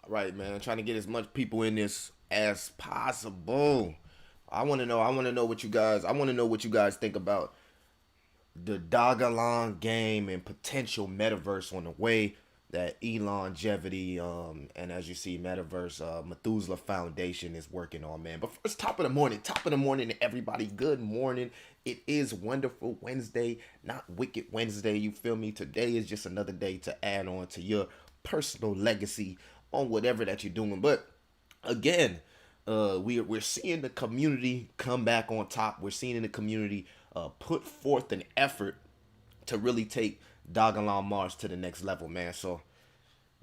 Right, man. Trying to get as much people in this as possible. I want to know what you guys. I want to know what you guys think about the Dogelon game and potential metaverse on the way that Elon longevity and as you see metaverse Methusela Foundation is working on, man. But first, top of the morning to everybody. Good morning. It is wonderful Wednesday, not wicked Wednesday. You feel me? Today is just another day to add on to your personal legacy on whatever that you're doing. But again, we're seeing the community come back on top. We're seeing the community put forth an effort to really take DogelonMars to the next level, man. So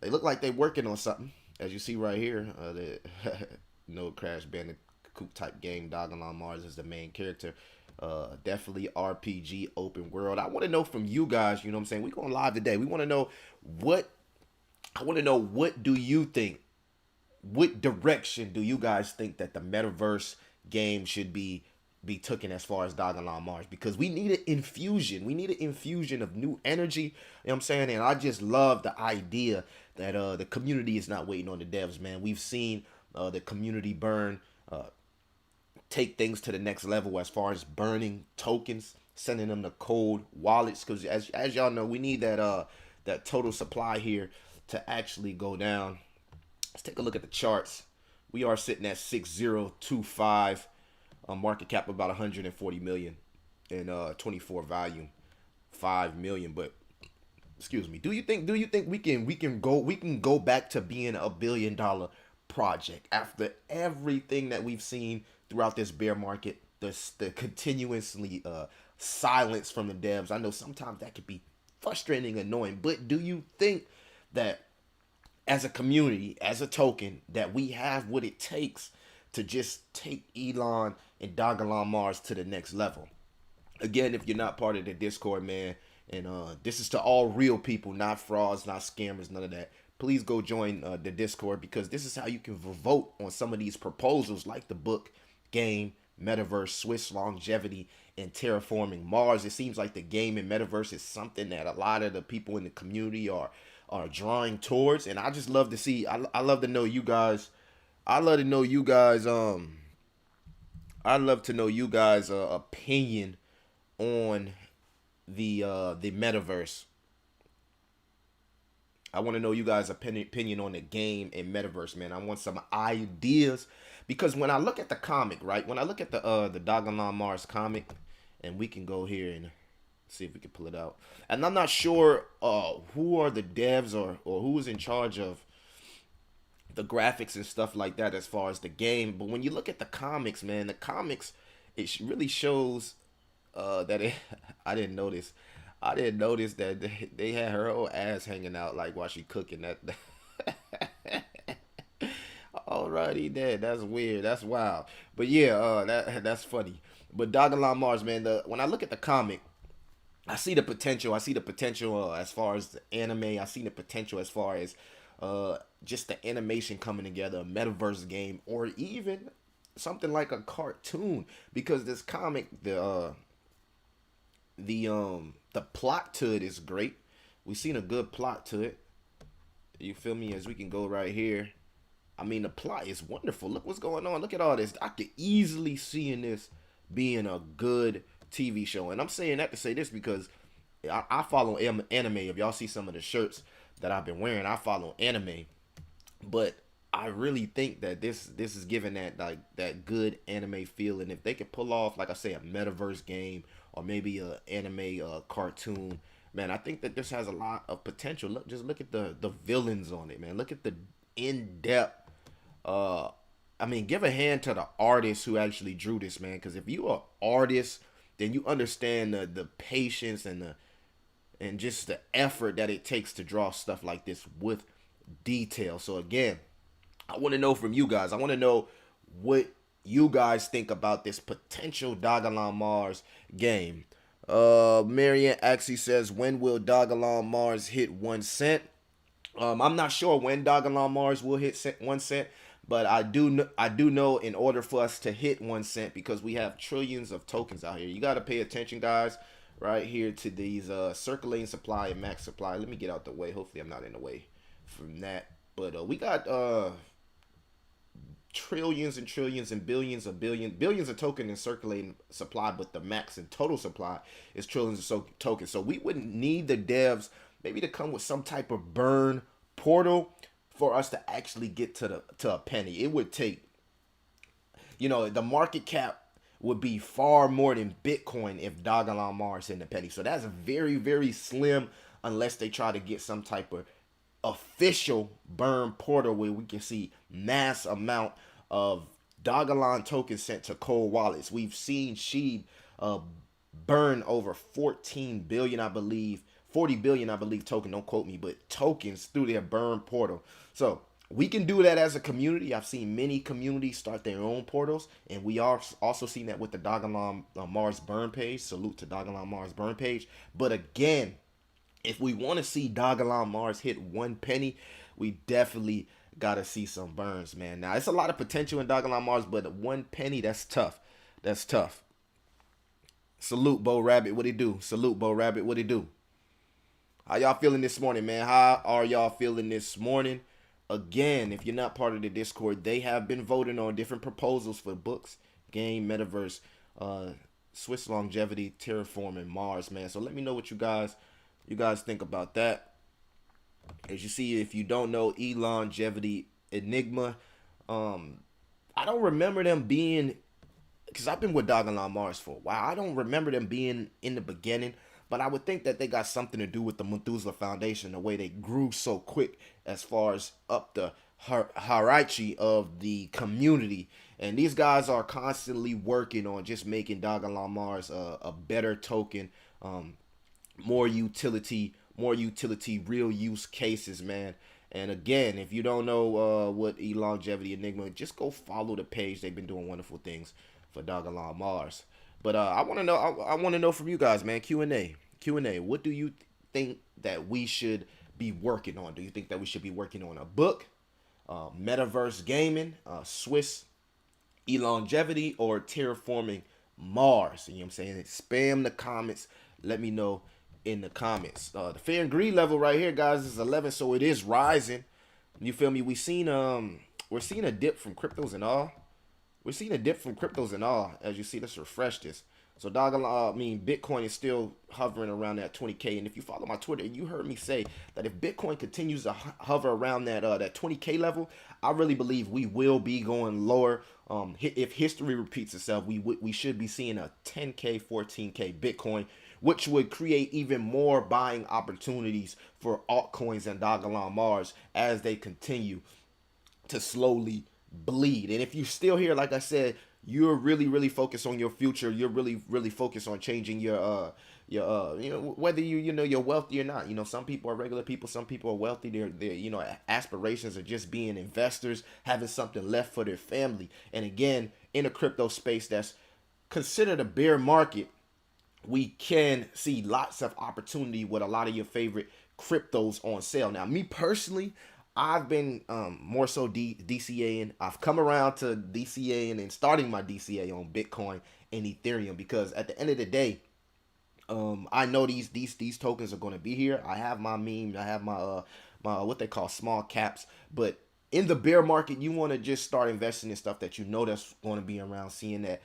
they look like they're working on something, as you see right here. The no Crash Bandicoot type game. DogelonMars is the main character. Definitely RPG open world. I want to know from you guys. You know what I'm saying? We going live today. We want to know what. I want to know what do you think? What direction do you guys think that the metaverse game should be taken as far as DogelonMars? Because we need an infusion. We need an infusion of new energy. You know what I'm saying? And I just love the idea that the community is not waiting on the devs, man. We've seen the community burn, take things to the next level as far as burning tokens, sending them to cold wallets. Because as y'all know, we need that total supply here to actually go down. Let's take a look at the charts. We are sitting at 6025. Market cap about 140 million and 24 volume 5 million. But excuse me, do you think we can go back to being a $1 billion project after everything that we've seen throughout this bear market, the continuously silence from the devs? I know sometimes that could be frustrating, annoying, but do you think that as a community, as a token, that we have what it takes to just take Elon and DogelonMars to the next level? Again, if you're not part of the Discord, man, and this is to all real people, not frauds, not scammers, none of that. Please go join the Discord, because this is how you can vote on some of these proposals, like the book, game, metaverse, Swiss longevity, and terraforming Mars. It seems like the game and metaverse is something that a lot of the people in the community are drawing towards, and I just love to see. I love to know you guys. I love to know you guys. I'd love to know you guys' opinion on the metaverse. I want to know you guys' opinion on the game and metaverse, man. I want some ideas, because when I look at the comic, right? When I look at the DogelonMars comic, and we can go here and see if we can pull it out. And I'm not sure who are the devs or who is in charge of the graphics and stuff like that as far as the game. But when you look at the comics, man, the comics, it really shows that it. I didn't notice. I didn't notice that they had her whole ass hanging out like while she cooking that. Alrighty, then that's weird. That's wild. But yeah, that's funny. But DogelonMars, man, when I look at the comic, I see the potential. I see the potential as far as the anime. I see the potential as far as just the animation coming together, a metaverse game, or even something like a cartoon. Because this comic, the plot to it is great. We've seen a good plot to it. You feel me? As we can go right here. I mean, the plot is wonderful. Look what's going on. Look at all this. I could easily see in this being a good TV show. And I'm saying that to say this, because I follow anime. If y'all see some of the shirts that I've been wearing, I follow anime. But I really think that this is giving that like that good anime feel. And if they could pull off, like I say, a metaverse game or maybe a anime cartoon, man, I think that this has a lot of potential. Look at the villains on it, man. Look at the in-depth. I mean, give a hand to the artist who actually drew this, man. Because if you are artist, then you understand the patience and just the effort that it takes to draw stuff like this with detail. So again, I want to know from you guys. I want to know what you guys think about this potential DogelonMars game. Marianne actually says, when will DogelonMars hit 1 cent? I'm not sure when DogelonMars will hit 1 cent, but I do know in order for us to hit 1 cent, because we have trillions of tokens out here, you got to pay attention, guys, right here to these circulating supply and max supply. Let me get out the way. Hopefully I'm not in the way from that. But we got trillions and trillions and billions of tokens in circulating supply, but the max and total supply is trillions of tokens. So we wouldn't need the devs maybe to come with some type of burn portal for us to actually get to a penny. It would take, the market cap would be far more than Bitcoin if DogelonMars hit the penny. So that's very, very slim unless they try to get some type of official burn portal where we can see mass amount of Dogelon tokens sent to cold wallets. We've seen Sheeb burn over 14 billion, I believe, 40 billion, I believe, token, don't quote me, but tokens through their burn portal. So we can do that as a community. I've seen many communities start their own portals, and we are also seen that with the Dogelon Mars burn page. Salute to Dogelon Mars burn page. But again, if we want to see DogelonMars hit 1 penny, we definitely got to see some burns, man. Now, it's a lot of potential in DogelonMars, but 1 penny, that's tough. That's tough. Salute, Bo Rabbit. What he do? Salute, Bo Rabbit. What he do? How y'all feeling this morning, man? How are y'all feeling this morning? Again, if you're not part of the Discord, they have been voting on different proposals for books, game, Metaverse, Swiss longevity, terraform, and Mars, man. So let me know what you guys think about that. As you see, if you don't know, longevity Enigma, I don't remember them being, because I've been with DogelonMars for a while. I don't remember them being in the beginning, but I would think that they got something to do with the Methusela Foundation, the way they grew so quick as far as up the hierarchy of the community. And these guys are constantly working on just making DogelonMars a better token, more utility, real use cases, man. And again, if you don't know what longevity Enigma, just go follow the page. They've been doing wonderful things for DogelonMars. But I want to know. I want to know from you guys, man. Q&A. What do you think that we should be working on? Do you think that we should be working on a book, Metaverse gaming, Swiss longevity, or terraforming Mars? You know what I'm saying? Spam the comments. Let me know in the comments. The fear and greed level right here, guys, is 11, so it is rising. You feel me? We're seeing a dip from cryptos and all. As you see, let's refresh this. So Bitcoin is still hovering around that 20K. And if you follow my Twitter, you heard me say that if Bitcoin continues to hover around that 20K level, I really believe we will be going lower. If history repeats itself, we should be seeing a 10K, 14K Bitcoin, which would create even more buying opportunities for altcoins and DogelonMars as they continue to slowly bleed. And if you're still here, like I said, you're really, really focused on your future. You're really, really focused on changing your whether you're wealthy or not. Some people are regular people. Some people are wealthy. Their aspirations are just being investors, having something left for their family. And again, in a crypto space that's considered a bear market, we can see lots of opportunity with a lot of your favorite cryptos on sale. Now, me personally, I've been more so DCAing. I've come around to DCAing and starting my DCA on Bitcoin and Ethereum because at the end of the day, I know these tokens are going to be here. I have my meme. I have my what they call small caps. But in the bear market, you want to just start investing in stuff that you know that's going to be around. Seeing that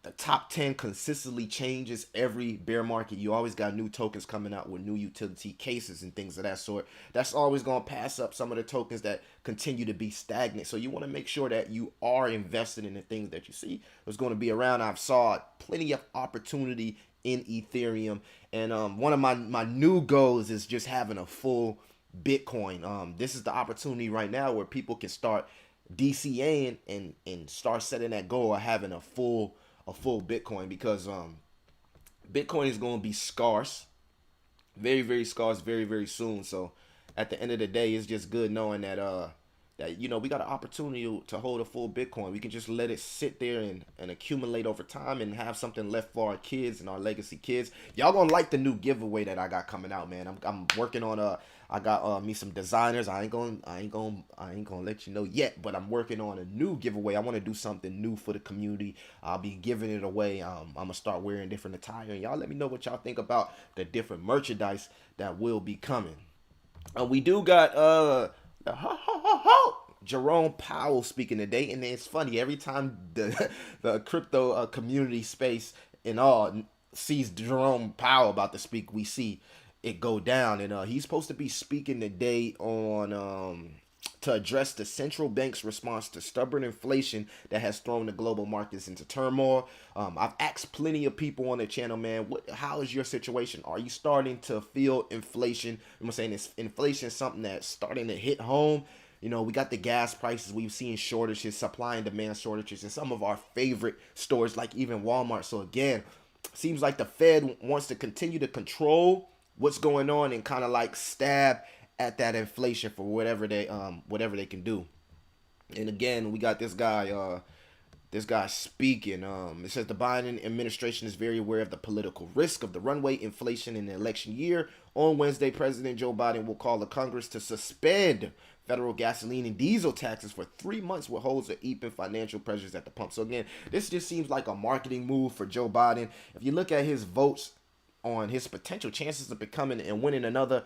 the top 10 consistently changes every bear market. You always got new tokens coming out with new utility cases and things of that sort. That's always going to pass up some of the tokens that continue to be stagnant. So you want to make sure that you are invested in the things that you see is going to be around. I've saw plenty of opportunity in Ethereum. And one of my new goals is just having a full Bitcoin. This is the opportunity right now where people can start DCAing and start setting that goal of having a full Bitcoin, because Bitcoin is going to be scarce, very, very scarce, very, very soon. So at the end of the day, it's just good knowing that we got an opportunity to hold a full Bitcoin. We can just let it sit there and accumulate over time and have something left for our kids and our legacy kids. Y'all gonna like the new giveaway that I got coming out, man. I'm working on I got me some designers. I ain't gonna let you know yet, but I'm working on a new giveaway. I want to do something new for the community. I'll be giving it away. I'm gonna start wearing different attire, and y'all let me know what y'all think about the different merchandise that will be coming. We do got Jerome Powell speaking today, and it's funny every time the crypto community space and all sees Jerome Powell about to speak, we see it go down, and he's supposed to be speaking today on to address the central bank's response to stubborn inflation that has thrown the global markets into turmoil. I've asked plenty of people on the channel, man, how is your situation? Are you starting to feel inflation? I'm saying this inflation is something that's starting to hit home. You know, we got the gas prices. We've seen shortages, supply and demand shortages in some of our favorite stores, like even Walmart. So again, seems like the Fed wants to continue to control what's going on and kind of like stab at that inflation for whatever they can do. And again, we got this guy speaking. It says the Biden administration is very aware of the political risk of the runaway inflation in the election year. On Wednesday, President Joe Biden will call the Congress to suspend federal gasoline and diesel taxes for 3 months, which holds a eeping financial pressures at the pump. So again, this just seems like a marketing move for Joe Biden. If you look at his votes on his potential chances of becoming and winning another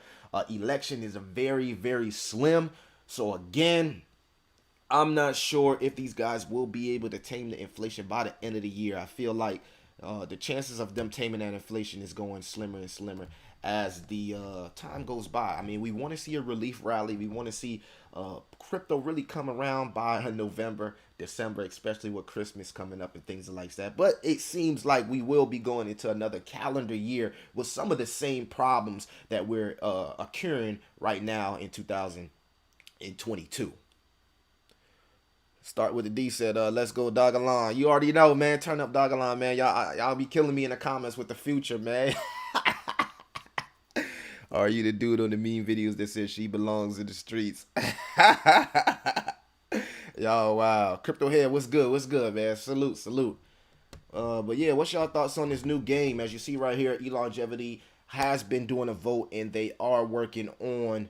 election is a very, very slim. So again, I'm not sure if these guys will be able to tame the inflation by the end of the year. I feel like the chances of them taming that inflation is going slimmer and slimmer as the time goes by. I mean, we want to see a relief rally. We want to see crypto really come around by November, December, especially with Christmas coming up and things like that. But it seems like we will be going into another calendar year with some of the same problems that we're occurring right now in 2022. Start with the D said, let's go Dogelon. You already know, man. Turn up Dogelon, man. Y'all be killing me in the comments with the future, man. Are you the dude on the meme videos that says she belongs in the streets? Yo, wow. Crypto Head, what's good? What's good, man? Salute, salute. But yeah, what's y'all thoughts on this new game? As you see right here, Elongevity has been doing a vote, and they are working on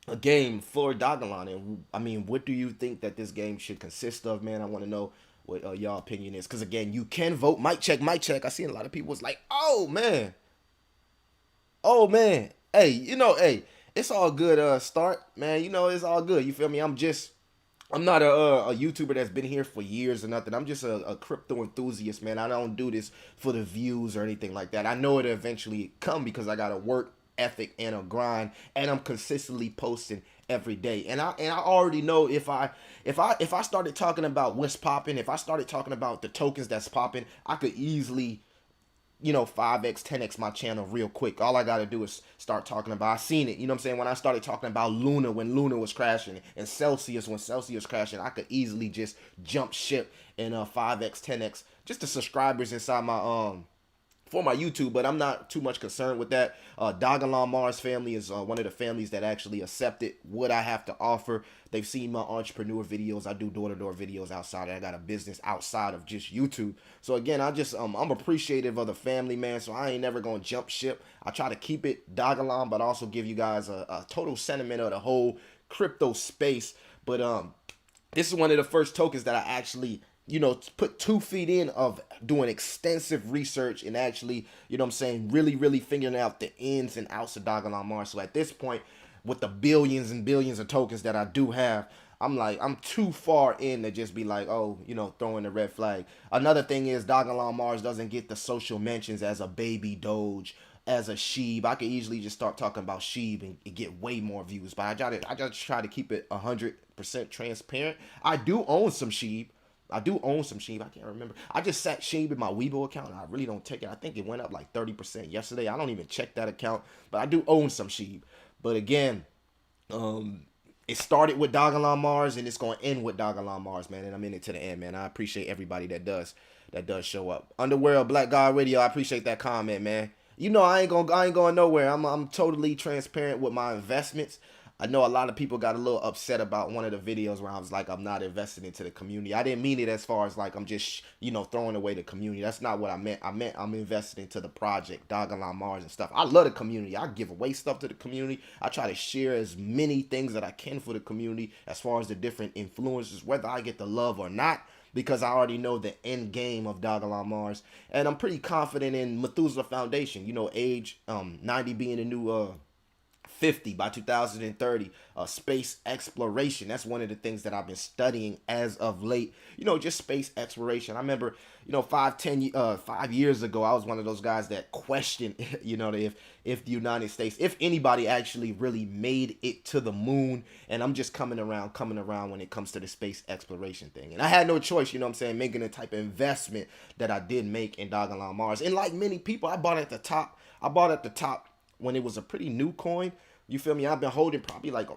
a game for Dogelon. And I mean, what do you think that this game should consist of, man? I want to know what y'all opinion is, because again, you can vote. Mic check, mic check. I seen a lot of people was like, oh man, hey, hey, it's all good. Start, man, it's all good. You feel me? I'm not a YouTuber that's been here for years or nothing. I'm just a crypto enthusiast, man. I don't do this for the views or anything like that. I know it'll eventually come because I got a work ethic and a grind, and I'm consistently posting every day. And I already know if I started talking about what's popping, if I started talking about the tokens that's popping, I could easily 5x, 10x my channel real quick. All I got to do is start talking about, I seen it, what I'm saying? When I started talking about Luna, when Luna was crashing, and Celsius, when Celsius crashing, I could easily just jump ship and 5x, 10x, just the subscribers inside my, for my YouTube, but I'm not too much concerned with that. DogelonMars family is one of the families that actually accepted what I have to offer. They've seen my entrepreneur videos. I do door-to-door videos outside. I got a business outside of just YouTube. So again, I'm appreciative of the family, man. So I ain't never gonna jump ship. I try to keep it Dogelon, but also give you guys a total sentiment of the whole crypto space. But this is one of the first tokens that I actually put 2 feet in of doing extensive research and actually, really, really figuring out the ins and outs of DogelonMars. So at this point, with the billions and billions of tokens that I do have, I'm too far in to just be like, oh, throwing the red flag. Another thing is DogelonMars doesn't get the social mentions as a baby Doge, as a Sheeb. I could easily just start talking about Sheeb and get way more views, but I just try to keep it 100% transparent. I do own some Sheeb. I can't remember. I just sat Sheeb in my Weibo account. I really don't take it. I think it went up like 30% yesterday. I don't even check that account, but I do own some Sheeb. But again, it started with DogelonMars and it's going to end with DogelonMars, man. And I'm in it to the end, man. I appreciate everybody that does show up. Underworld Black God Radio, I appreciate that comment, man. I ain't going nowhere. I'm totally transparent with my investments. I know a lot of people got a little upset about one of the videos where I was like, I'm not investing into the community. I didn't mean it as far as like I'm just, throwing away the community. That's not what I meant. I meant I'm investing into the project, DogelonMars and stuff. I love the community. I give away stuff to the community. I try to share as many things that I can for the community as far as the different influencers, whether I get the love or not, because I already know the end game of DogelonMars. And I'm pretty confident in Methusela Foundation, age 90 being a new 2050, by 2030, space exploration. That's one of the things that I've been studying as of late. Just space exploration. I remember, 5 years ago, I was one of those guys that questioned, if the United States, if anybody actually really made it to the moon. And I'm just coming around when it comes to the space exploration thing. And I had no choice, making the type of investment that I did make in DogelonMars. And like many people, I bought at the top. When it was a pretty new coin. You feel me? I've been holding probably like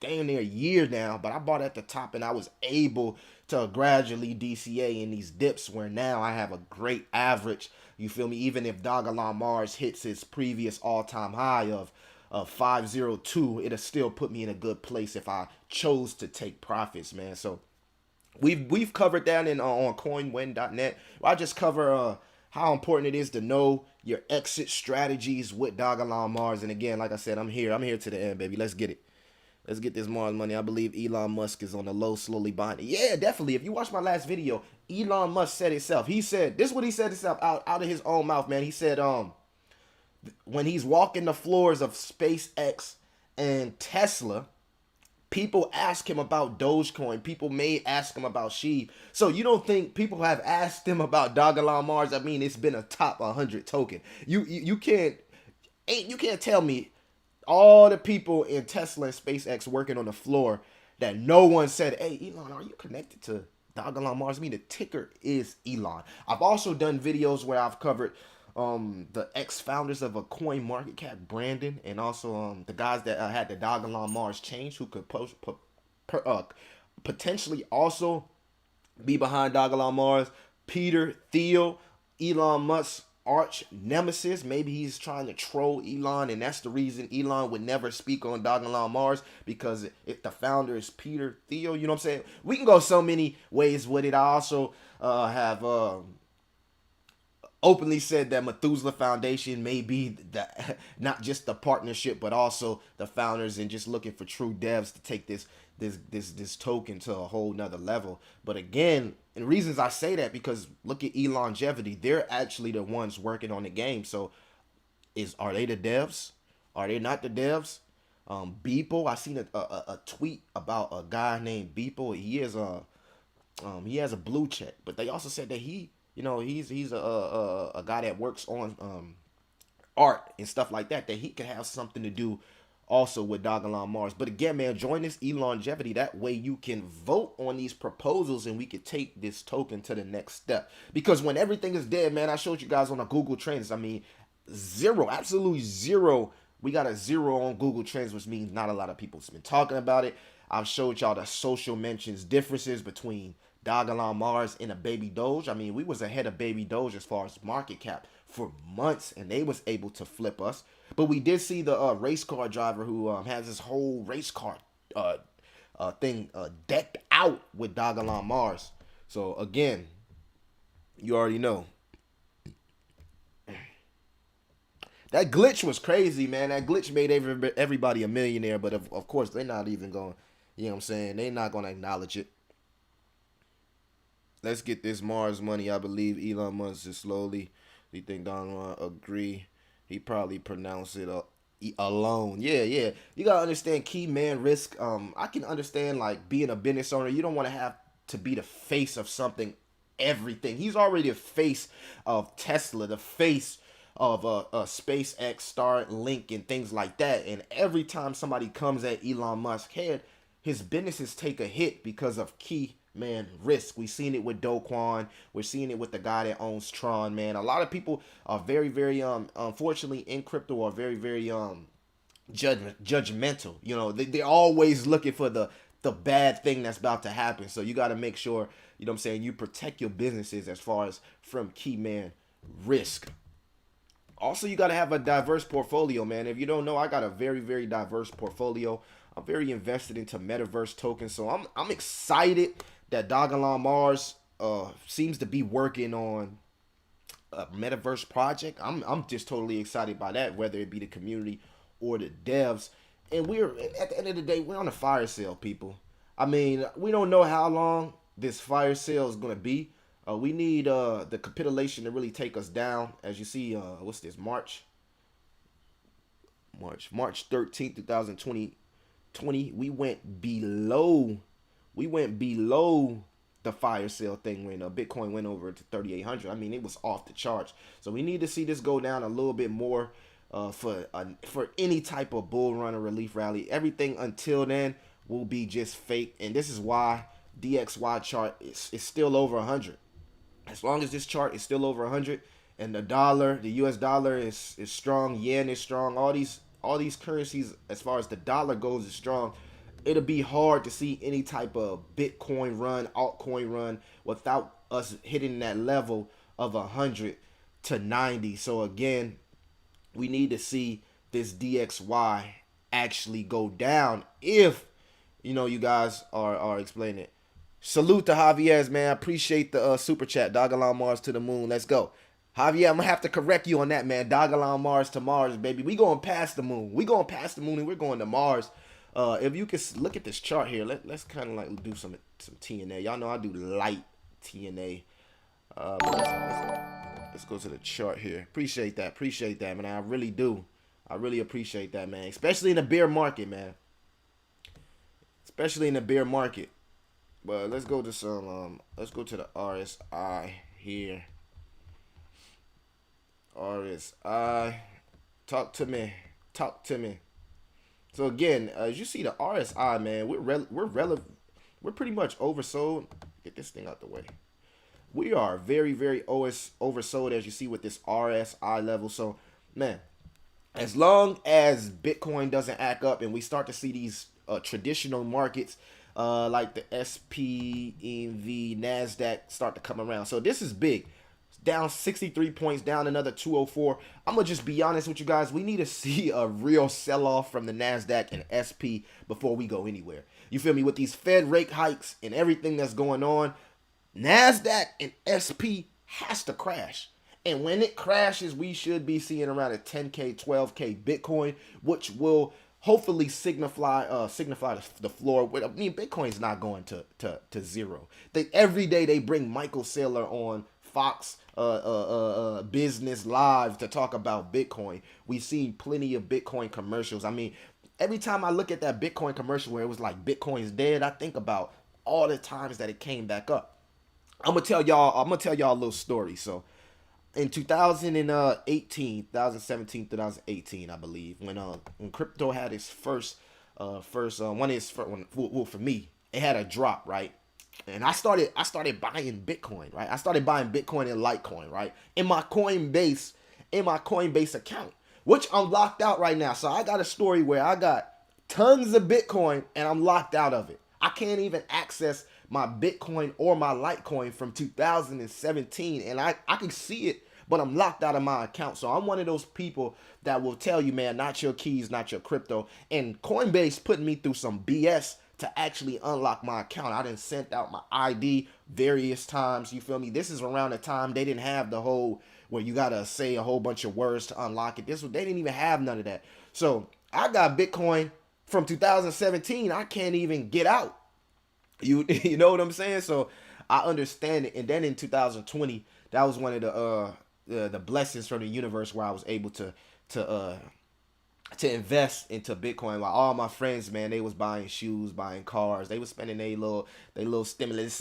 damn near a year now, but I bought at the top and I was able to gradually DCA in these dips where now I have a great average. You feel me? Even if DogelonMars hits its previous all-time high of 502, it'll still put me in a good place if I chose to take profits, man. So we've covered that on coinwin.net. I just cover how important it is to know your exit strategies with DogelonMars. And again, like I said, I'm here to the end, baby. Let's get it. Let's get this Mars money. I believe Elon Musk is on the low, slowly buying it. Yeah, definitely. If you watch my last video, Elon Musk said himself. He said, this is what he said himself out of his own mouth, man. He said, when he's walking the floors of SpaceX and Tesla, people ask him about Dogecoin. People may ask him about Sheep. So you don't think people have asked him about DogelonMars? I mean, it's been a top 100 token. You can't tell me all the people in Tesla and SpaceX working on the floor that no one said, hey, Elon, are you connected to DogelonMars? I mean, the ticker is Elon. I've also done videos where I've covered the ex-founders of a coin market cap, Brandon, and also the guys that had the DogelonMars change, who could potentially also be behind DogelonMars. Peter Thiel, Elon Musk's arch nemesis. Maybe he's trying to troll Elon, and that's the reason Elon would never speak on DogelonMars, because if the founder is Peter Thiel, you know what I'm saying? We can go so many ways with it. I also have openly said that Methusela Foundation may be not just the partnership, but also the founders, and just looking for true devs to take this token to a whole nother level. But again, and reasons I say that, because look at Elongevity. They're actually the ones working on the game. So are they the devs? Are they not the devs? Beeple, I seen a tweet about a guy named Beeple. He has a blue check, but they also said that he's a guy that works on art and stuff like that he could have something to do also with DogelonMars. But again, man, join this Elongevity. That way you can vote on these proposals and we could take this token to the next step. Because when everything is dead, man, I showed you guys on the Google Trends. I mean, zero, absolutely zero. We got a 0 on Google Trends, which means not a lot of people's been talking about it. I've showed y'all the social mentions differences between DogelonMars and a Baby Doge. I mean, we was ahead of Baby Doge as far as market cap for months, and they was able to flip us. But we did see the race car driver who has this whole race car thing decked out with DogelonMars. So again, you already know. That glitch was crazy, man. That glitch made everybody a millionaire, but of course they're not even going, you know what I'm saying? They're not going to acknowledge it. Let's get this Mars money. I believe Elon Musk is slowly. Do you think Donald agree? He probably pronounced it alone. Yeah. You gotta understand key man risk. I can understand like being a business owner. You don't want to have to be the face of something. Everything. He's already the face of Tesla, the face of SpaceX, Starlink, and things like that. And every time somebody comes at Elon Musk's head, his businesses take a hit because of key man risk. We've seen it with Dogelon. We're seeing it with the guy that owns Tron, man. A lot of people are very, very unfortunately in crypto are very, very judgmental. You know, they're always looking for the bad thing that's about to happen. So you got to make sure, you know what I'm saying, you protect your businesses as far as from key man risk. Also, you got to have a diverse portfolio, man. If you don't know, I got a very, very diverse portfolio. I'm very invested into Metaverse tokens, so I'm excited that DogelonMars seems to be working on a Metaverse project. I'm just totally excited by that, whether it be the community or the devs. And we're at the end of the day, we're on a fire sale, people. I mean, we don't know how long this fire sale is gonna be. We need the capitulation to really take us down. As you see, what's this, March March 13th, 2020, we went below the fire sale thing when Bitcoin went over to 3,800. I mean, it was off the charts. So we need to see this go down a little bit more for any type of bull run or relief rally. Everything until then will be just fake, and this is why DXY chart is still over 100. As long as this chart is still over 100, and the US dollar is strong, yen is strong, all these currencies as far as the dollar goes is strong. It'll be hard to see any type of Bitcoin run, altcoin run without us hitting that level of 100 to 90. So again, we need to see this DXY actually go down if you guys are explaining it. Salute to Javier's, man. I appreciate the super chat. DogelonMars to the moon. Let's go. Javier, I'm going to have to correct you on that, man. DogelonMars to Mars, baby. We going past the moon. We going past the moon and we're going to Mars. If you can look at this chart here, let's kind of like do some TNA. Y'all know I do light TNA. Let's go to the chart here. Appreciate that, man. I really do. I really appreciate that, man. Especially in the bear market, man. Especially in the bear market. But let's go to let's go to the RSI here. RSI. Talk to me. So again, as you see the RSI, man, we're pretty much oversold. Get this thing out the way. We are very, very oversold, as you see with this RSI level. So, man, as long as Bitcoin doesn't act up and we start to see these traditional markets like the SP, EV, NASDAQ start to come around. So this is big. Down 63 points, down another 204. I'm going to just be honest with you guys. We need to see a real sell-off from the NASDAQ and SP before we go anywhere. You feel me? With these Fed rate hikes and everything that's going on, NASDAQ and SP has to crash. And when it crashes, we should be seeing around a 10K, 12K Bitcoin, which will hopefully signify the floor. I mean, Bitcoin's not going to zero. Every day they bring Michael Saylor on Fox Business Live to talk about Bitcoin. We've seen plenty of Bitcoin commercials. I mean, every time I look at that Bitcoin commercial where it was like Bitcoin's dead, I think about all the times that it came back up. I'm gonna tell y'all a little story. So in 2017, 2018, I believe, when crypto had its first for me, it had a drop, right? And I started buying Bitcoin, right? I started buying Bitcoin and Litecoin, right? In my Coinbase account, which I'm locked out right now. So I got a story where I got tons of Bitcoin and I'm locked out of it. I can't even access my Bitcoin or my Litecoin from 2017, and I can see it, but I'm locked out of my account. So I'm one of those people that will tell you, man, not your keys, not your crypto. And Coinbase put me through some BS to actually unlock my account. I done sent out my ID various times. You feel me? This is around the time they didn't have the whole where you gotta say a whole bunch of words to unlock it. They didn't even have none of that. So I got Bitcoin from 2017. I can't even get out. You know what I'm saying? So I understand it. And then in 2020, that was one of the blessings from the universe where I was able to invest into Bitcoin. While all my friends, man, they was buying shoes, buying cars. They was spending their little stimulus,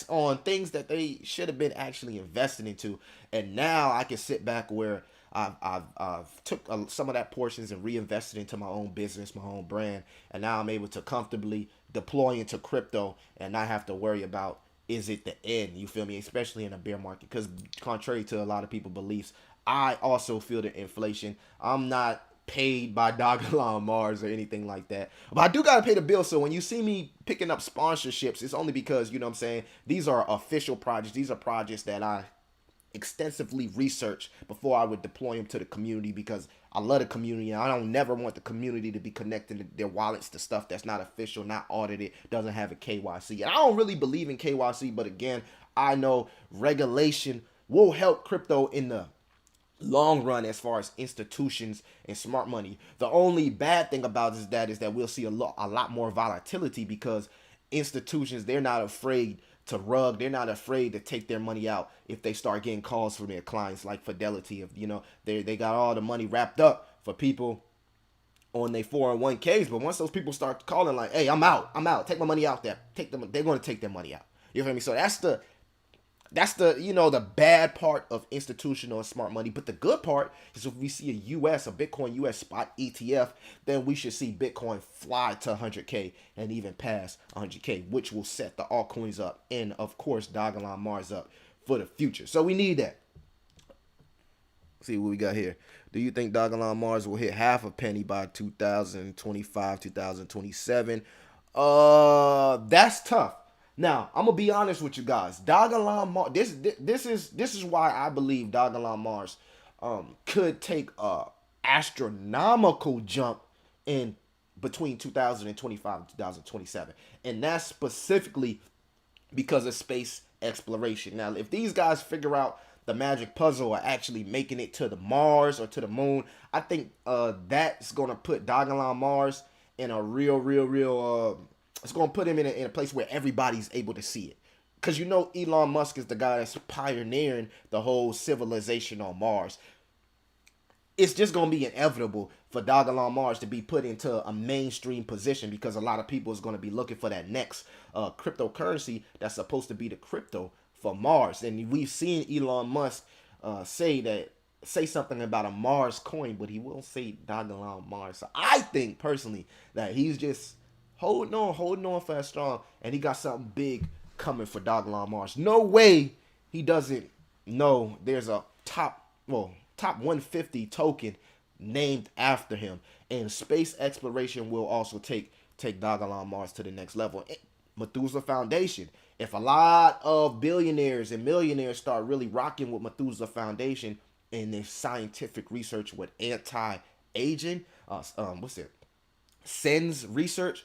on things that they should have been actually investing into. And now I can sit back where I've took some of that portions and reinvested into my own business, my own brand, and now I'm able to comfortably deploy into crypto and not have to worry about, is it the end? You feel me? Especially in a bear market, because contrary to a lot of people's beliefs, I also feel the inflation. I'm not paid by DogelonMars or anything like that, but I do gotta pay the bill. So when you see me picking up sponsorships, it's only because, you know what I'm saying, these are official projects. These are projects that I extensively research before I would deploy them to the community, because I love the community and I don't never want the community to be connecting their wallets to stuff that's not official, not audited, doesn't have a KYC. And I don't really believe in KYC, but again, I know regulation will help crypto in the long run as far as institutions and smart money. The only bad thing about is that we'll see a lot more volatility, because institutions, they're not afraid to rug. They're not afraid to take their money out if they start getting calls from their clients like Fidelity. If they got all the money wrapped up for people on their 401ks, but once those people start calling like, "Hey, I'm out, take my money out there," they're going to take their money out. You feel me? So that's the the bad part of institutional and smart money. But the good part is if we see a Bitcoin US spot ETF, then we should see Bitcoin fly to 100K and even pass 100K, which will set the altcoins up and of course DogelonMars up for the future. So we need that. See what we got here. Do you think DogelonMars will hit half a penny by 2025, 2027? That's tough. Now, I'm gonna be honest with you guys. DogelonMars, this is why I believe DogelonMars could take a astronomical jump in between 2025 and 2027. And that's specifically because of space exploration. Now, if these guys figure out the magic puzzle or actually making it to the Mars or to the moon, I think that's gonna put DogelonMars in a real it's gonna put him in a place where everybody's able to see it. Because Elon Musk is the guy that's pioneering the whole civilization on Mars. It's just gonna be inevitable for DogelonMars to be put into a mainstream position because a lot of people is gonna be looking for that next cryptocurrency that's supposed to be the crypto for Mars. And we've seen Elon Musk say something about a Mars coin, but he won't say DogelonMars. So I think personally that he's just holding on for that strong, and he got something big coming for DogelonMars. No way he doesn't know there's a top 150 token named after him, and space exploration will also take DogelonMars to the next level. Methusela Foundation. If a lot of billionaires and millionaires start really rocking with Methusela Foundation and their scientific research with anti-aging, SENS research,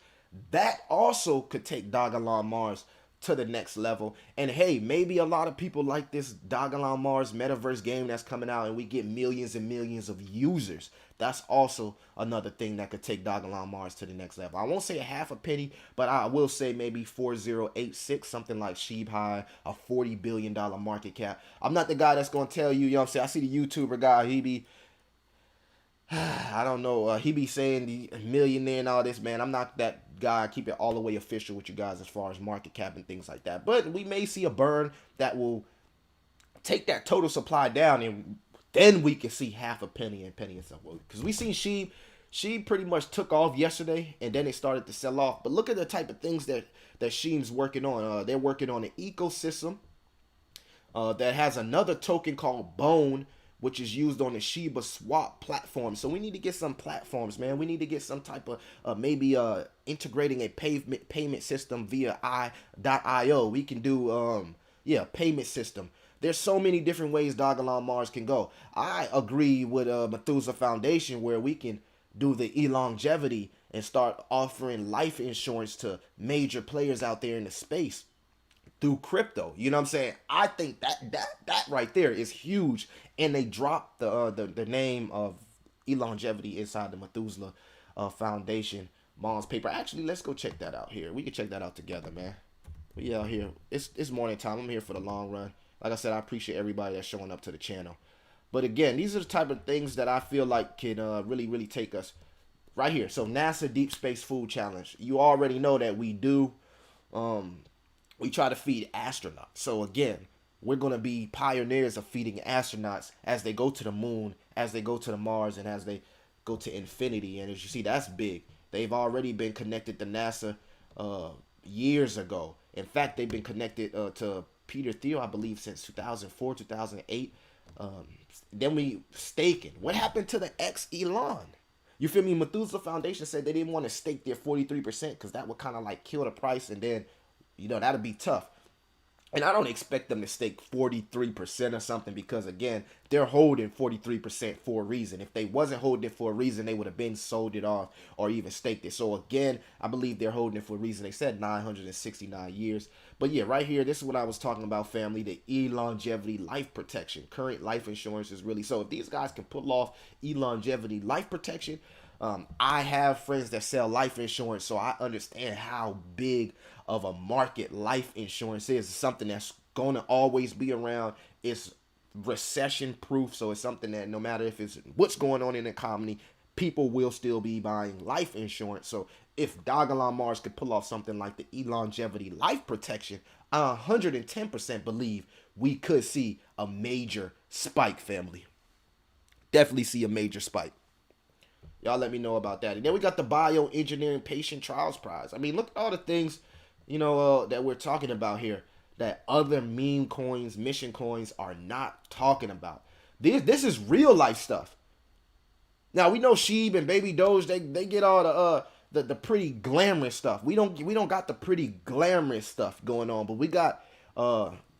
that also could take DogelonMars to the next level. And hey, maybe a lot of people like this DogelonMars Metaverse game that's coming out and we get millions and millions of users. That's also another thing that could take DogelonMars to the next level. I won't say a half a penny, but I will say maybe 4086, something like Sheeb High, a $40 billion market cap. I'm not the guy that's going to tell you, what I'm saying? I see the YouTuber guy, I don't know, he be saying the millionaire and all this, man. I'm not that guy. I keep it all the way official with you guys as far as market cap and things like that. But we may see a burn that will take that total supply down, and then we can see half a penny and stuff. Because we seen Sheeb pretty much took off yesterday, and then it started to sell off. But look at the type of things that Sheeb's working on. They're working on an ecosystem that has another token called Bone, which is used on the Shiba Swap platform. So we need to get some platforms, man. We need to get some type of maybe integrating a payment system via I.io. We can do payment system. There's so many different ways DogelonMars can go. I agree with Methusela Foundation where we can do the longevity and start offering life insurance to major players out there in the space through crypto. You know what I'm saying? I think that right there is huge. And they dropped the name of longevity inside the Methusela Foundation bonds paper. Actually, let's go check that out here. We can check that out together, man. We out here. It's morning time. I'm here for the long run. Like I said, I appreciate everybody that's showing up to the channel. But again, these are the type of things that I feel like can really take us right here. So NASA Deep Space Food Challenge. You already know that we do. We try to feed astronauts. So again, we're going to be pioneers of feeding astronauts as they go to the moon, as they go to the Mars, and as they go to infinity. And as you see, that's big. They've already been connected to NASA years ago. In fact, they've been connected to Peter Thiel, I believe, since 2004, 2008. Then we staking. What happened to the ex-Elon? You feel me? Methusela Foundation said they didn't want to stake their 43% because that would kind of like kill the price, and then that'd be tough. And I don't expect them to stake 43% or something because, again, they're holding 43% for a reason. If they wasn't holding it for a reason, they would have been sold it off or even staked it. So, again, I believe they're holding it for a reason. They said 969 years. But, yeah, right here, this is what I was talking about, family, the longevity life protection. Current life insurance is really... So, if these guys can pull off longevity life protection, I have friends that sell life insurance, so I understand how big of a market life insurance is. It's something that's going to always be around. It's recession proof, so it's something that no matter if it's what's going on in the economy, people will still be buying life insurance. So if DogelonMars could pull off something like the longevity life protection, I 110% believe we could see a major spike, family. Definitely see a major spike. Y'all let me know about that. And then we got the Bioengineering Patient Trials Prize. I mean, look at all the things, that we're talking about here that other meme coins, mission coins are not talking about. This is real life stuff. Now we know Sheeb and Baby Doge, they get all the pretty glamorous stuff. We don't got the pretty glamorous stuff going on, but we got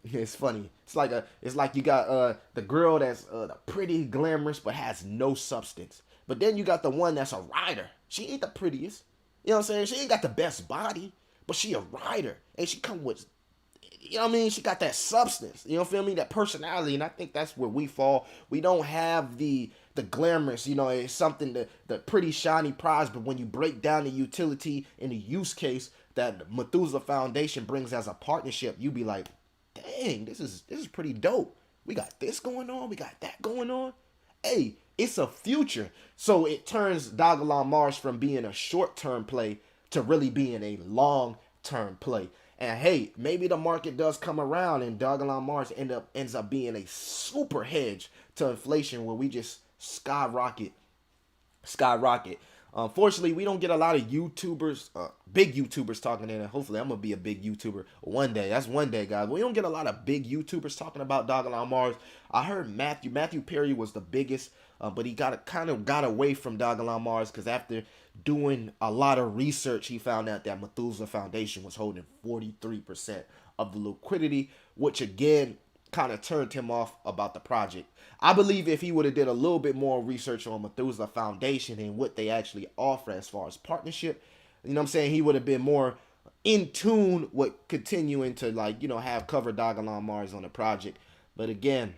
it's funny. It's like you got the girl that's the pretty glamorous but has no substance. But then you got the one that's a rider. She ain't the prettiest. You know what I'm saying? She ain't got the best body, but she a rider. And she come with, she got that substance. You know, feel me? That personality. And I think that's where we fall. We don't have the glamorous, it's something the pretty shiny prize, but when you break down the utility and the use case that Methusela Foundation brings as a partnership, you be like, dang, this is pretty dope. We got this going on, we got that going on. Hey, it's a future. So it turns DogelonMars from being a short-term play to really being a long-term play. And hey, maybe the market does come around and DogelonMars ends up being a super hedge to inflation where we just skyrocket. Unfortunately, we don't get a lot of YouTubers, big YouTubers talking in it. Hopefully, I'm going to be a big YouTuber one day. That's one day, guys. We don't get a lot of big YouTubers talking about DogelonMars. I heard Matthew Perry was the biggest, but he kind of got away from DogelonMars because after doing a lot of research, he found out that Methusela Foundation was holding 43% of the liquidity, which again kind of turned him off about the project. I believe if he would have did a little bit more research on Methusela Foundation and what they actually offer as far as partnership, he would have been more in tune with continuing to have cover DogelonMars on the project. But again,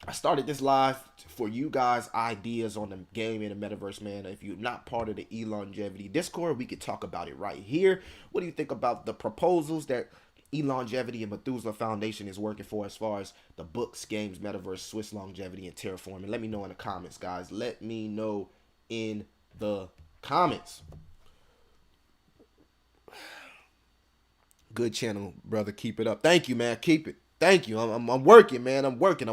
I started this live for you guys ideas on the game in the metaverse, man. If you're not part of the Elongevity Discord, we could talk about it right here. What do you think about the proposals that Elongevity and Methusela Foundation is working for as far as the books, games, metaverse, Swiss longevity, and terraforming? Let me know in the comments, guys. Let me know in the comments. Good channel, brother. Keep it up. Thank you, man. Keep it. Thank you. I'm working, man. I'm working.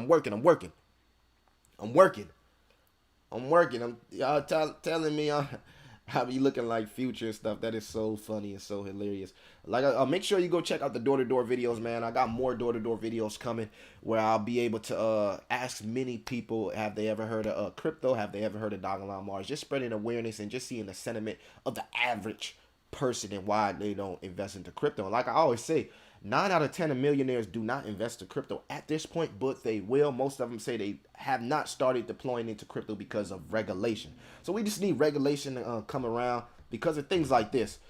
Y'all telling me I be looking like Future and stuff. That is so funny and so hilarious. Make sure you go check out the door-to-door videos, man. I got more door-to-door videos coming where I'll be able to ask many people, have they ever heard of crypto? Have they ever heard of DogelonMars? Just spreading awareness and just seeing the sentiment of the average person and why they don't invest into crypto. And like I always say, 9 out of 10 of millionaires do not invest in crypto at this point, but they will. Most of them say they have not started deploying into crypto because of regulation. So we just need regulation to come around because of things like this.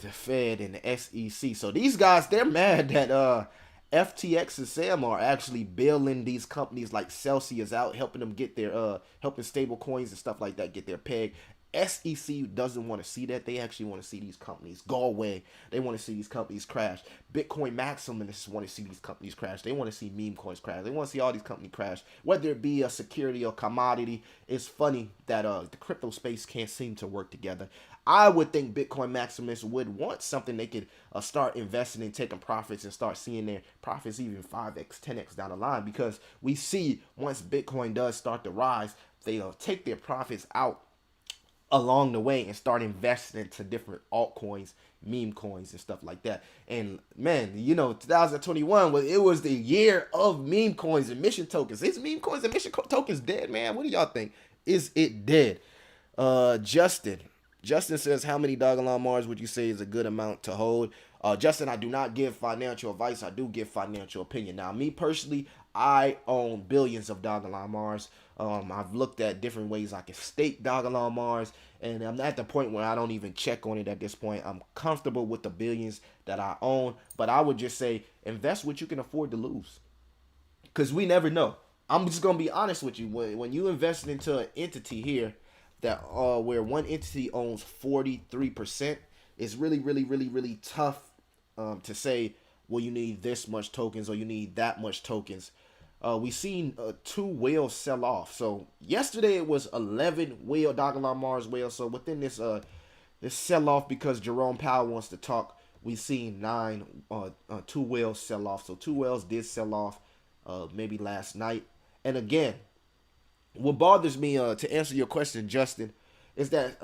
The Fed and the SEC. So these guys, they're mad that FTX and Sam are actually bailing these companies like Celsius out, helping them get their helping stable coins and stuff like that get their peg. SEC doesn't want to see that. They actually want to see these companies go away. They want to see these companies crash. Bitcoin maximalists want to see these companies crash. They want to see meme coins crash. They want to see all these companies crash, whether it be a security or commodity. It's funny that the crypto space can't seem to work together. I would think Bitcoin maximalists would want something they could start investing in, taking profits, and start seeing their profits even 5x, 10x down the line, because we see once Bitcoin does start to rise, they'll take their profits out along the way and start investing into different altcoins, meme coins, and stuff like that. And man, 2021 was the year of meme coins and mission tokens. Is meme coins and mission tokens dead, man? What do y'all think? Is it dead? Justin says, how many DogelonMars would you say is a good amount to hold? Justin, I do not give financial advice. I do give financial opinion. Now, me personally, I own billions of DogelonMars. I've looked at different ways I can stake DogelonMars, and I'm at the point where I don't even check on it at this point. I'm comfortable with the billions that I own, but I would just say invest what you can afford to lose, because we never know. I'm just going to be honest with you. When you invest into an entity here, that where one entity owns 43%, it's really tough to say, well, you need this much tokens or you need that much tokens. We seen two whales sell off. So yesterday it was 11 whale DogelonMars whales. So within this sell off, because Jerome Powell wants to talk, we seen two whales sell off. So two whales did sell off maybe last night. And again, what bothers me, to answer your question, Justin, is that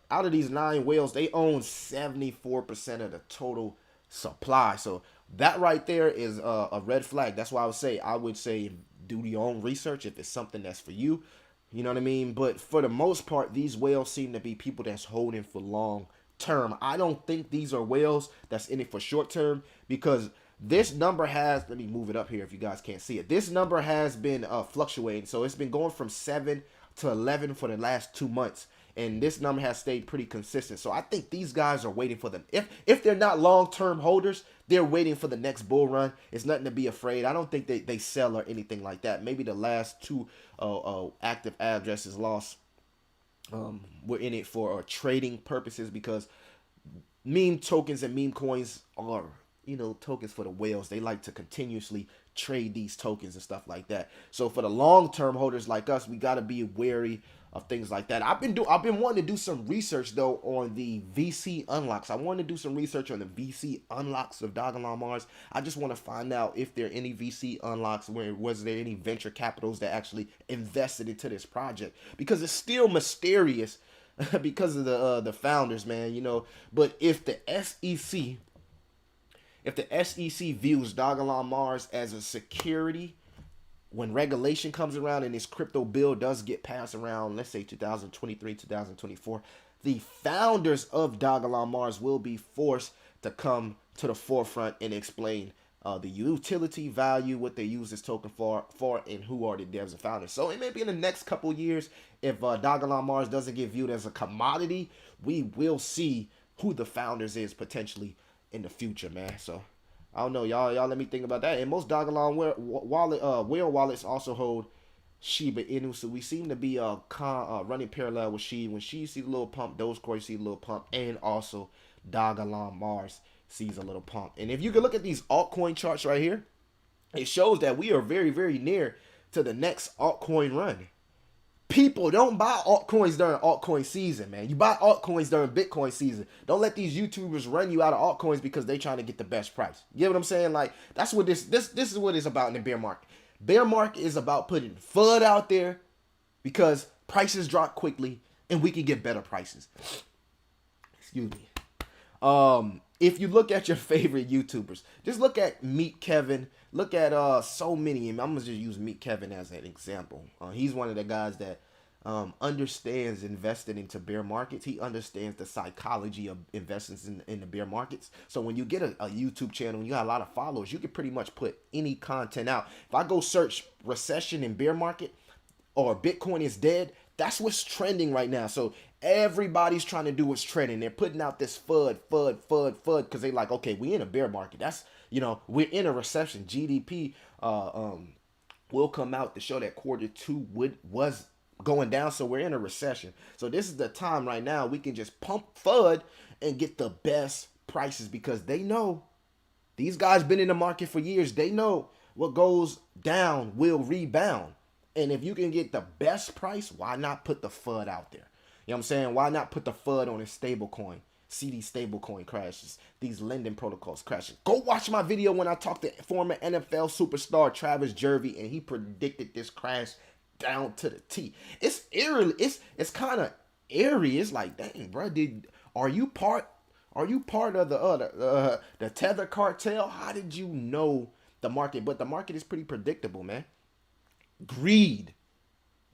out of these 9 whales, they own 74% of the total supply. So that right there is a red flag. That's why I would say do your own research if it's something that's for you. You know what I mean? But for the most part, these whales seem to be people that's holding for long term. I don't think these are whales that's in it for short term, because this number has, let me move it up here if you guys can't see it. This number has been fluctuating. So it's been going from 7 to 11 for the last 2 months. And this number has stayed pretty consistent. So I think these guys are waiting for them. If they're not long-term holders, they're waiting for the next bull run. It's nothing to be afraid. I don't think they sell or anything like that. Maybe the last 2 active addresses lost were in it for trading purposes, because meme tokens and meme coins are, tokens for the whales. They like to continuously trade these tokens and stuff like that. So for the long-term holders like us, we got to be wary of things like that. I've been wanting to do some research though on the VC unlocks. I want to do some research on the VC unlocks of DogelonMars. I just want to find out if there are any VC unlocks, was there any venture capitals that actually invested into this project, because it's still mysterious because of the founders, man, But if the SEC views DogelonMars as a security, when regulation comes around and this crypto bill does get passed around, let's say 2023, 2024, the founders of DogelonMars will be forced to come to the forefront and explain the utility value, what they use this token for, and who are the devs and founders. So it may be in the next couple years, if DogelonMars doesn't get viewed as a commodity, we will see who the founders is potentially in the future, man. So I don't know, y'all let me think about that. And most Dogelon whale wallets also hold Shiba Inu, so we seem to be running parallel with Shi. When Shi sees a little pump, Dogecoin sees a little pump, and also DogelonMars sees a little pump. And if you can look at these altcoin charts right here, it shows that we are very near to the next altcoin run. People don't buy altcoins during altcoin season, man. You buy altcoins during Bitcoin season. Don't let these YouTubers run you out of altcoins because they trying to get the best price. You get what I'm saying? Like, that's what this is what it's about in the bear market. Bear market is about putting FUD out there because prices drop quickly and we can get better prices. Excuse me. If you look at your favorite YouTubers, just look at Meet Kevin. Look at so many. I'm gonna just use Meet Kevin as an example. He's one of the guys that understands investing into bear markets. He understands the psychology of investments in the bear markets. So when you get a YouTube channel and you got a lot of followers, you can pretty much put any content out. If I go search recession in bear market or Bitcoin is dead, that's what's trending right now. So everybody's trying to do what's trending. They're putting out this FUD because they like, okay, we in a bear market. That's, we're in a recession. GDP will come out to show that Q2 was going down, so we're in a recession. So this is the time right now we can just pump FUD and get the best prices, because they know these guys been in the market for years. They know what goes down will rebound. And if you can get the best price, why not put the FUD out there? You know what I'm saying? Why not put the FUD on a stable coin? See these stablecoin crashes, these lending protocols crashing. Go watch my video when I talked to former NFL superstar Travis Jervey, and he predicted this crash down to the T. It's eerie. It's kind of eerie. It's like, dang, bro, are you part of the Tether cartel? How did you know the market? But the market is pretty predictable, man. Greed.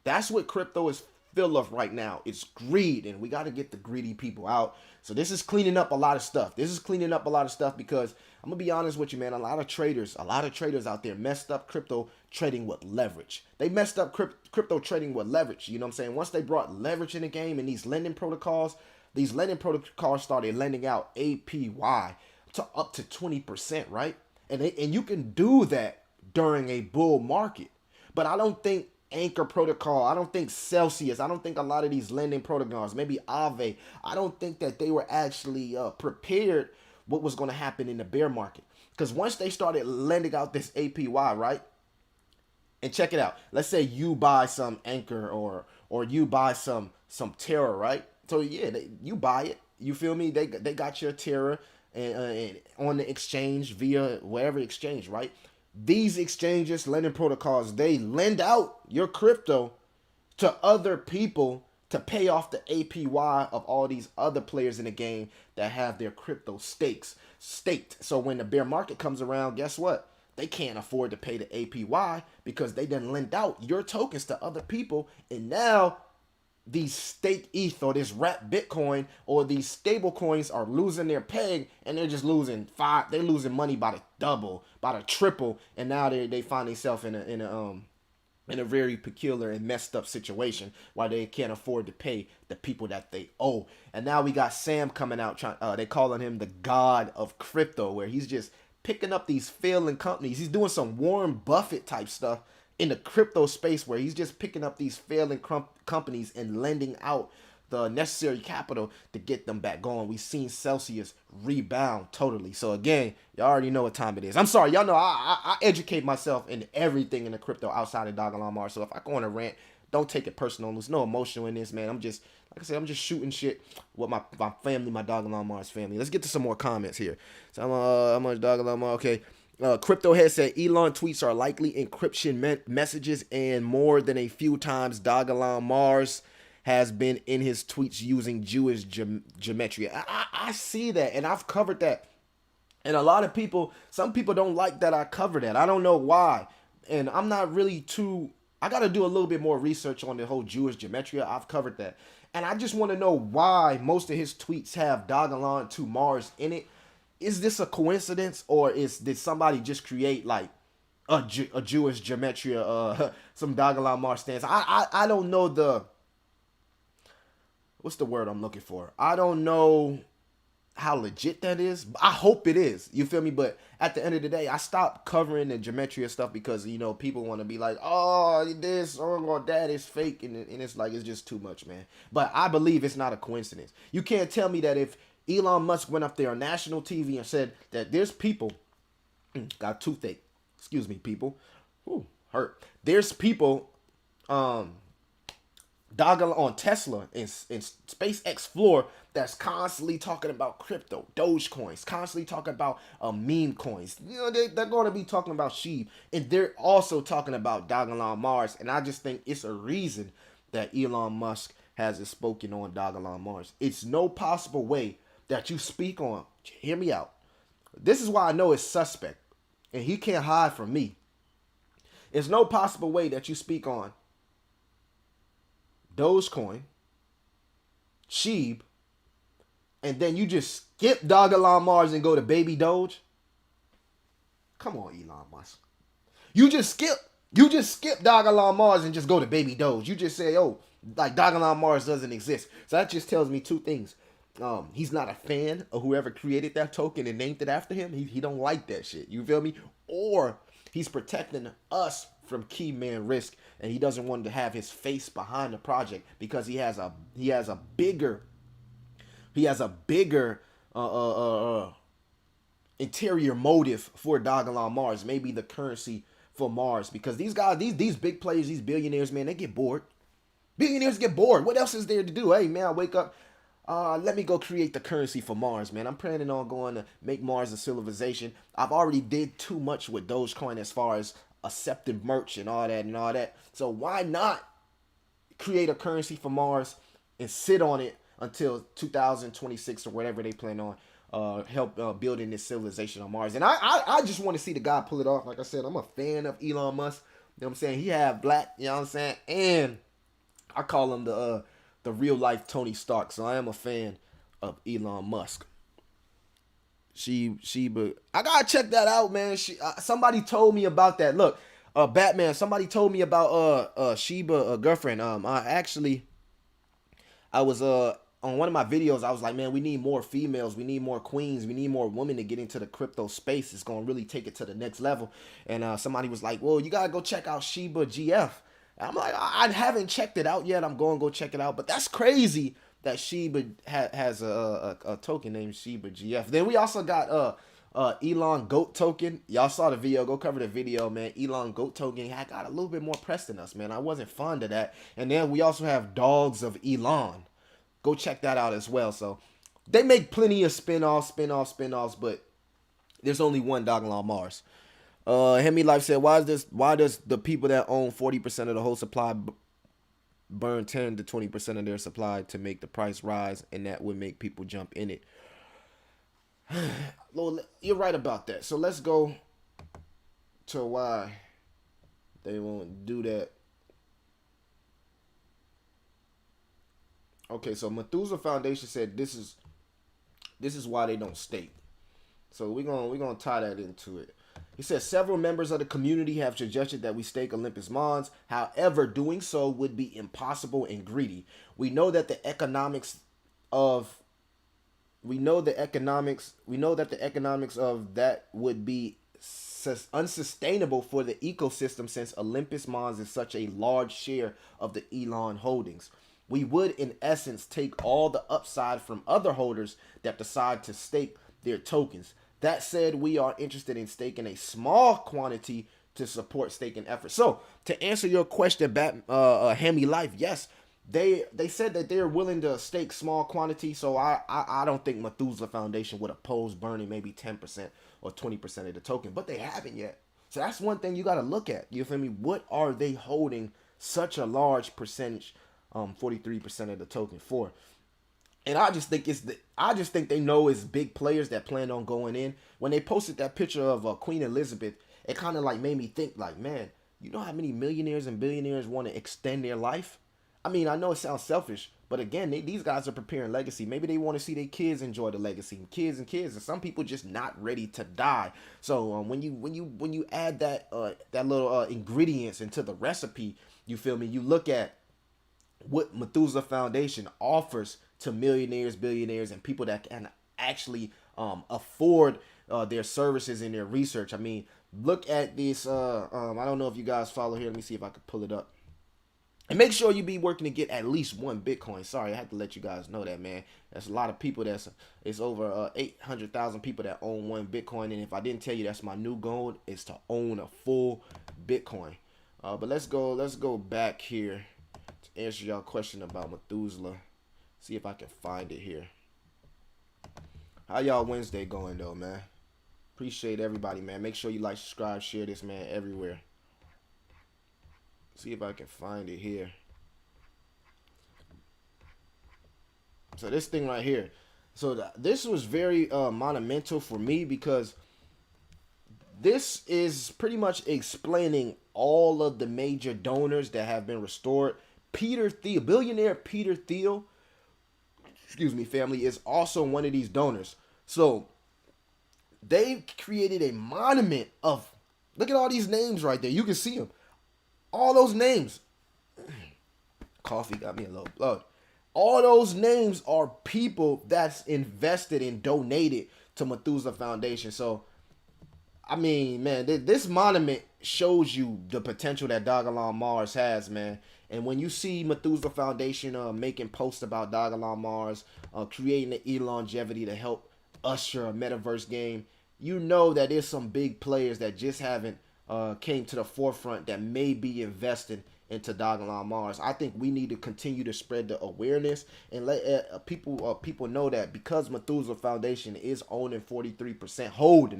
That's what crypto is full of right now. It's greed, and we got to get the greedy people out. So this is cleaning up a lot of stuff. Because I'm gonna be honest with you, man. A lot of traders out there messed up crypto trading with leverage. They messed up crypto trading with leverage. You know what I'm saying? Once they brought leverage in the game and these lending protocols started lending out APY to up to 20%, right? And you can do that during a bull market. But I don't think Anchor Protocol. I don't think Celsius. I don't think a lot of these lending protocols, maybe Aave, I don't think that they were actually prepared what was going to happen in the bear market. Because once they started lending out this APY, right? And check it out. Let's say you buy some Anchor or you buy some Terra, right? So yeah, you buy it. You feel me? They got your Terra and on the exchange via whatever exchange, right? These exchanges, lending protocols, they lend out your crypto to other people to pay off the APY of all these other players in the game that have their crypto staked. So when the bear market comes around, guess what? They can't afford to pay the APY because they didn't lend out your tokens to other people. And now these stake ETH or this wrap Bitcoin or these stable coins are losing their peg, and they're just losing they're losing money by the double, by the triple, and now they find themselves in a very peculiar and messed up situation why they can't afford to pay the people that they owe. And now we got Sam coming out they calling him the god of crypto, where he's just picking up these failing companies. He's doing some Warren Buffett type stuff in the crypto space, where he's just picking up these failing companies and lending out the necessary capital to get them back going. We've seen Celsius rebound totally. So again, y'all already know what time it is. I'm sorry, y'all know I educate myself in everything in the crypto outside of DogelonMars. So if I go on a rant, don't take it personal. There's no emotion in this, man. I'm just, like I said, I'm just shooting shit with my family, my DogelonMars family. Let's get to some more comments here. So I'm on DogelonMars. Okay. Crypto Head said Elon tweets are likely encryption messages, and more than a few times DogelonMars has been in his tweets using Jewish gematria. I see that, and I've covered that. And a lot of people, some people don't like that I cover that. I don't know why. And I'm not really I got to do a little bit more research on the whole Jewish gematria. I've covered that. And I just want to know why most of his tweets have Dogelon to Mars in it. Is this a coincidence, or did somebody just create like a Jewish gematria, some DogelonMars stands? I don't know what's the word I'm looking for? I don't know how legit that is. I hope it is. You feel me? But at the end of the day, I stopped covering the gematria stuff because, you know, people want to be like, oh, this or that is fake. And it's like, it's just too much, man. But I believe it's not a coincidence. You can't tell me that if Elon Musk went up there on national TV and said that there's people, got toothache, excuse me, people, ooh, hurt. There's people, Dogelon on Tesla and SpaceX floor that's constantly talking about crypto, Dogecoins, constantly talking about meme coins. You know, they're going to be talking about SHIB, and they're also talking about DogelonMars. And I just think it's a reason that Elon Musk hasn't spoken on DogelonMars. It's no possible way that you speak on, hear me out. This is why I know it's suspect, and he can't hide from me. There's no possible way that you speak on Dogecoin, SHIB, and then you just skip DogelonMars and go to Baby Doge. Come on, Elon Musk. You just skip DogelonMars and just go to Baby Doge. You just say, oh, like DogelonMars doesn't exist. So that just tells me two things. He's not a fan of whoever created that token and named it after him. He don't like that shit. You feel me? Or he's protecting us from key man risk, and he doesn't want to have his face behind the project because he has a bigger interior motive for DogelonMars, maybe the currency for Mars, because these guys, these big players, these billionaires, man, they get bored. Billionaires get bored. What else is there to do? Hey, man, I wake up. Let me go create the currency for Mars, man. I'm planning on going to make Mars a civilization. I've already did too much with Dogecoin as far as accepting merch and all that. So why not create a currency for Mars and sit on it until 2026 or whatever they plan on help building this civilization on Mars. And I just want to see the guy pull it off. Like I said, I'm a fan of Elon Musk. You know what I'm saying? He have black, you know what I'm saying? And I call him the real life Tony Stark. So I am a fan of Elon Musk. Sheba, I gotta check that out, man. Somebody told me about that. Look, Batman. Somebody told me about Sheba girlfriend. I was on one of my videos. I was like, man, we need more females. We need more queens. We need more women to get into the crypto space. It's gonna really take it to the next level. And somebody was like, well, you gotta go check out Sheba GF. And I'm like, I haven't checked it out yet. I'm going to go check it out. But that's crazy that Shiba has a token named Shiba GF. Then we also got Elon Goat token. Y'all saw the video. Go cover the video, man. Elon Goat token. I got a little bit more press than us, man. I wasn't fond of that. And then we also have Dogs of Elon. Go check that out as well. So they make plenty of spin-offs, but there's only one DogelonMars. Hemi Life said, why does the people that own 40% of the whole supply burn 10 to 20% of their supply to make the price rise, and that would make people jump in it? Lord, you're right about that. So let's go to why they won't do that. Okay, so Methusela Foundation said this is why they don't stake. So we're gonna tie that into it. He says several members of the community have suggested that we stake OlympusMons. However, doing so would be impossible and greedy. We know that the economics of that would be unsustainable for the ecosystem, since OlympusMons is such a large share of the Elon holdings. We would, in essence, take all the upside from other holders that decide to stake their tokens. That said, we are interested in staking a small quantity to support staking efforts. So, to answer your question, Hemi Life, yes, they said that they're willing to stake small quantity. So I don't think Methusela Foundation would oppose burning maybe 10% or 20% of the token, but they haven't yet. So that's one thing you got to look at. You feel me? What are they holding such a large percentage, 43% of the token for? And I just think they know it's big players that plan on going in. When they posted that picture of Queen Elizabeth, it kind of like made me think like, man, you know how many millionaires and billionaires want to extend their life? I mean, I know it sounds selfish, but again, these guys are preparing legacy. Maybe they want to see their kids enjoy the legacy, kids, and some people just not ready to die. So when you add that little ingredients into the recipe, you feel me? You look at what Methusela Foundation offers to millionaires, billionaires, and people that can actually afford their services and their research. I mean, look at this. I don't know if you guys follow here. Let me see if I can pull it up. And make sure you be working to get at least one Bitcoin. Sorry, I had to let you guys know that, man. That's a lot of people. It's over 800,000 people that own one Bitcoin. And if I didn't tell you, that's my new goal, is to own a full Bitcoin. But let's go back here to answer y'all question about Methusela. See if I can find it here. How y'all Wednesday going though, man? Appreciate everybody, man. Make sure you like, subscribe, share this, man, everywhere. See if I can find it here. So this thing right here. So this was very monumental for me, because this is pretty much explaining all of the major donors that have been restored. Peter Thiel, billionaire Peter Thiel, excuse me, family, is also one of these donors. So they created a monument of, look at all these names right there. You can see them. All those names. Coffee got me a little blood. All those names are people that's invested and donated to Methusela Foundation. So, I mean, man, this monument shows you the potential that DogelonMars has, man. And when you see Methusela Foundation making posts about DogelonMars, creating the e-longevity to help usher a metaverse game, you know that there's some big players that just haven't came to the forefront that may be investing into DogelonMars. I think we need to continue to spread the awareness and let people know that, because Methusela Foundation is owning 43%, holding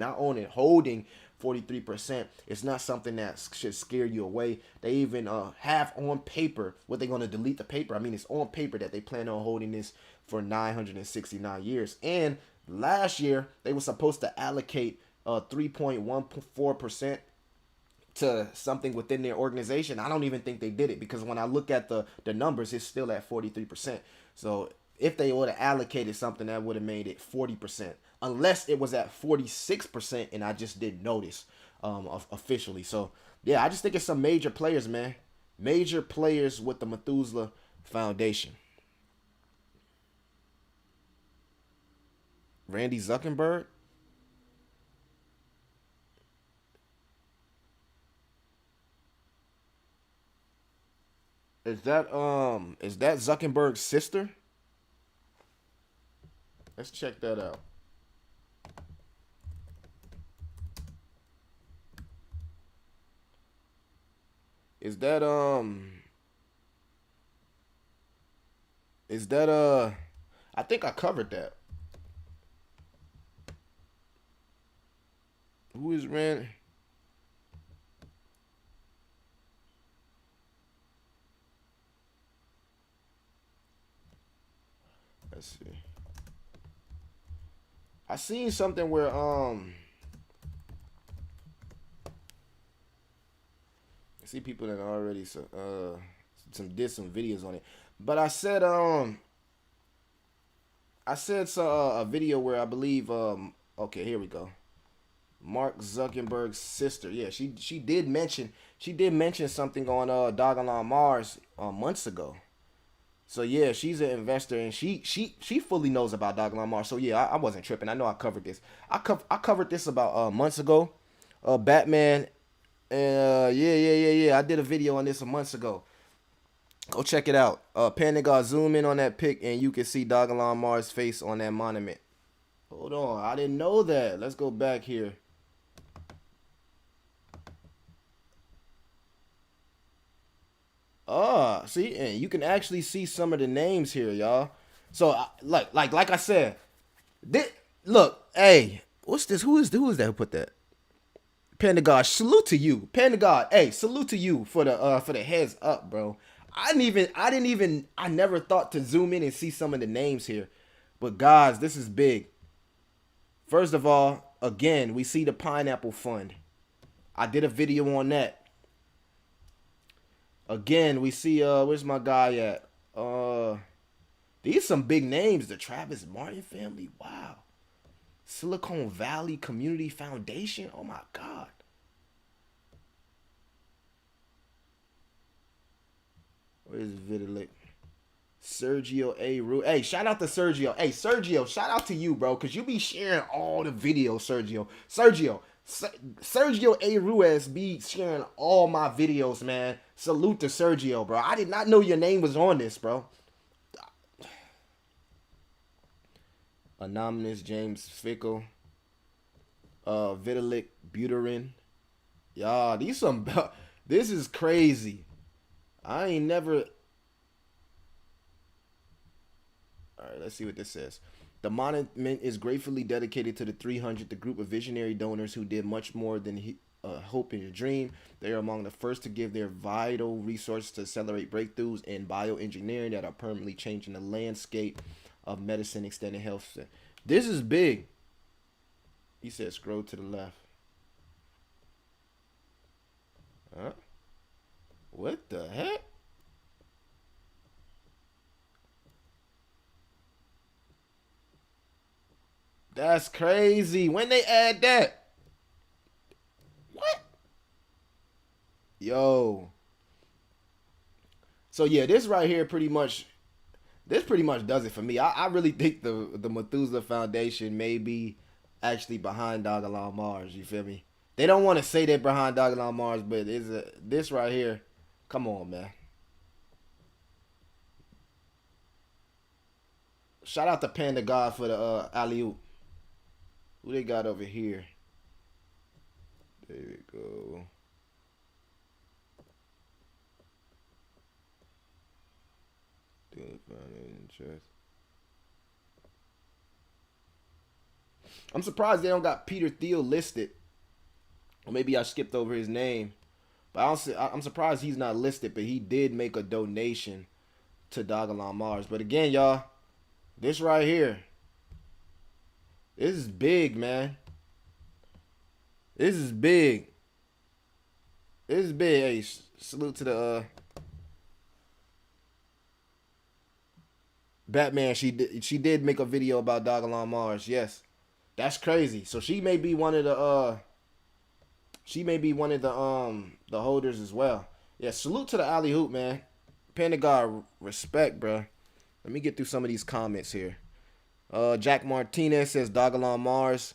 43%. It's not something that should scare you away. They even have on paper what they're going to delete the paper. I mean, it's on paper that they plan on holding this for 969 years. And last year, they were supposed to allocate 3.14% to something within their organization. I don't even think they did it, because when I look at the numbers, it's still at 43%. So if they would have allocated something, that would have made it 40%, unless it was at 46% and I just didn't notice officially. So yeah, I just think it's some major players, man. Major players with the Methusela Foundation. Randy Zuckerberg. Is that Zuckerberg's sister? Let's check that out. Is that is that I think I covered that. Who is ran? Let's see. I seen something where I see people that already did some videos on it. But I said a video where I believe okay, here we go. Mark Zuckerberg's sister. Yeah, she did mention something on DogelonMars months ago. So yeah, she's an investor and she fully knows about DogelonMars. So yeah, I wasn't tripping. I know I covered this. I covered this about months ago. Batman. Yeah. I did a video on this a months ago. Go check it out. Panda, zoom in on that pic and you can see DogelonMars' face on that monument. Hold on, I didn't know that. Let's go back here. See, and you can actually see some of the names here, y'all. So, like I said, this, look, hey, what's this? Who is that who put that? Panda God, salute to you. Panda God, hey, salute to you for the heads up, bro. I never thought to zoom in and see some of the names here. But guys, this is big. First of all, again, we see the Pineapple Fund. I did a video on that. Again, we see where's my guy at? These some big names. The Travis Martin family. Wow. Silicon Valley Community Foundation. Oh my God. Where's Vitalik? Sergio A. Ru. Hey, shout out to Sergio. Hey, Sergio, shout out to you, bro, because you be sharing all the videos, Sergio. Sergio A. Ruiz be sharing all my videos, man. Salute to Sergio, bro. I did not know your name was on this, bro. Anonymous James Fickle. Vitalik Buterin. Y'all, this is crazy. I ain't never... Alright, let's see what this says. The monument is gratefully dedicated to the 300, the group of visionary donors who did much more than hope and dream. They are among the first to give their vital resources to accelerate breakthroughs in bioengineering that are permanently changing the landscape of medicine, extending health. This is big. He said scroll to the left. Huh? What the heck? That's crazy. When they add that? What? Yo. So yeah, this right here pretty much does it for me. I really think the Methusela Foundation may be actually behind DogelonMars. You feel me? They don't want to say they're behind DogelonMars, but this right here. Come on, man. Shout out to Panda God for the alley-oop. Who they got over here? There we go. I'm surprised they don't got Peter Thiel listed. Or maybe I skipped over his name. But I'm surprised he's not listed, but he did make a donation to DogelonMars. But again, y'all, this right here, this is big, man. This is big. This is big. Hey, salute to the Batman. She did make a video about DogelonMars. Yes, that's crazy. So she may be one of the the holders as well. Yeah, salute to the alley hoop, man. Panda God, respect, bro. Let me get through some of these comments here. Jack Martinez says DogelonMars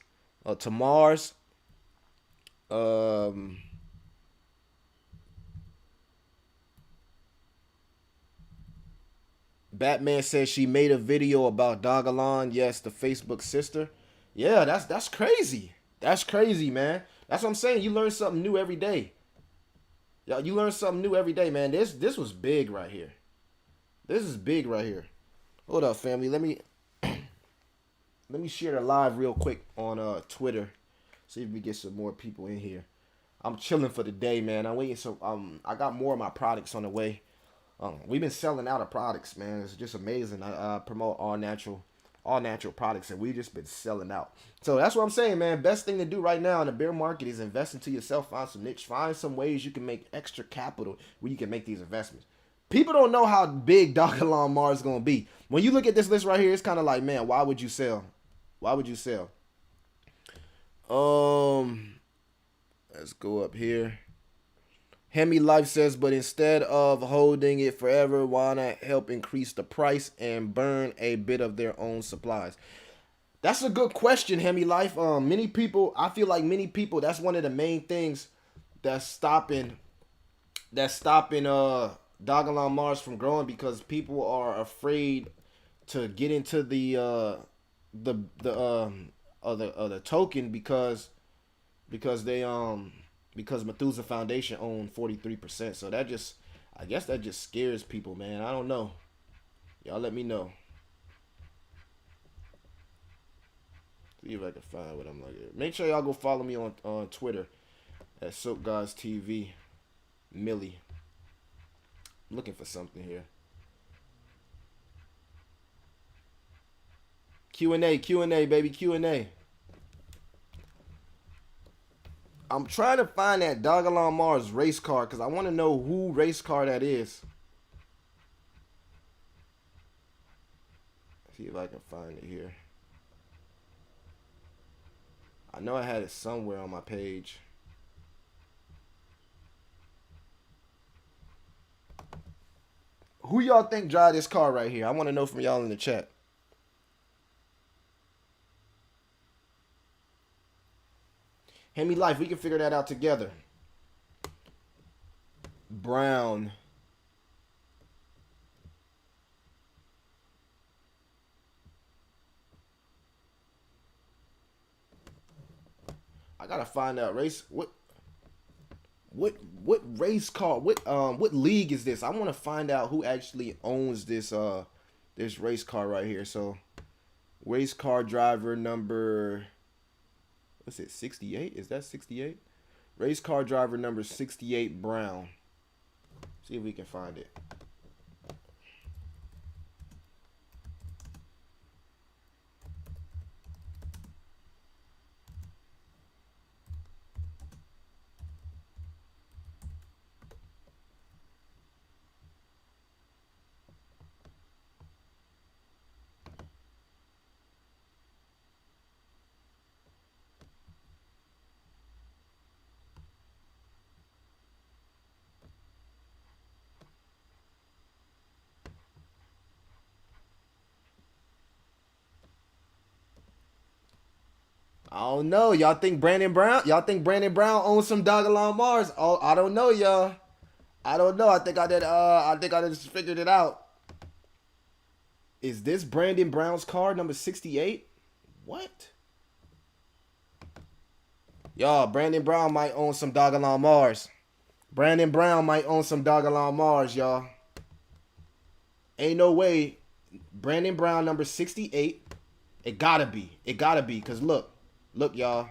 to Mars. Batman says she made a video about Dogelon. Yes, the Facebook sister. Yeah, that's crazy. That's crazy, man. That's what I'm saying. You learn something new every day. Yeah, you learn something new every day, man. This was big right here. This is big right here. Hold up, family. Let me share the live real quick on Twitter. See if we get some more people in here. I'm chilling for the day, man. I'm waiting. So I got more of my products on the way. We've been selling out of products, man. It's just amazing. I promote all natural products, and we've just been selling out. So that's what I'm saying, man. Best thing to do right now in the bear market is invest into yourself. Find some niche. Find some ways you can make extra capital where you can make these investments. People don't know how big DogelonMars is gonna be. When you look at this list right here, it's kind of like, man, why would you sell? Why would you sell? Let's go up here. Hemi Life says, but instead of holding it forever, why not help increase the price and burn a bit of their own supplies? That's a good question, Hemi Life. Many people, I feel like many people, that's one of the main things that's stopping DogelonMars from growing, because people are afraid to get into the token because Methusela Foundation own 43%. So I guess that just scares people, man. I don't know. Y'all let me know. See if I can find what I'm looking at. Make sure y'all go follow me on Twitter at SoapGuysTV. Millie. I'm looking for something here. Q&A, baby, Q&A. I'm trying to find that DogelonMars race car because I want to know who race car that is. See if I can find it here. I know I had it somewhere on my page. Who y'all think drive this car right here? I want to know from y'all in the chat. Hemi Life, we can figure that out together. Brown. I gotta find out race. What race car? What league is this? I want to find out who actually owns this this race car right here. So, race car driver number. What's it? 68? Is that 68? Race car driver number 68, Brown. See if we can find it. I don't know. Y'all think Brandon Brown? Y'all think Brandon Brown owns some DogelonMars? Oh, I don't know, y'all. I don't know. I think I did. I just figured it out. Is this Brandon Brown's car, number 68? What? Y'all, Brandon Brown might own some DogelonMars. Brandon Brown might own some DogelonMars, y'all. Ain't no way. Brandon Brown, number 68. It gotta be. It gotta be. Because look, y'all.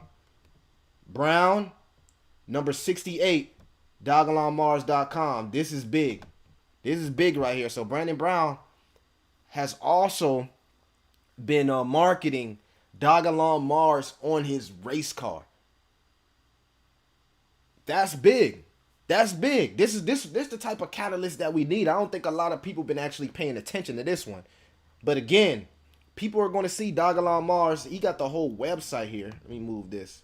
Brown, number 68, DogelonMars.com. This is big. This is big right here. So Brandon Brown has also been marketing DogelonMars on his race car. That's big. That's big. This is the type of catalyst that we need. I don't think a lot of people been actually paying attention to this one. But again, people are going to see DogelonMars. He got the whole website here. Let me move this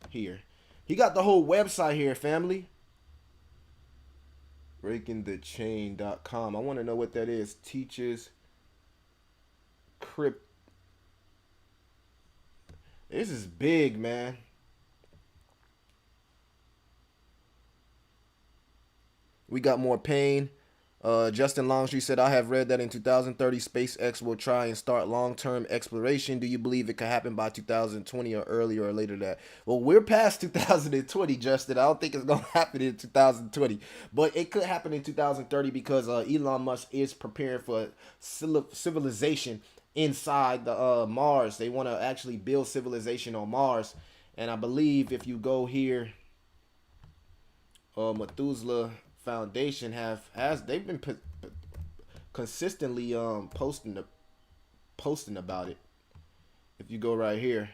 here. He got the whole website here, family. BreakingTheChain.com. I want to know what that is. Teaches crypt. This is big, man. We got more pain. Justin Longstreet said, I have read that in 2030, SpaceX will try and start long-term exploration. Do you believe it could happen by 2020 or earlier or later that? Well, we're past 2020, Justin. I don't think it's going to happen in 2020. But it could happen in 2030 because Elon Musk is preparing for civilization inside the Mars. They want to actually build civilization on Mars. And I believe if you go here, Methusela Foundation they've been consistently posting about it. If you go right here,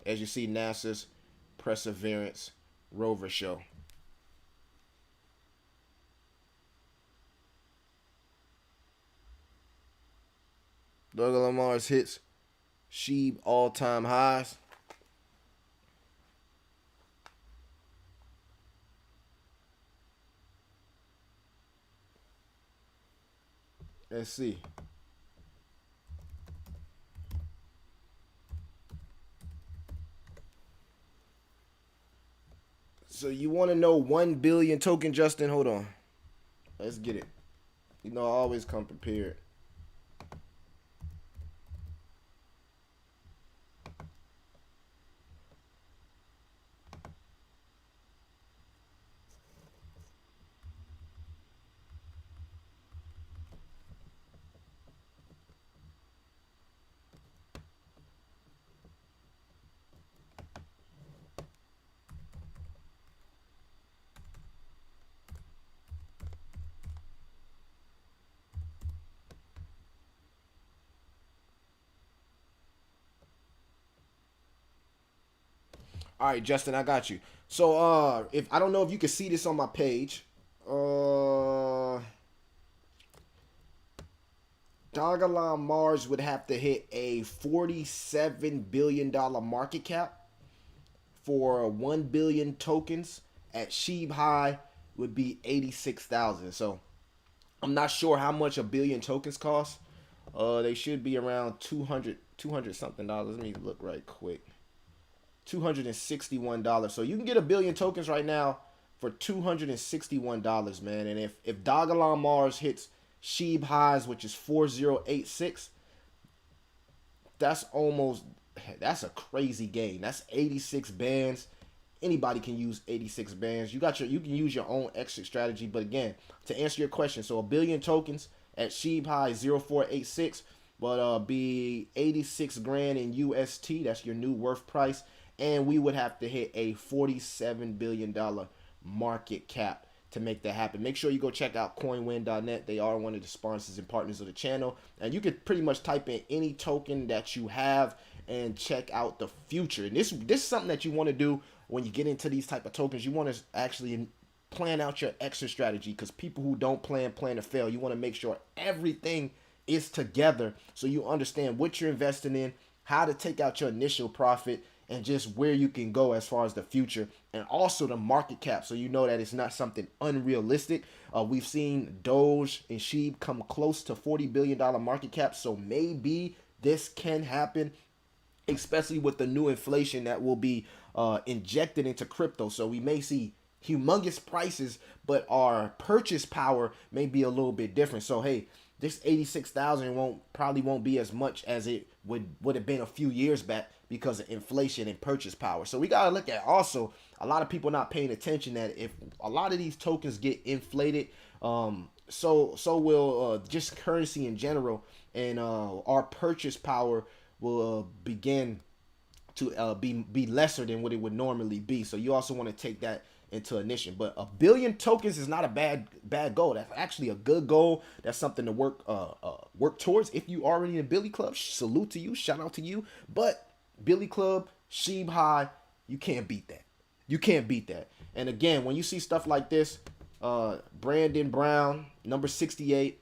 as you see, NASA's Perseverance rover show. DogelonMars hits SHIB all-time highs. Let's see. So you want to know 1 billion token, Justin? Hold on. Let's get it. You know, I always come prepared. All right, Justin, I got you. So, if I don't know if you can see this on my page, DogelonMars would have to hit a $47 billion market cap for 1 billion tokens. At SHIB high would be 86,000. So, I'm not sure how much a billion tokens cost. They should be around 200 something dollars. Let me look right quick. $261. So you can get a billion tokens right now for $261, man. And if DogelonMars hits SHIB highs, which is 4086, that's a crazy gain. That's 86 bands. Anybody can use 86 bands. You can use your own exit strategy. But again, to answer your question, so a billion tokens at SHIB high 0486 but be 86 grand in UST. That's your new worth price. And we would have to hit a $47 billion market cap to make that happen. Make sure you go check out coinwin.net. They are one of the sponsors and partners of the channel. And you could pretty much type in any token that you have and check out the future. And this is something that you want to do when you get into these type of tokens. You want to actually plan out your exit strategy, because people who don't plan to fail. You want to make sure everything is together so you understand what you're investing in, how to take out your initial profit, and just where you can go as far as the future, and also the market cap, so you know that it's not something unrealistic. We've seen Doge and SHIB come close to $40 billion market cap, so maybe this can happen, especially with the new inflation that will be injected into crypto. So we may see humongous prices, but our purchase power may be a little bit different. So hey, this 86,000 probably won't be as much as it would have been a few years back because of inflation and purchase power. So we got to look at also a lot of people not paying attention that if a lot of these tokens get inflated, so will just currency in general, and our purchase power will begin to be lesser than what it would normally be. So you also want to take that into initiation. But a billion tokens is not a bad goal. That's actually a good goal. That's something to work towards. If you are in a Billy Club, salute to you, shout out to you. But Billy Club, SHIB high, you can't beat that. You can't beat that. And again, when you see stuff like this, Brandon Brown, number 68,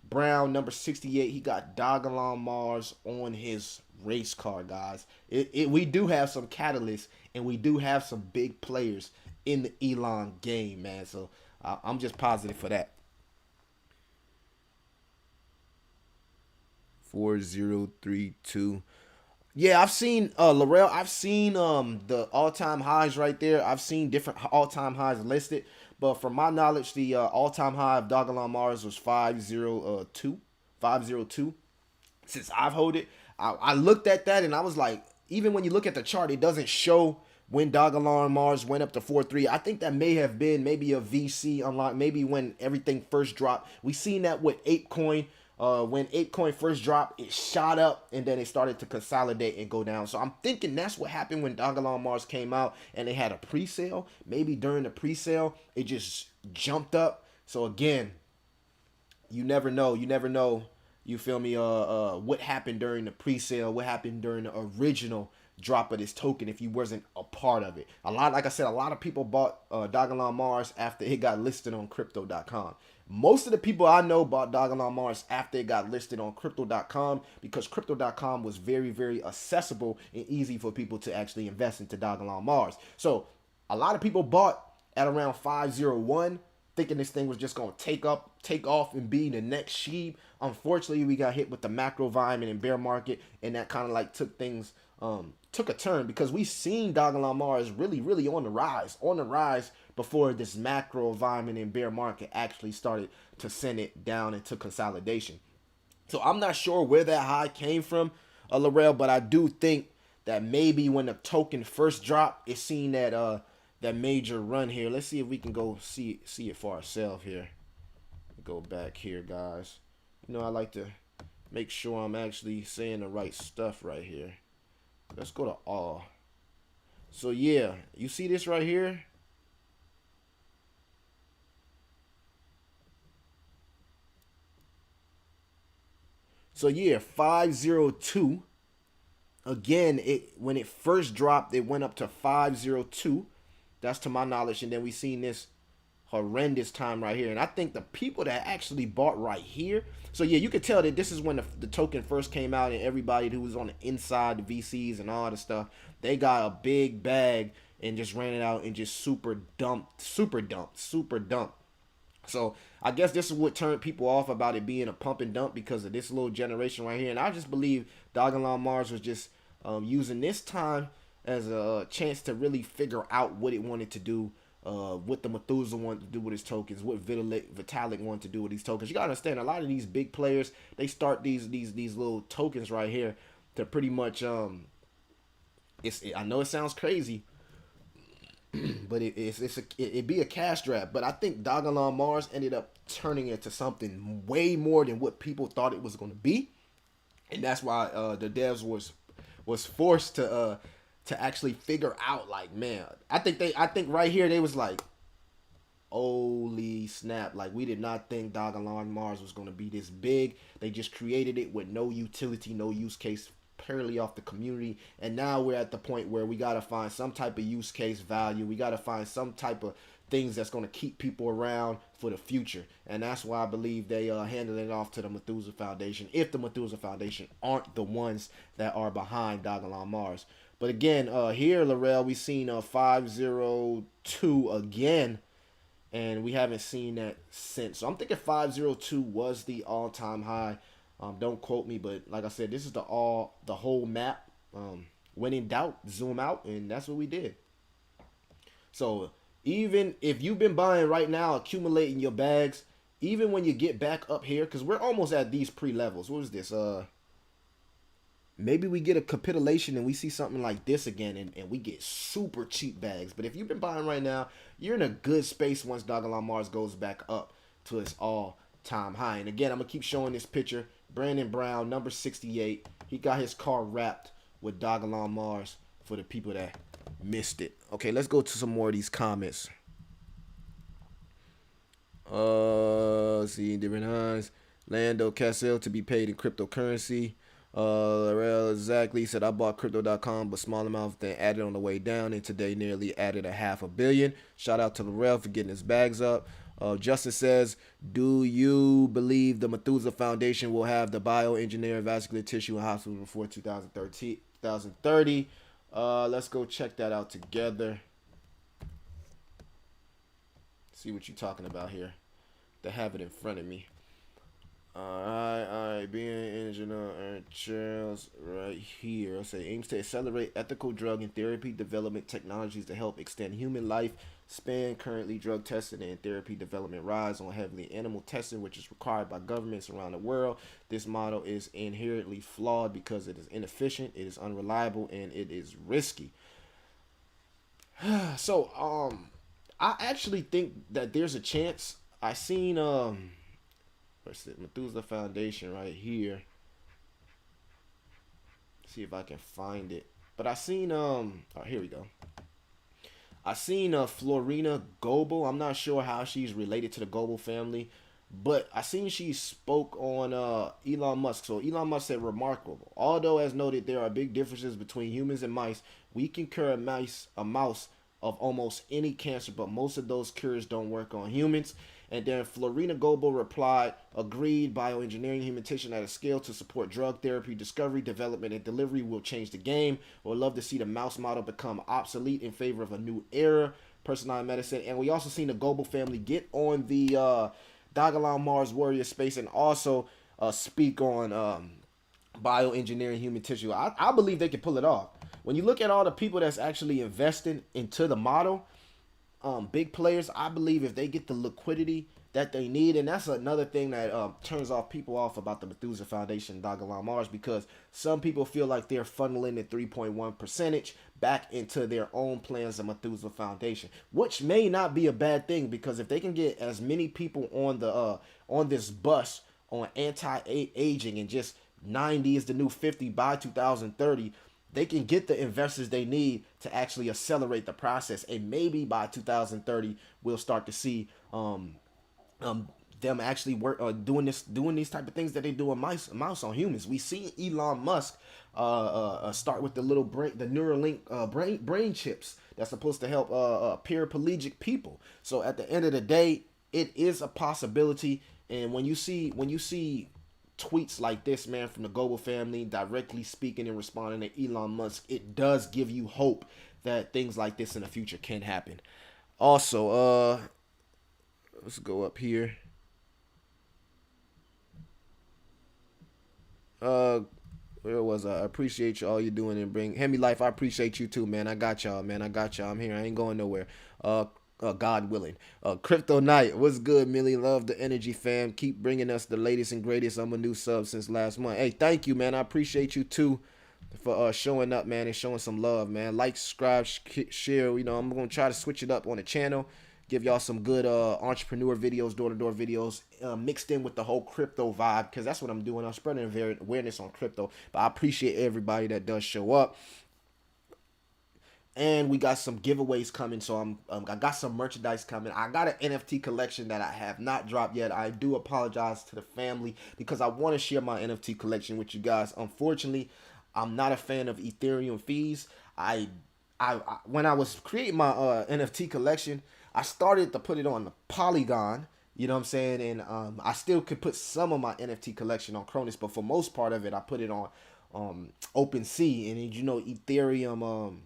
Brown, number 68, he got DogelonMars on his race car, guys. We do have some catalysts, and we do have some big players in the Elon game, man. So I'm just positive for that. 4032. Yeah, I've seen Laurel. I've seen the all-time highs right there. I've seen different all-time highs listed, But from my knowledge, the all-time high of DogelonMars was 502. 502. Since I've hold it, I looked at that and I was like, even when you look at the chart, it doesn't show when DogelonMars went up to 4.3. I think that may have been maybe a VC unlock, maybe when everything first dropped. We seen that with ApeCoin. When ApeCoin first dropped, it shot up and then it started to consolidate and go down. So I'm thinking that's what happened when DogelonMars came out and they had a pre-sale. Maybe during the pre-sale, it just jumped up. So again, you never know. You never know. You feel me? What happened during the pre-sale? What happened during the original drop of this token if you wasn't a part of it? Like I said, a lot of people bought DogelonMars after it got listed on Crypto.com. Most of the people I know bought DogelonMars after it got listed on Crypto.com because Crypto.com was very, very accessible and easy for people to actually invest into DogelonMars. So a lot of people bought at around 501, thinking this thing was just going to take off and be the next Sheeb. Unfortunately, we got hit with the macro environment and bear market, and that kind of like took things, took a turn because we seen DogelonMars really, really on the rise before this macro environment and bear market actually started to send it down into consolidation. So I'm not sure where that high came from, Larell, but I do think that maybe when the token first dropped, it seen that that major run here. Let's see if we can go see it for ourselves here. Go back here, guys. You know, I like to make sure I'm actually saying the right stuff right here. Let's go to all. So yeah, you see this right here? So yeah, 502. Again, when it first dropped, it went up to 502. That's to my knowledge, and then we seen this horrendous time right here. And I think the people that actually bought right here, so yeah, you could tell that this is when the token first came out, and everybody who was on the inside, the VCs and all the stuff, they got a big bag and just ran it out and just super dumped. So I guess this is what turned people off about it being a pump and dump, because of this little generation right here. And I just believe DogelonMars was just using this time as a chance to really figure out what it wanted to do, what the Methuselah wanted to do with his tokens, what Vitalik wanted to do with these tokens. You gotta understand, a lot of these big players, they start these little tokens right here to pretty much I know it sounds crazy, but it'd be a cash grab. But I think DogelonMars ended up turning into something way more than what people thought it was going to be, and that's why the devs was forced to actually figure out, like, man, I think right here they was like, holy snap, like, we did not think DogelonMars was going to be this big. They just created it with no utility, no use case, purely off the community, and now we're at the point where we got to find some type of use case value. We got to find some type of things that's going to keep people around for the future, and that's why I believe they handed it off to the Methusela Foundation, if the Methusela Foundation aren't the ones that are behind DogelonMars. But again, here, Larell, we seen 502 again, and we haven't seen that since. So I'm thinking 502 was the all-time high. Don't quote me, but like I said, this is the whole map. When in doubt, zoom out, and that's what we did. So even if you've been buying right now, accumulating your bags, even when you get back up here, because we're almost at these pre-levels. What was this? Maybe we get a capitulation and we see something like this again, and we get super cheap bags. But if you've been buying right now, you're in a good space once DogelonMars goes back up to its all-time high. And again, I'm going to keep showing this picture. Brandon Brown, number 68. He got his car wrapped with DogelonMars for the people that missed it. Okay, let's go to some more of these comments. See, different lines. Lando Cassell to be paid in cryptocurrency. Larell exactly said, I bought crypto.com, but small amount, then added on the way down, and today nearly added a $500 million. Shout out to Larell for getting his bags up. Justin says, do you believe the Methusela Foundation will have the bioengineering vascular tissue in hospitals before 2030? Let's go check that out together. See what you're talking about here. They have it in front of me. Alright, being engineer Charles right here. I say aims to accelerate ethical drug and therapy development technologies to help extend human life span. Currently, drug testing and therapy development rise on heavily animal testing, which is required by governments around the world. This model is inherently flawed because it is inefficient, it is unreliable, and it is risky. So, I actually think that there's a chance. I seen what's it, Methusela Foundation right here. See if I can find it. But I seen oh, here we go. I seen Florina Goebel. I'm not sure how she's related to the Goebel family, but I seen she spoke on Elon Musk. So Elon Musk said, remarkable. Although, as noted, there are big differences between humans and mice. We can cure a mouse of almost any cancer, but most of those cures don't work on humans. And then Florina Goebel replied, agreed, bioengineering human tissue at a scale to support drug therapy, discovery, development, and delivery will change the game. We'll love to see the mouse model become obsolete in favor of a new era, personalized medicine. And we also seen the Goebel family get on the DogelonMars warrior space and also speak on bioengineering human tissue. I believe they can pull it off. When you look at all the people that's actually investing into the model, big players, I believe if they get the liquidity that they need, and that's another thing that turns off people off about the Methusela Foundation, DogelonMars, because some people feel like they're funneling the 3.1% back into their own plans of Methusela Foundation, which may not be a bad thing, because if they can get as many people on this bus on anti-aging and just 90 is the new 50 by 2030, they can get the investors they need to actually accelerate the process, and maybe by 2030 we'll start to see them actually work doing these type of things that they do on mouse on humans. We see Elon Musk start with the Neuralink brain chips that's supposed to help paraplegic people. So at the end of the day, it is a possibility. And when you see tweets like this, man, from the Goebel family directly speaking and responding to Elon Musk, it does give you hope that things like this in the future can happen. Also, let's go up here. Where was I? Appreciate you all you doing and bring Hemi Life. I appreciate you too, man. I got y'all, man. I got y'all. I'm here. I ain't going nowhere. God willing. Crypto Night, what's good, Millie? Love the energy, fam. Keep bringing us the latest and greatest. I'm a new sub since last month. Hey, thank you, man. I appreciate you too for showing up, man, and showing some love, man. Like, subscribe, share. You know, I'm gonna try to switch it up on the channel. Give y'all some good entrepreneur videos, door-to-door videos, mixed in with the whole crypto vibe, because that's what I'm doing. I'm spreading awareness on crypto. But I appreciate everybody that does show up. And we got some giveaways coming, so I got some merchandise coming. I got an NFT collection that I have not dropped yet. I do apologize to the family because I want to share my NFT collection with you guys. Unfortunately, I'm not a fan of Ethereum fees. I when I was creating my NFT collection, I started to put it on the Polygon. You know what I'm saying? And I still could put some of my NFT collection on Cronus, but for most part of it, I put it on OpenSea. And you know, Ethereum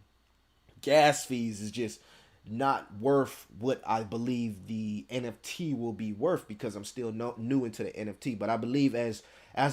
gas fees is just not worth what I believe the NFT will be worth, because I'm still new into the NFT. But I believe as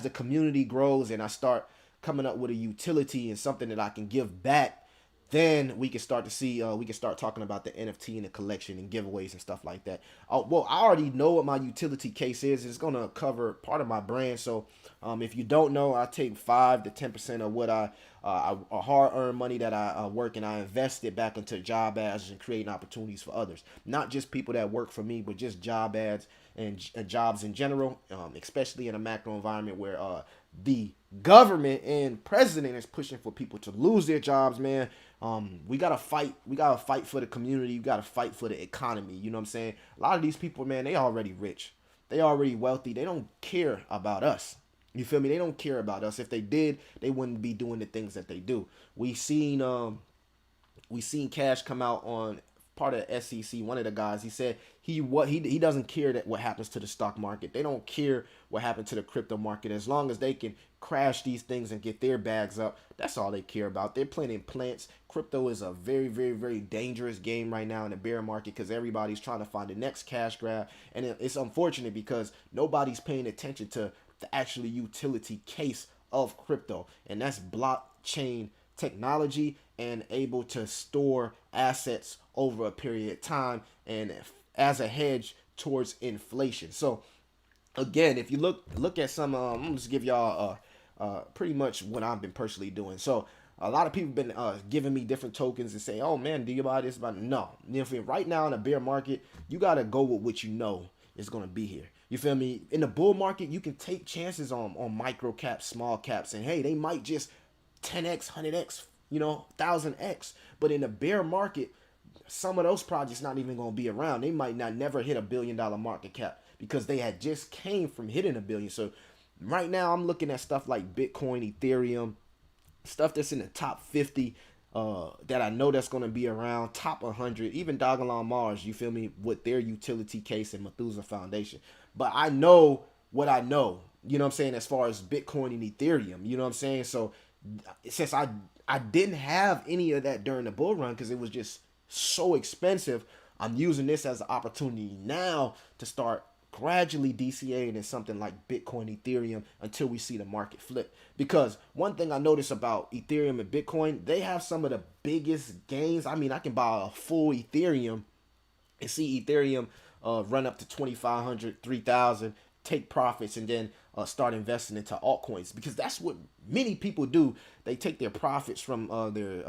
the community grows and I start coming up with a utility and something that I can give back, then we can start to see, we can start talking about the NFT and the collection and giveaways and stuff like that. Well, I already know what my utility case is. It's going to cover part of my brand. So if you don't know, I take 5 to 10% of what I hard-earned money that I work, and I invest it back into job ads and creating opportunities for others. Not just people that work for me, but just job ads and jobs in general, especially in a macro environment where the government and president is pushing for people to lose their jobs, man. We gotta fight. We gotta fight for the community. We gotta fight for the economy. You know what I'm saying? A lot of these people, man, they already rich. They already wealthy. They don't care about us. You feel me? They don't care about us. If they did, they wouldn't be doing the things that they do. We seen Cash come out on part of the SEC. One of the guys, he said he doesn't care that what happens to the stock market. They don't care what happened to the crypto market. As long as they can crash these things and get their bags up, that's all they care about. They're planting plants. Crypto is a very, very, very dangerous game right now in the bear market, because everybody's trying to find the next cash grab. And it's unfortunate because nobody's paying attention to the actual utility case of crypto, and that's blockchain technology and able to store assets over a period of time and as a hedge towards inflation. So again, if you look at some, I'm gonna just give y'all pretty much what I've been personally doing. So a lot of people have been giving me different tokens and say, "Oh man, do you buy this?" But no, you know, right now in a bear market, you gotta go with what you know is gonna be here. You feel me? In the bull market, you can take chances on micro caps, small caps, and hey, they might just 10x, 100x, 1000x. But in the bear market, some of those projects not even gonna be around. They might not never hit $1 billion market cap because they had just came from hitting a billion. So right now I'm looking at stuff like Bitcoin, Ethereum, stuff that's in the top 50 that I know that's going to be around, top 100, even DogelonMars, you feel me, with their utility case and Methusela Foundation. But I know what I know, you know what I'm saying, as far as Bitcoin and Ethereum, you know what I'm saying? So since I didn't have any of that during the bull run because it was just so expensive, I'm using this as an opportunity now to start gradually DCAing in something like Bitcoin, Ethereum until we see the market flip. Because one thing I notice about Ethereum and Bitcoin, they have some of the biggest gains. I mean, I can buy a full Ethereum and see Ethereum run up to 2,500, 3,000, take profits, and then start investing into altcoins, because that's what many people do. They take their profits from their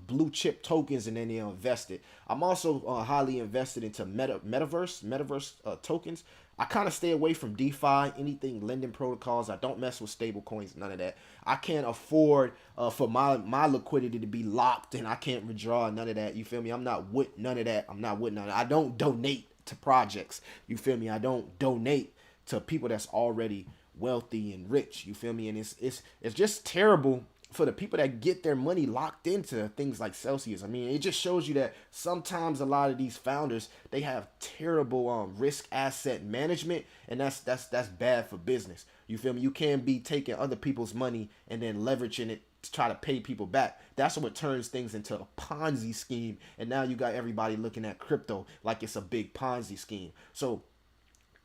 blue chip tokens and then they invest it. I'm also highly invested into Metaverse tokens. I kind of stay away from DeFi, anything lending protocols. I don't mess with stable coins, none of that. I can't afford for my liquidity to be locked and I can't withdraw, none of that. You feel me? I'm not with none of that. I'm not with none of that. I don't donate to projects. You feel me? I don't donate to people that's already wealthy and rich. You feel me? And it's just terrible for the people that get their money locked into things like Celsius. I mean, it just shows you that sometimes a lot of these founders, they have terrible risk asset management, and that's bad for business. You feel me? You can't be taking other people's money and then leveraging it to try to pay people back. That's what turns things into a Ponzi scheme, and now you got everybody looking at crypto like it's a big Ponzi scheme. So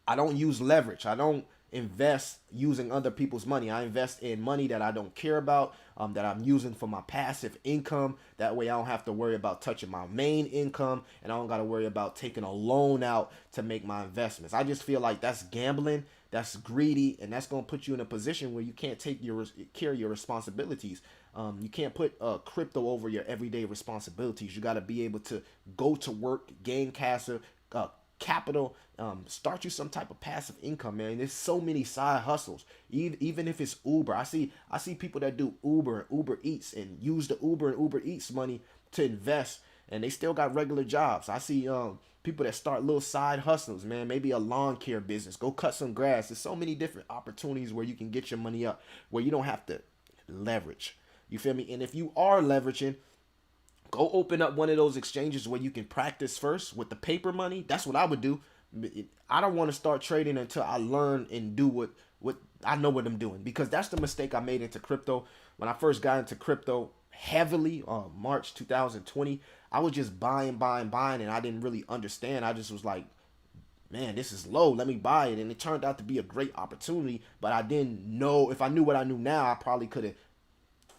I don't use leverage. I don't invest using other people's money. I invest in money that I don't care about, that I'm using for my passive income. That way I don't have to worry about touching my main income, and I don't got to worry about taking a loan out to make my investments. I just feel like that's gambling, that's greedy, and that's going to put you in a position where you can't take care of your responsibilities. You can't put crypto over your everyday responsibilities. You got to be able to go to work, gain capital, start you some type of passive income, man. There's so many side hustles. Even if it's Uber, I see people that do Uber Eats and use the Uber and Uber Eats money to invest, and they still got regular jobs. I see people that start little side hustles, man. Maybe a lawn care business, go cut some grass. There's so many different opportunities where you can get your money up, where you don't have to leverage. You feel me? And if you are leveraging, go open up one of those exchanges where you can practice first with the paper money. That's what I would do. I don't want to start trading until I learn and do what I know what I'm doing, because that's the mistake I made into crypto. When I first got into crypto heavily, March 2020, I was just buying, and I didn't really understand. I just was like, man, this is low, let me buy it. And it turned out to be a great opportunity, but I didn't know. If I knew what I knew now, I probably could have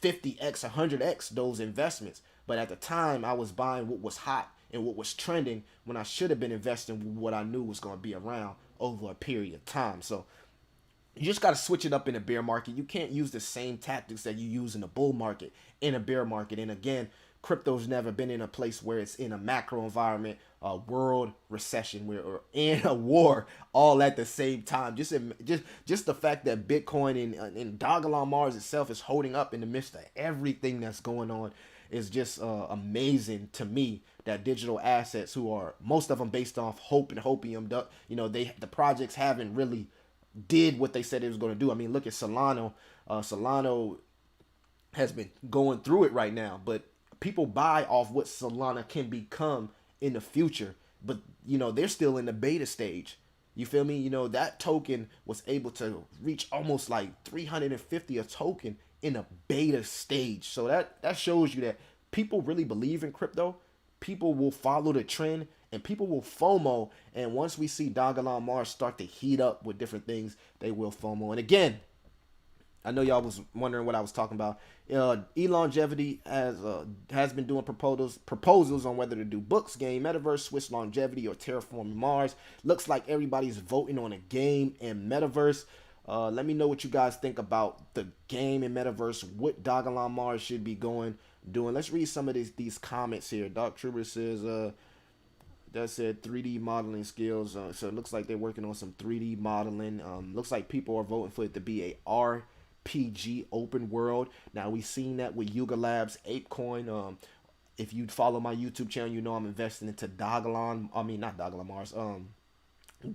50x, 100x those investments. But at the time, I was buying what was hot and what was trending, when I should have been investing what I knew was going to be around over a period of time. So you just got to switch it up in a bear market. You can't use the same tactics that you use in a bull market in a bear market. And again, crypto's never been in a place where it's in a macro environment, a world recession, or in a war all at the same time. Just the fact that Bitcoin and DogelonMars itself is holding up in the midst of everything that's going on is just amazing to me. That digital assets, who are most of them based off hope and hopium, the projects haven't really did what they said it was going to do. I mean, look at Solana. Solana has been going through it right now, but people buy off what Solana can become in the future. But they're still in the beta stage. You feel me? That token was able to reach almost like 350 a token in a beta stage. So that shows you that people really believe in crypto. People will follow the trend, and people will FOMO. And once we see DogelonMars start to heat up with different things, they will FOMO. And again, I know y'all was wondering what I was talking about. Elongevity has been doing proposals on whether to do books, game, metaverse, Swiss longevity, or terraforming Mars. Looks like everybody's voting on a game and metaverse. Let me know what you guys think about the game and metaverse. What DogelonMars should be doing. Let's read some of these comments here. Doc Trooper says that said 3D modeling skills. So it looks like they're working on some 3D modeling. Looks like people are voting for it to be a RPG open world. Now we've seen that with Yuga Labs, ApeCoin. If you follow my YouTube channel, you know I'm investing into not DogelonMars.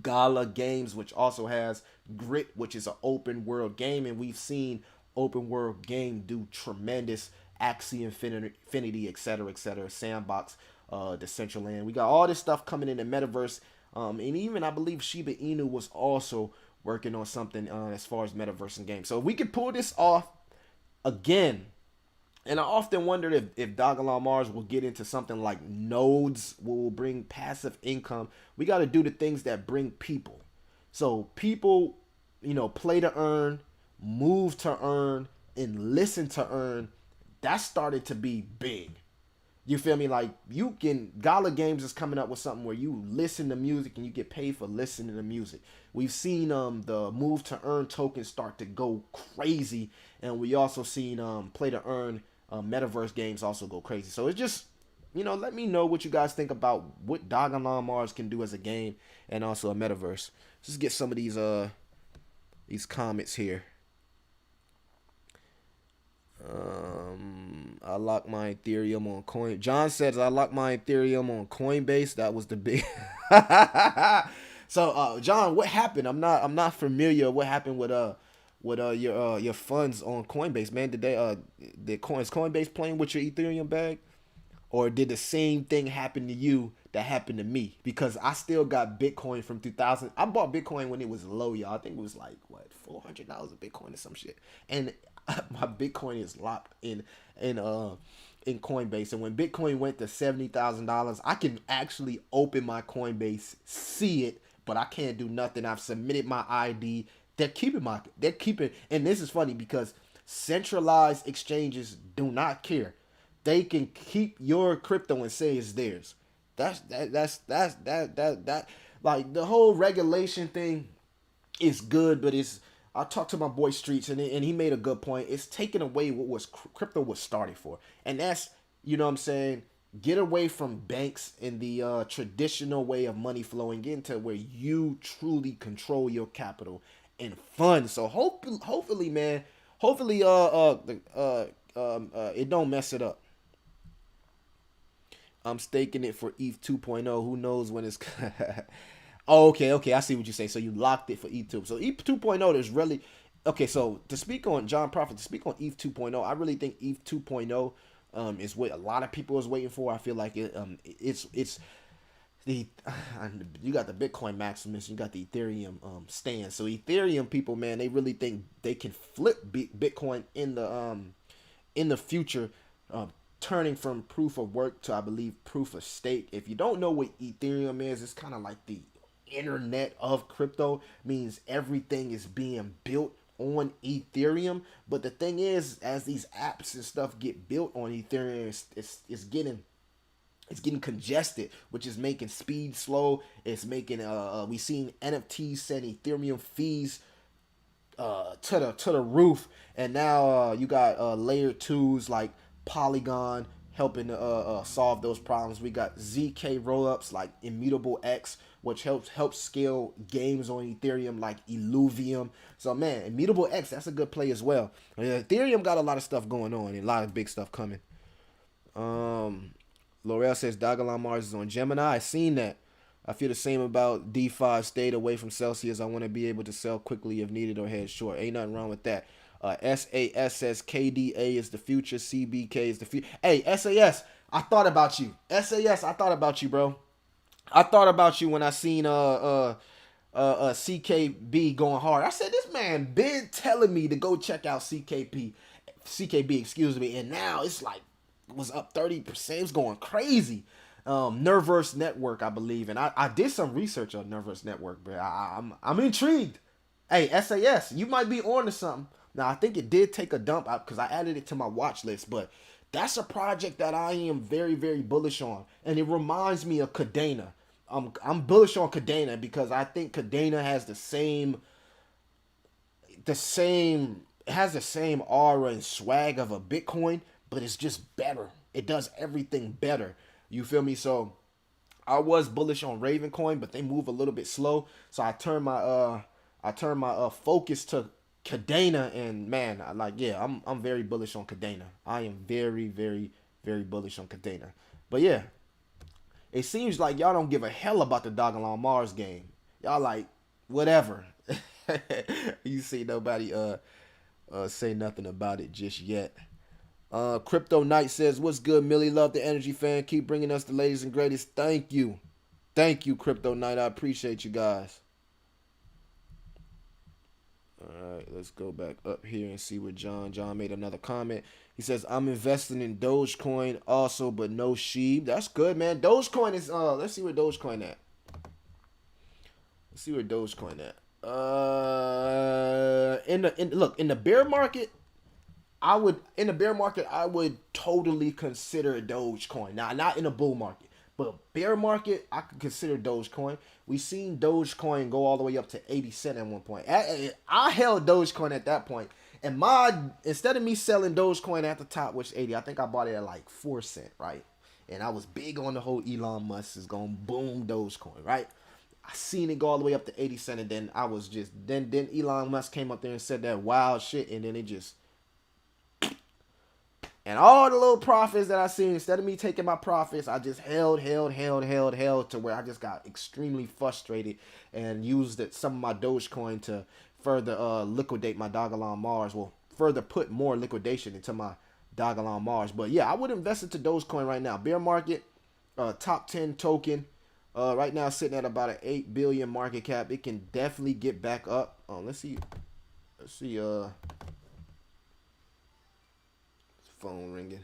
Gala Games, which also has Grit, which is an open world game, and we've seen open world game do tremendous. Axie Infinity, etc., etc. Sandbox, Decentraland. We got all this stuff coming in the metaverse, and even I believe Shiba Inu was also working on something as far as metaverse and games. So if we could pull this off again, and I often wondered if DogelonMars will get into something like nodes will bring passive income. We got to do the things that bring people. So people, play to earn, move to earn, and listen to earn. That started to be big. You feel me? Like Gala Games is coming up with something where you listen to music and you get paid for listening to music. We've seen the move to earn tokens start to go crazy, and we also seen play to earn metaverse games also go crazy. So it's just, let me know what you guys think about what DogelonMars can do as a game and also a metaverse. Just get some of these comments here. I locked my Ethereum on Coin. John says I locked my Ethereum on Coinbase. That was the big. So, John, what happened? I'm not familiar. What happened with your funds on Coinbase, man? Did Coinbase playing with your Ethereum bag, or did the same thing happen to you that happened to me? Because I still got Bitcoin from 2000. I bought Bitcoin when it was low, y'all. I think it was like $400 a Bitcoin or some shit, and my Bitcoin is locked in Coinbase. And when Bitcoin went to $70,000, I can actually open my Coinbase, see it, but I can't do nothing. I've submitted my ID. They're keeping, and this is funny because centralized exchanges do not care. They can keep your crypto and say it's theirs. That like the whole regulation thing is good, but I talked to my boy Streets, and he made a good point. It's taking away what was crypto was started for, and that's, what I'm saying, get away from banks and the traditional way of money flowing, get into where you truly control your capital and funds. So hopefully, man, it don't mess it up. I'm staking it for ETH 2.0. Who knows when it's Oh, okay, I see what you say. So you locked it for ETH 2. So ETH 2.0, there's really okay. So to speak on John Profit, to speak on ETH 2.0, I really think ETH 2.0 is what a lot of people is waiting for. I feel like it's the you got the Bitcoin Maximus, you got the Ethereum stand. So Ethereum people, man, they really think they can flip Bitcoin in the future, turning from proof of work to, I believe, proof of stake. If you don't know what Ethereum is, it's kind of like the internet of crypto. Means everything is being built on Ethereum. But the thing is, as these apps and stuff get built on Ethereum, it's getting congested, which is making speed slow. It's making we seen NFTs send Ethereum fees to the roof, and now you got layer 2s like Polygon helping to solve those problems. We got ZK rollups like Immutable X, which helps scale games on Ethereum like Illuvium. So man, Immutable X, that's a good play as well. Ethereum got a lot of stuff going on and a lot of big stuff coming. L'Oreal says DogelonMars is on Gemini. I seen that. I feel the same about DeFi. Stayed away from Celsius. I want to be able to sell quickly if needed or head short. Ain't nothing wrong with that. SAS says KDA is the future. CBK is the future. Hey, SAS, I thought about you. SAS, I thought about you, bro. I thought about you when I seen CKB going hard. I said, this man been telling me to go check out CKB, excuse me, and now it's like was up 30%. It's going crazy. Nerverse Network, I believe, and I did some research on Nerverse Network, bro. I'm intrigued. Hey, SAS, you might be on to something. Now I think it did take a dump out because I added it to my watch list, but that's a project that I am very, very bullish on, and it reminds me of Cadena. I'm bullish on Cadena because I think Cadena has the same aura and swag of a Bitcoin, but it's just better. It does everything better. You feel me? So I was bullish on Ravencoin, but they move a little bit slow. So I turned my focus to Cadena, and man, I'm very bullish on Cadena. I am very, very, very bullish on Cadena. But yeah, it seems like y'all don't give a hell about the DogelonMars game. Y'all like whatever. You see nobody say nothing about it just yet. Crypto Knight says, "What's good, Millie? Love the energy, fan. Keep bringing us the latest and greatest." Thank you, Crypto Knight. I appreciate you guys. All right, let's go back up here and see what John made another comment. He says, "I'm investing in Dogecoin also, but no Sheeb." That's good, man. Dogecoin is let's see where Dogecoin at. Let's see where Dogecoin at. In the bear market, I would totally consider Dogecoin. Now, not in a bull market, but bear market, I could consider Dogecoin. We seen Dogecoin go all the way up to 80 cents at one point. I held Dogecoin at that point, and instead of me selling Dogecoin at the top, which 80, I think I bought it at like 4 cents, right? And I was big on the whole Elon Musk is gonna boom Dogecoin, right? I seen it go all the way up to 80 cents, and then I was just then Elon Musk came up there and said that wild shit, and then it just. And all the little profits that I seen, instead of me taking my profits, I just held to where I just got extremely frustrated and used some of my Dogecoin to further liquidate my DogelonMars. Well, further put more liquidation into my DogelonMars. But yeah, I would invest into Dogecoin right now. Bear market, top 10 token. Right now sitting at about an 8 billion market cap. It can definitely get back up. Let's see. Phone ringing.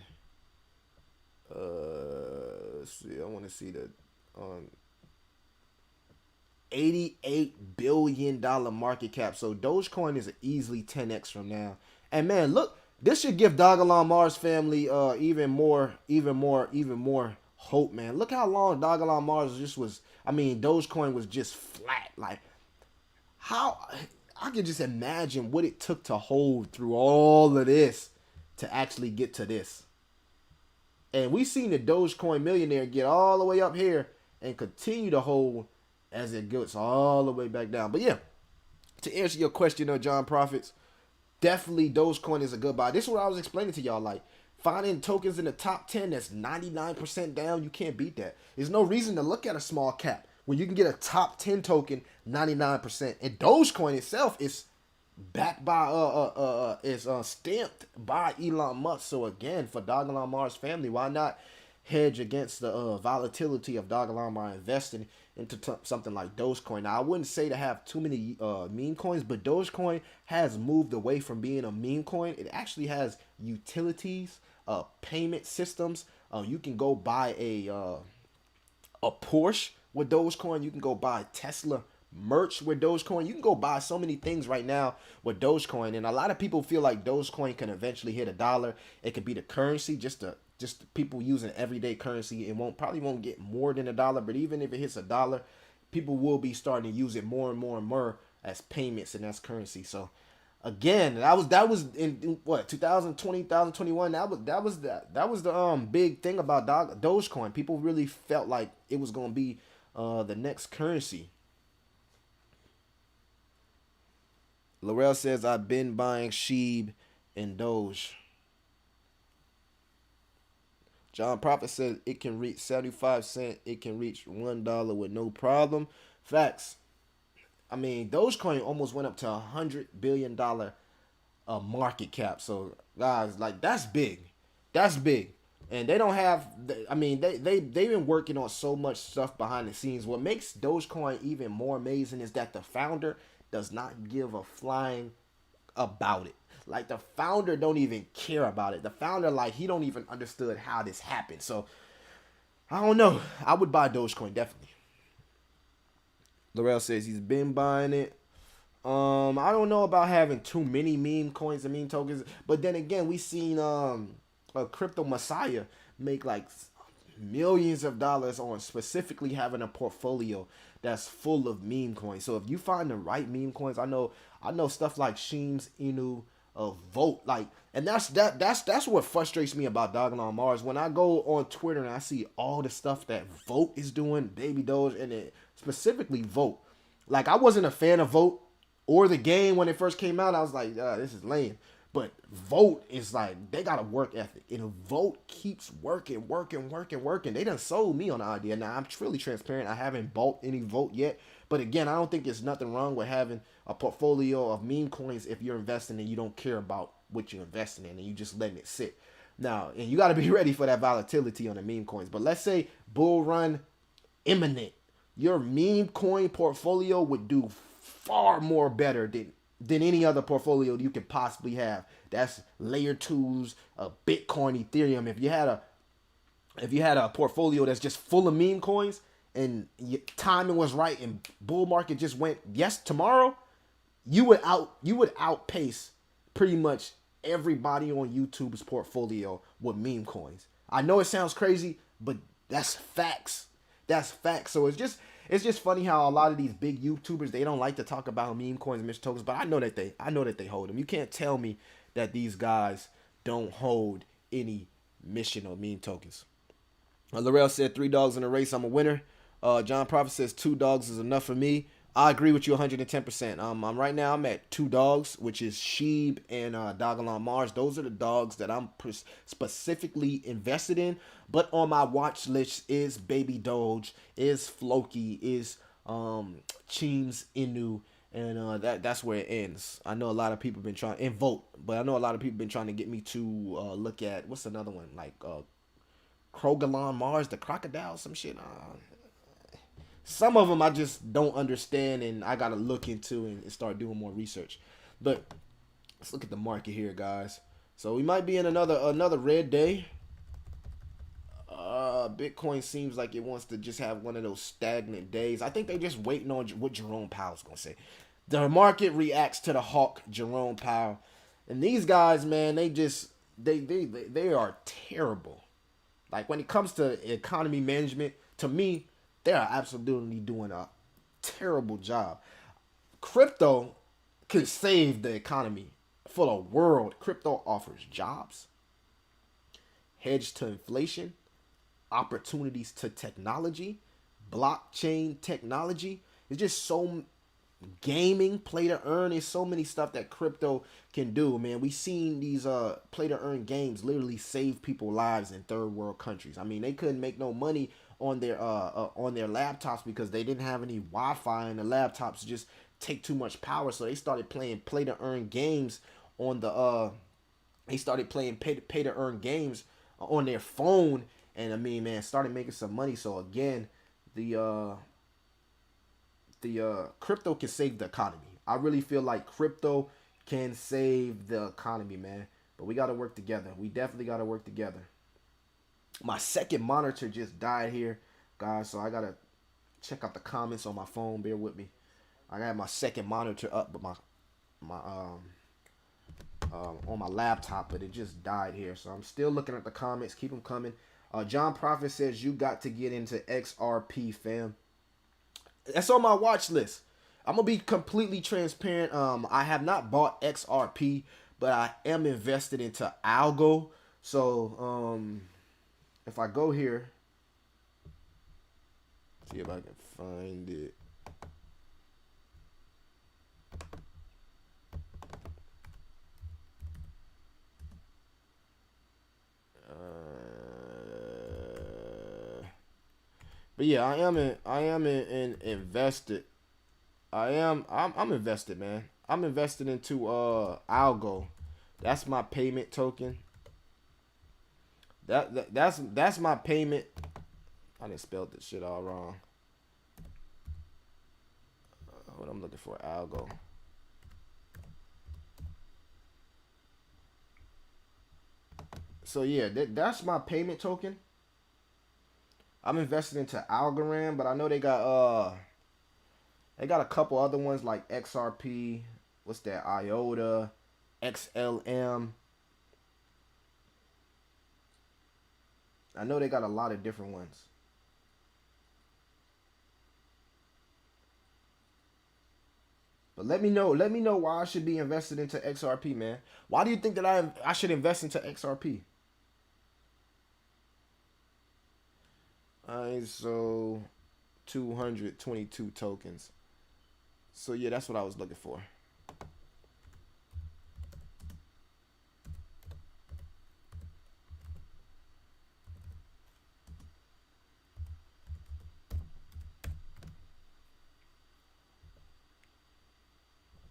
Let's see. I want to see the $88 billion market cap. So Dogecoin is easily 10x from now. And man, look, this should give DogelonMars family even more hope, man. Look how long DogelonMars just was. I mean, Dogecoin was just flat. Like, how I can just imagine what it took to hold through all of this to actually get to this. And we seen the Dogecoin millionaire get all the way up here and continue to hold as it gets all the way back down. But yeah, to answer your question, John Profits, definitely Dogecoin is a good buy. This is what I was explaining to y'all. Like, finding tokens in the top 10 that's 99% down, you can't beat that. There's no reason to look at a small cap when you can get a top 10 token 99%. And Dogecoin itself is backed by is stamped by Elon Musk. So again, for DogelonMars family, why not hedge against the volatility of DogelonMars investing into something like Dogecoin? Now, I wouldn't say to have too many meme coins, but Dogecoin has moved away from being a meme coin. It actually has utilities, payment systems. You can go buy a Porsche with Dogecoin. You can go buy Tesla merch with Dogecoin. You can go buy so many things right now with Dogecoin, and a lot of people feel like Dogecoin can eventually hit $1. It could be the currency, just people using everyday currency. It probably won't get more than $1, but even if it hits $1, people will be starting to use it more and more and more as payments and as currency. So again, that was in what, 2020, 2021. That was the big thing about Dogecoin. People really felt like it was gonna be the next currency. Laurel says, "I've been buying Sheeb and Doge." John Prophet says it can reach 75 cents. It can reach $1 with no problem. Facts. I mean, Dogecoin almost went up to $100 billion market cap. So guys, like, that's big. That's big. And they don't have. I mean, they've been working on so much stuff behind the scenes. What makes Dogecoin even more amazing is that the founder does not give a flying about it. Like, the founder don't even care about it. The founder, like, he don't even understood how this happened. So I don't know. I would buy Dogecoin, definitely. Laurel says he's been buying it. I don't know about having too many meme coins and meme tokens, but then again, we seen a crypto messiah make like millions of dollars on specifically having a portfolio that's full of meme coins. So if you find the right meme coins, I know stuff like Sheems Inu, Vote, like, and that's what frustrates me about DogelonMars. When I go on Twitter and I see all the stuff that Vote is doing, Baby Doge, and it, specifically Vote. Like, I wasn't a fan of Vote or the game when it first came out. I was like, this is lame. But Vote is like, they got a work ethic. And Vote keeps working. They done sold me on the idea. Now, I'm truly transparent. I haven't bought any Vote yet. But again, I don't think there's nothing wrong with having a portfolio of meme coins if you're investing and you don't care about what you're investing in and you just letting it sit. Now, and you got to be ready for that volatility on the meme coins. But let's say bull run imminent. Your meme coin portfolio would do far more better than any other portfolio you could possibly have. That's layer twos, Bitcoin, Ethereum. If you had a portfolio that's just full of meme coins and timing was right and bull market just went yes tomorrow, you would outpace pretty much everybody on YouTube's portfolio with meme coins. I know it sounds crazy, but that's facts. That's facts. So it's just funny how a lot of these big YouTubers, they don't like to talk about meme coins and mission tokens, but I know that they hold them. You can't tell me that these guys don't hold any mission or meme tokens. Laurel said 3 dogs in a race, I'm a winner. John Prophet says 2 dogs is enough for me. I agree with you 110%. I'm right now I'm at 2 dogs, which is Sheeb and DogelonMars. Those are the dogs that I'm specifically invested in. But on my watch list is Baby Doge, is Floki, is Cheems Inu, and that's where it ends. I know a lot of people been trying and Vote, but I know a lot of people been trying to get me to look at what's another one like DogelonMars, the crocodile, some shit. Some of them I just don't understand, and I gotta look into and start doing more research. But let's look at the market here, guys. So we might be in another red day. Bitcoin seems like it wants to just have one of those stagnant days. I think they're just waiting on what Jerome Powell's gonna say. The market reacts to the hawk, Jerome Powell, and these guys, man, they are terrible. Like when it comes to economy management, to me, they are absolutely doing a terrible job. Crypto could save the economy for the world. Crypto offers jobs, hedge to inflation, opportunities to technology, blockchain technology. It's just so gaming, play to earn. There's so many stuff that crypto can do, man. We seen these play to earn games literally save people lives in third world countries. I mean, they couldn't make no money on their laptops because they didn't have any Wi-Fi, and the laptops just take too much power. So they started playing play to earn games on the they started playing pay to earn games on their phone, and I mean, man, started making some money. So again, the crypto can save the economy. I really feel like crypto can save the economy, man. But we got to work together. We definitely got to work together. My second monitor just died here, guys, so I got to check out the comments on my phone. Bear with me. I got my second monitor up, but my on my laptop, but it just died here. So I'm still looking at the comments. Keep them coming. John Prophet says you got to get into XRP, fam. That's on my watch list. I'm gonna be completely transparent. I have not bought XRP, but I am invested into Algo. So if I go here, see if I can find it. But yeah, I am invested. I'm invested, man. I'm invested into Algo. That's my payment token. That's my payment. I done spelled this shit all wrong. What I'm looking for, Algo. So yeah, that's my payment token. I'm invested into Algorand, but I know they got They got a couple other ones like XRP. What's that? IOTA, XLM. I know they got a lot of different ones. But let me know. Let me know why I should be invested into XRP, man. Why do you think that I should invest into XRP? So 222 tokens. So yeah, that's what I was looking for.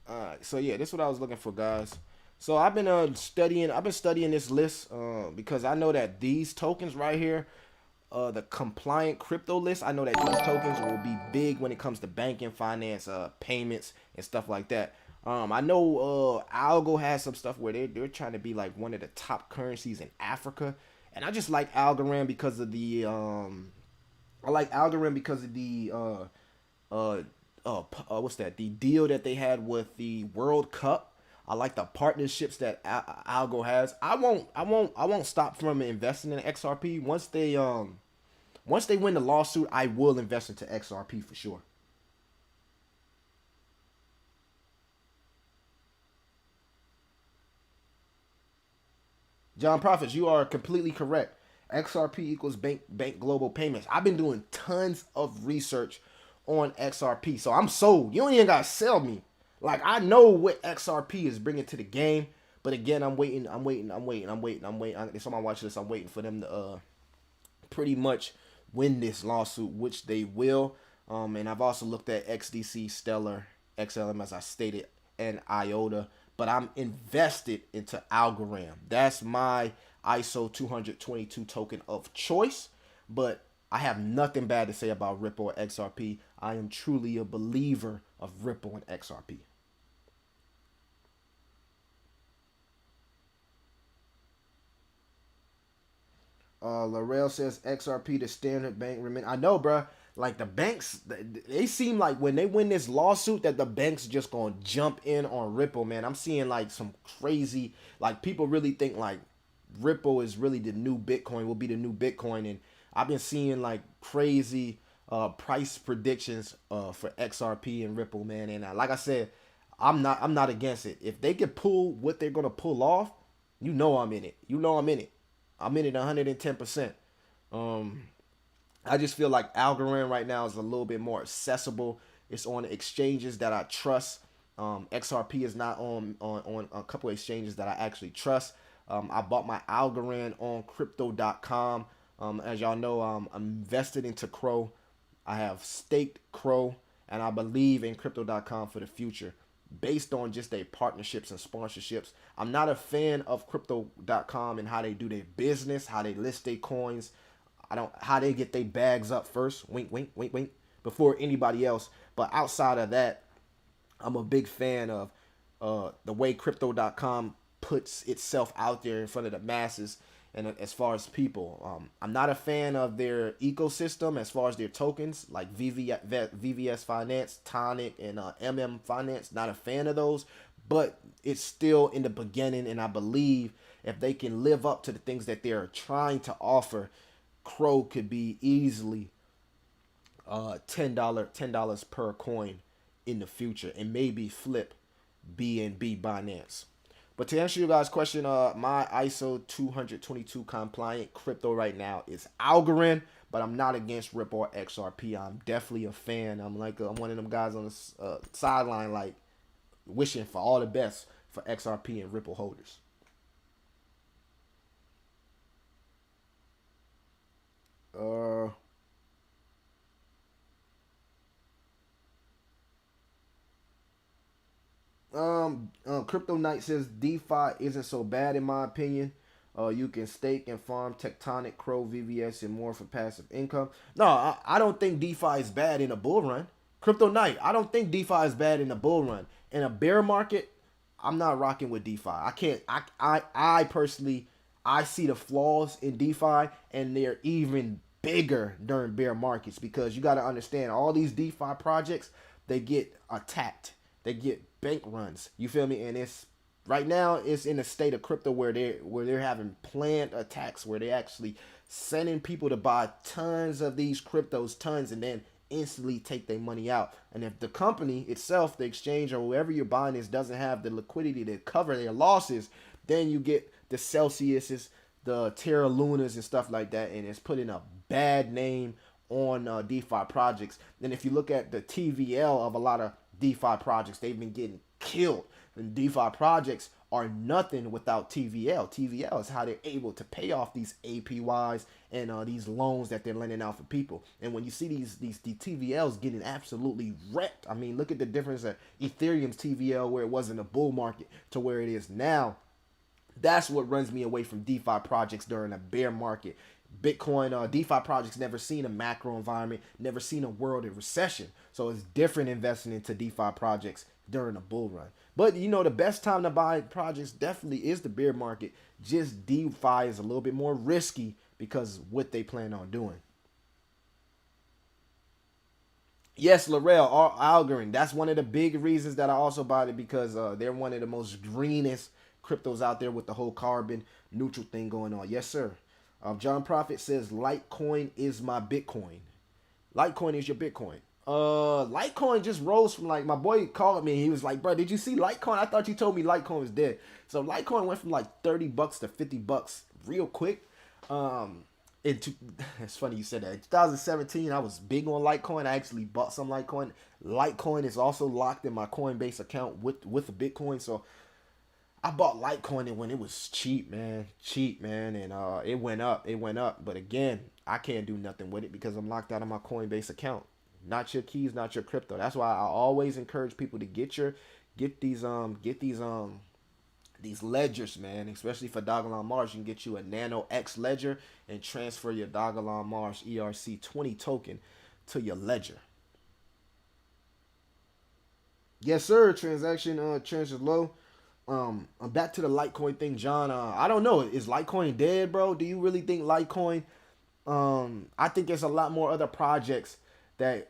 Alright, so yeah, this is what I was looking for, guys. So I've been studying this list because I know that these tokens right here, the compliant crypto list, I know that these tokens will be big when it comes to banking, finance, payments, and stuff like that. I know Algo has some stuff where they're trying to be like one of the top currencies in Africa, and I just like Algorand because of the uh, what's that? The deal that they had with the World Cup. I like the partnerships that Algo has. I won't stop from investing in XRP. Once they win the lawsuit, I will invest into XRP for sure. John Profits, you are completely correct. XRP equals bank global payments. I've been doing tons of research on XRP, so I'm sold. You don't even gotta sell me. Like I know what XRP is bringing to the game, but again, I'm waiting. It's on my watch list. I'm waiting for them to pretty much win this lawsuit, which they will. And I've also looked at XDC, Stellar, XLM, as I stated, and IOTA. But I'm invested into Algorand. That's my ISO 222 token of choice. But I have nothing bad to say about Ripple or XRP. I am truly a believer of Ripple and XRP. Laurel says XRP the standard bank remain. I know, bro. Like the banks, they seem like when they win this lawsuit that the banks just gonna jump in on Ripple, man. I'm seeing like some crazy, like people really think like Ripple is really the new Bitcoin, will be the new Bitcoin, and I've been seeing like crazy price predictions for XRP and Ripple, man. And like I said, I'm not against it. If they can pull what they're gonna pull off, you know I'm in it. You know I'm in it. I'm in it 110%. I just feel like Algorand right now is a little bit more accessible. It's on exchanges that I trust. XRP is not on a couple of exchanges that I actually trust. I bought my Algorand on crypto.com. As y'all know, I'm invested into Crow. I have staked Crow, and I believe in crypto.com for the future based on just their partnerships and sponsorships. I'm not a fan of crypto.com and how they do their business, how they list their coins. I don't how they get their bags up first, wink, wink, wink, wink, before anybody else. But outside of that, I'm a big fan of the way crypto.com puts itself out there in front of the masses and as far as people. I'm not a fan of their ecosystem as far as their tokens like VVS Finance, Tonic, and Finance. Not a fan of those, but it's still in the beginning, and I believe if they can live up to the things that they're trying to offer, Crow could be easily $10 per coin in the future, and maybe flip BNB Binance. But to answer you guys' question, my ISO 222 compliant crypto right now is Algorand, but I'm not against Ripple or XRP. I'm definitely a fan. I'm one of them guys on the sideline, like wishing for all the best for XRP and Ripple holders. Uh, Crypto Knight says DeFi isn't so bad in my opinion. You can stake and farm Tectonic, Crow, VVS, and more for passive income. No, I don't think DeFi is bad in a bull run. Crypto Knight, I don't think DeFi is bad in a bull run. In a bear market, I'm not rocking with DeFi. I can't. I personally, I see the flaws in DeFi, and they're even bigger during bear markets because you got to understand all these DeFi projects. they get attacked, they get bank runs. You feel me? And it's right now it's in a state of crypto where they're having planned attacks, where they actually sending people to buy tons of these cryptos, tons, and then instantly take their money out. And if the company itself, the exchange or whoever you're buying this, doesn't have the liquidity to cover their losses, then you get the Celsiuses, the Terra Lunas and stuff like that, and it's putting a bad name on DeFi projects. And if you look at the TVL of a lot of DeFi projects, they've been getting killed. And DeFi projects are nothing without TVL. TVL is how they're able to pay off these APYs and these loans that they're lending out for people. And when you see these TVLs getting absolutely wrecked, I mean, look at the difference of Ethereum's TVL, where it was in a bull market, to where it is now. That's what runs me away from DeFi projects during a bear market. Bitcoin, DeFi projects never seen a macro environment, never seen a world in recession. So it's different investing into DeFi projects during a bull run. But, you know, the best time to buy projects definitely is the bear market. Just DeFi is a little bit more risky because of what they plan on doing. Yes, Laurel, Algorand. That's one of the big reasons that I also bought it, because they're one of the most greenest cryptos out there with the whole carbon neutral thing going on. Yes, sir. John Profit says Litecoin is my Bitcoin. Litecoin is your Bitcoin. Litecoin just rose from, like, my boy called me and he was like, bro, did you see Litecoin? I thought you told me Litecoin was dead. So Litecoin went from like $30 to $50 real quick. It's funny you said that. In 2017, I was big on Litecoin. I actually bought some Litecoin. Litecoin is also locked in my Coinbase account with a Bitcoin. So I bought Litecoin and when it was cheap, man, and it went up. But again, I can't do nothing with it because I'm locked out of my Coinbase account. Not your keys, not your crypto. That's why I always encourage people to get these ledgers, man. Especially for DogelonMars, you can get you a Nano X ledger and transfer your DogelonMars ERC20 token to your ledger. Yes, sir. Transaction trends is low. Back to the Litecoin thing, John. I don't know. Is Litecoin dead, bro? Do you really think Litecoin? I think there's a lot more other projects that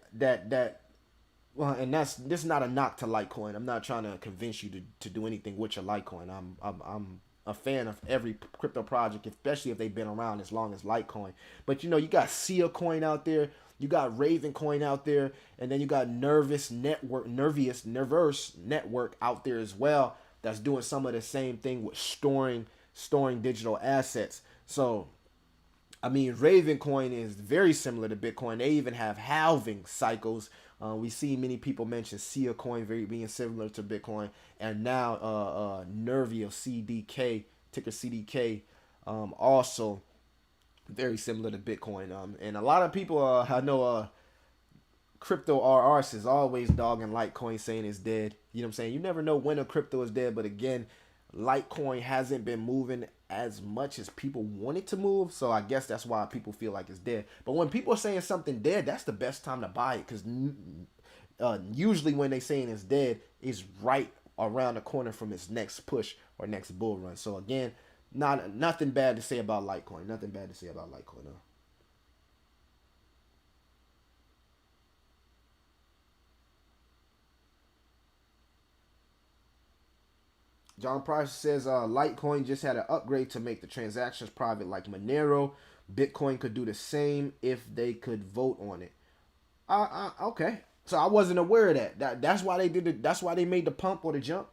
well, and this is not a knock to Litecoin. I'm not trying to convince you to do anything with your Litecoin. I'm a fan of every crypto project, especially if they've been around as long as Litecoin. But you know, you got Sia Coin out there, you got Raven Coin out there, and then you got Nervous Network out there as well. That's doing some of the same thing with storing digital assets. So I mean, Raven Coin is very similar to Bitcoin. They even have halving cycles. We see many people mention Sia Coin being similar to Bitcoin, and now Nervio CDK, ticker CDK, also very similar to Bitcoin. And a lot of people, I know, Crypto RRs is always dogging Litecoin, saying it's dead. You know what I'm saying? You never know when a crypto is dead, but again, Litecoin hasn't been moving as much as people want it to move, so I guess that's why people feel like it's dead. But when people are saying something dead, that's the best time to buy it, because usually when they saying it's dead, it's right around the corner from its next push or next bull run. So again, nothing bad to say about Litecoin. Nothing bad to say about Litecoin. No. John Price says Litecoin just had an upgrade to make the transactions private like Monero. Bitcoin could do the same if they could vote on it. Okay. So I wasn't aware of that. That's why they did it. That's why they made the pump or the jump.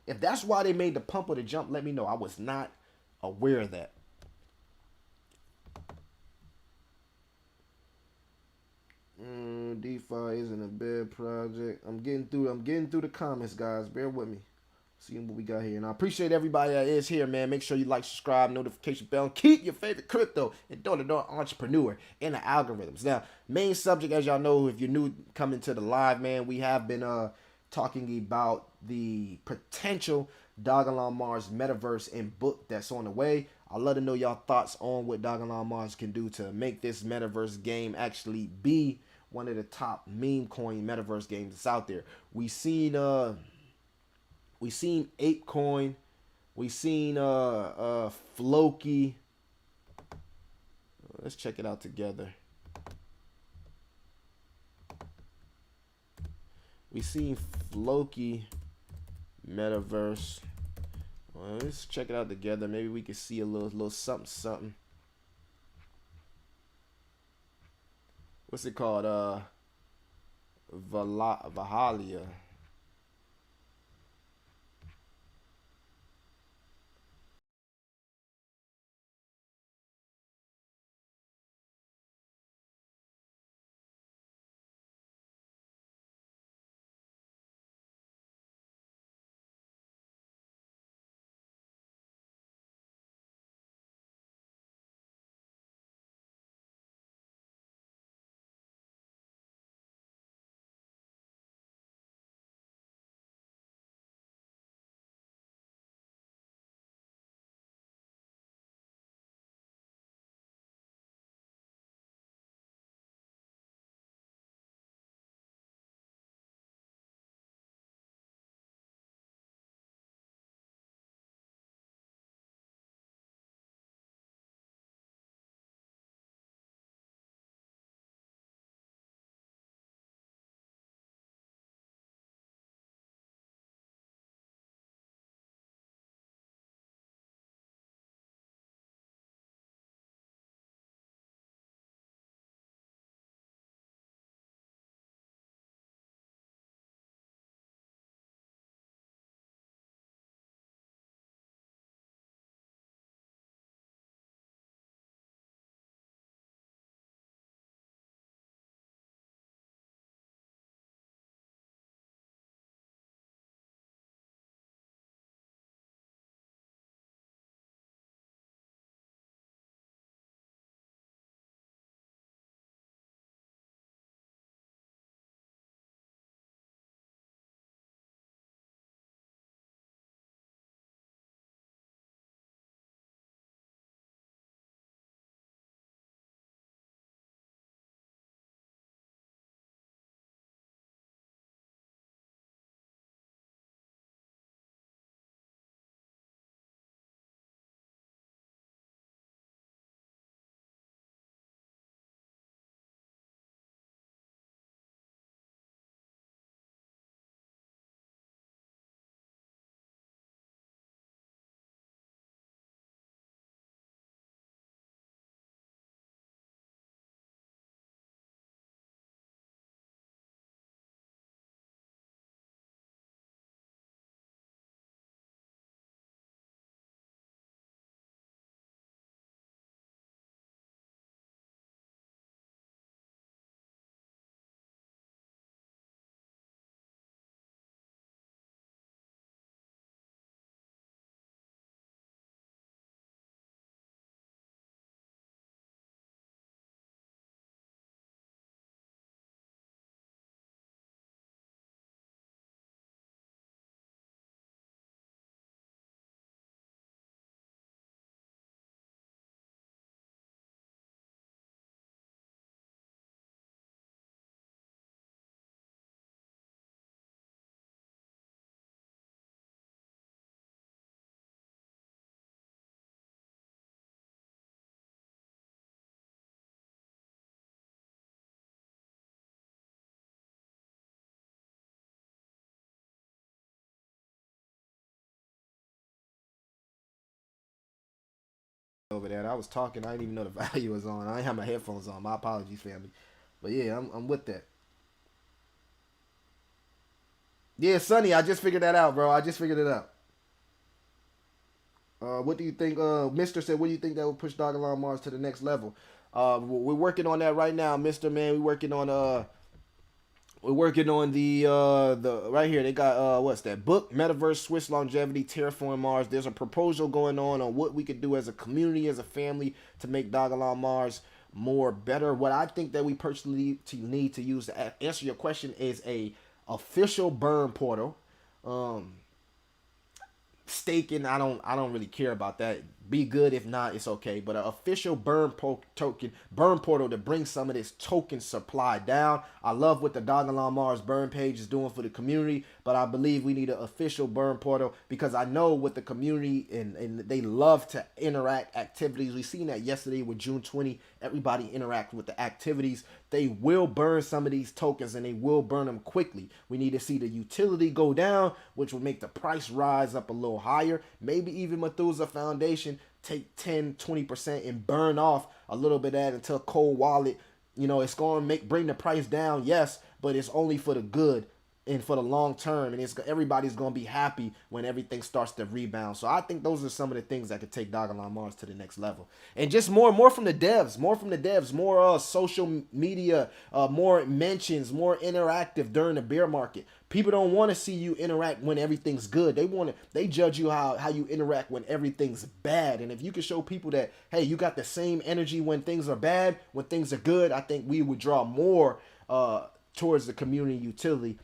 If that's why they made the pump or the jump, let me know. I was not aware of that. DeFi isn't a bad project. I'm getting through the comments, guys. Bear with me. Seeing what we got here. And I appreciate everybody that is here, man. Make sure you like, subscribe, notification bell, and keep your favorite crypto and door-to-door entrepreneur in the algorithms. Now, main subject, as y'all know, if you're new coming to the live, man, we have been talking about the potential DogelonMars Metaverse and book that's on the way. I'd love to know y'all thoughts on what DogelonMars can do to make this Metaverse game actually be one of the top meme coin Metaverse games that's out there. We seen ApeCoin, we seen Floki. Let's check it out together. We seen Loki, Metaverse. Well, let's check it out together. Maybe we can see a little something something. What's it called? Vahalia. Over there. I was talking. I didn't even know the value was on. I didn't have my headphones on. My apologies, family. But yeah, I'm with that. Yeah, Sonny, I just figured that out, bro. I just figured it out. What do you think? Mister said, what do you think that will push DogelonMars to the next level? We're working on that right now, Mister. Man, we're working on the right here. They got what's that book? Metaverse, Swiss longevity, terraform Mars. There's a proposal going on what we could do as a community, as a family, to make DogelonMars more better. What I think that we personally need to use to answer your question is a official burn portal. Staking, I don't really care about that. be good. If not, it's okay. But an official burn portal to bring some of this token supply down. I love what the DogelonMars burn page is doing for the community, but I believe we need an official burn portal because I know with the community and they love to interact activities. We seen that yesterday with June 20. Everybody interact with the activities. They will burn some of these tokens and they will burn them quickly. We need to see the utility go down, which will make the price rise up a little higher. Maybe even Methusela Foundation take 10-20% and burn off a little bit of that until cold wallet. You know, it's going to bring the price down, yes, but it's only for the good and for the long term, and everybody's going to be happy when everything starts to rebound. So I think those are some of the things that could take DogelonMars to the next level. And just more from the devs, more social media, more mentions, more interactive during the bear market. People don't want to see you interact when everything's good. They judge you how you interact when everything's bad. And if you can show people that, hey, you got the same energy when things are bad, when things are good, I think we would draw more towards the community utility.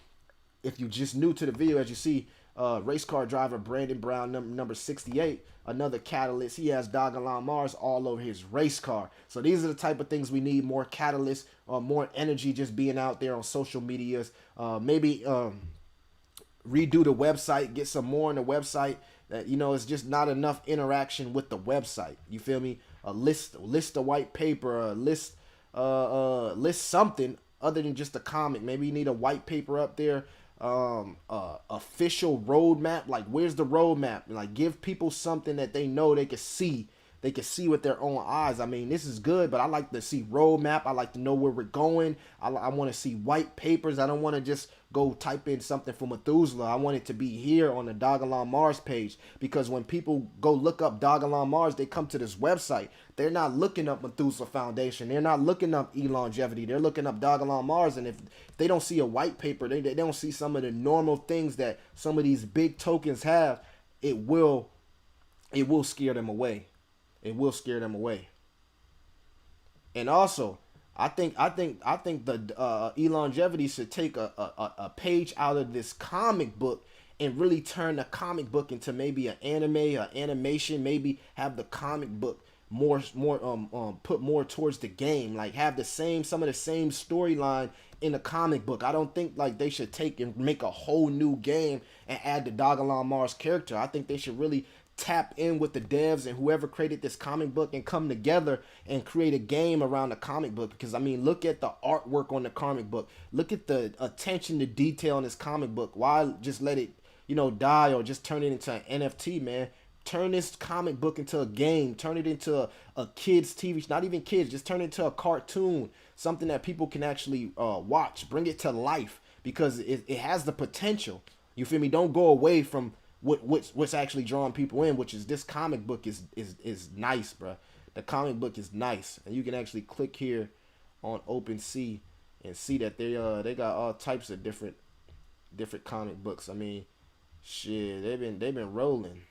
If you just new to the video, as you see, race car driver Brandon Brown, number 68, another catalyst. He has DogelonMars all over his race car. So these are the type of things we need: more catalysts, more energy, just being out there on social medias. Maybe redo the website, get some more on the website. That, you know, it's just not enough interaction with the website. You feel me? A list a white paper, a list something other than just a comic. Maybe you need a white paper up there. Official roadmap. Like, where's the roadmap? Like, give people something that they know they can see. They can see with their own eyes. I mean, this is good, but I like to see roadmap. I like to know where we're going. I want to see white papers. I don't want to just go type in something for Methuselah. I want it to be here on the DogelonMars page, because when people go look up DogelonMars, they come to this website. They're not looking up Methusela Foundation. They're not looking up Longevity. They're looking up DogelonMars, and if they don't see a white paper, they don't see some of the normal things that some of these big tokens have, it will scare them away. It will scare them away. And also, I think the Longevity should take a page out of this comic book and really turn the comic book into maybe an anime, an animation. Maybe have the comic book put more towards the game. Like, have some of the same storyline in the comic book. I don't think like they should take and make a whole new game and add the DogelonMars character. I think they should really tap in with the devs and whoever created this comic book and come together and create a game around the comic book. Because I mean, look at the artwork on the comic book. Look at the attention to detail in this comic book. Why just let it, die or just turn it into an NFT, man? Turn this comic book into a game. Turn it into a kids TV, not even kids, just turn it into a cartoon, something that people can actually watch. Bring it to life, because it has the potential. You feel me? Don't go away from what's actually drawing people in, which is this comic book is nice, bro. The comic book is nice, and you can actually click here on OpenSea and see that they got all types of different comic books. I mean, shit, they've been rolling.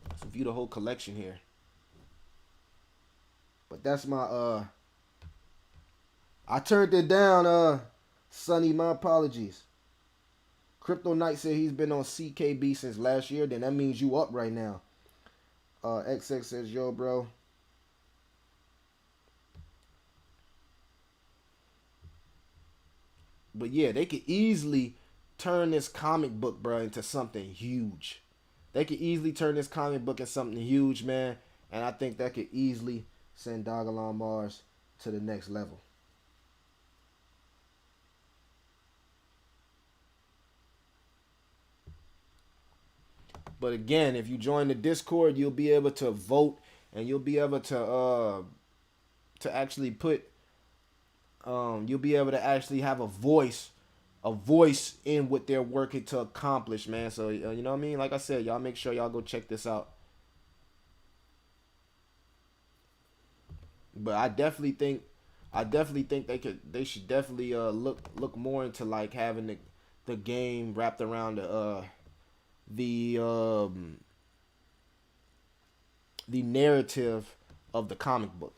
Let's view the whole collection here. But that's my I turned it down, Sonny. My apologies. Crypto Knight said he's been on CKB since last year. Then that means you up right now. XX says, yo, bro. But yeah, they could easily turn this comic book, bro, into something huge. They could easily turn this comic book into something huge, man. And I think that could easily send DogelonMars to the next level. But again, if you join the Discord, you'll be able to vote, and you'll be able to actually put you'll be able to actually have a voice in what they're working to accomplish, man. So you know what I mean? Like I said, y'all make sure y'all go check this out. But I definitely think they should definitely look more into like having the game wrapped around the narrative of the comic book.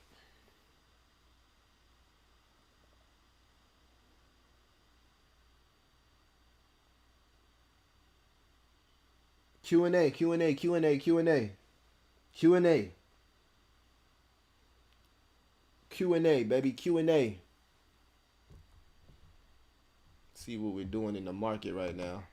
Q&A. Q&A. Q&A, baby. Q&A. See what we're doing in the market right now.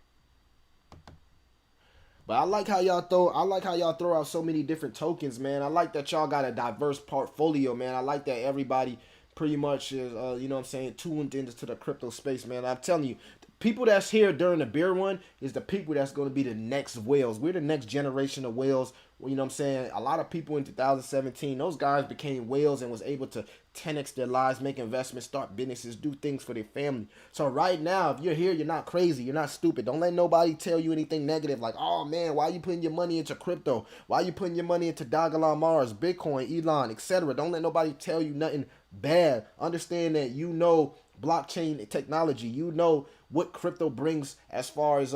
But I like how y'all throw out so many different tokens, man. I like that y'all got a diverse portfolio, man. I like that everybody pretty much is you know what I'm saying, tuned into the crypto space, man. I'm telling you, the people that's here during the bear one is the people that's going to be the next whales. We're the next generation of whales. Well, you know what I'm saying? A lot of people in 2017, those guys became whales and was able to 10x their lives, make investments, start businesses, do things for their family. So right now, if you're here, you're not crazy, you're not stupid. Don't let nobody tell you anything negative like, oh man, why are you putting your money into crypto? Why are you putting your money into DogelonMars, Bitcoin, Elon, etc.? Don't let nobody tell you nothing bad. Understand that you know blockchain technology. You know what crypto brings as far as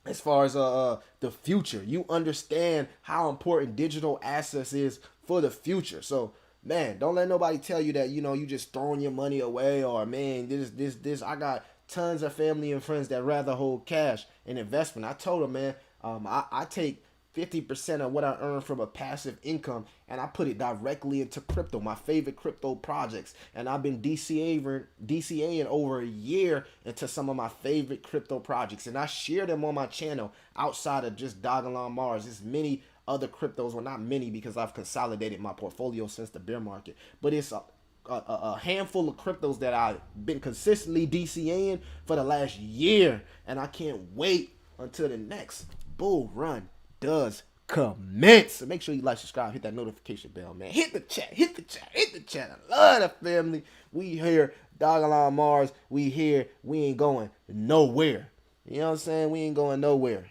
the future. You understand how important digital assets is for the future. So man, don't let nobody tell you that, you know, you just throwing your money away, or man, this. I got tons of family and friends that rather hold cash and investment. I told them, man, I take 50% of what I earn from a passive income and I put it directly into crypto, my favorite crypto projects. And I've been DCAing over a year into some of my favorite crypto projects. And I share them on my channel outside of just DogelonMars. There's many other cryptos, well, not many because I've consolidated my portfolio since the bear market, but it's a handful of cryptos that I've been consistently DCAing for the last year. And I can't wait until the next bull run does commence. So make sure you like, subscribe, hit that notification bell, man. Hit the chat, hit the chat, hit the chat. I love the family. We here, DogelonMars. We here. We ain't going nowhere. You know what I'm saying? We ain't going nowhere.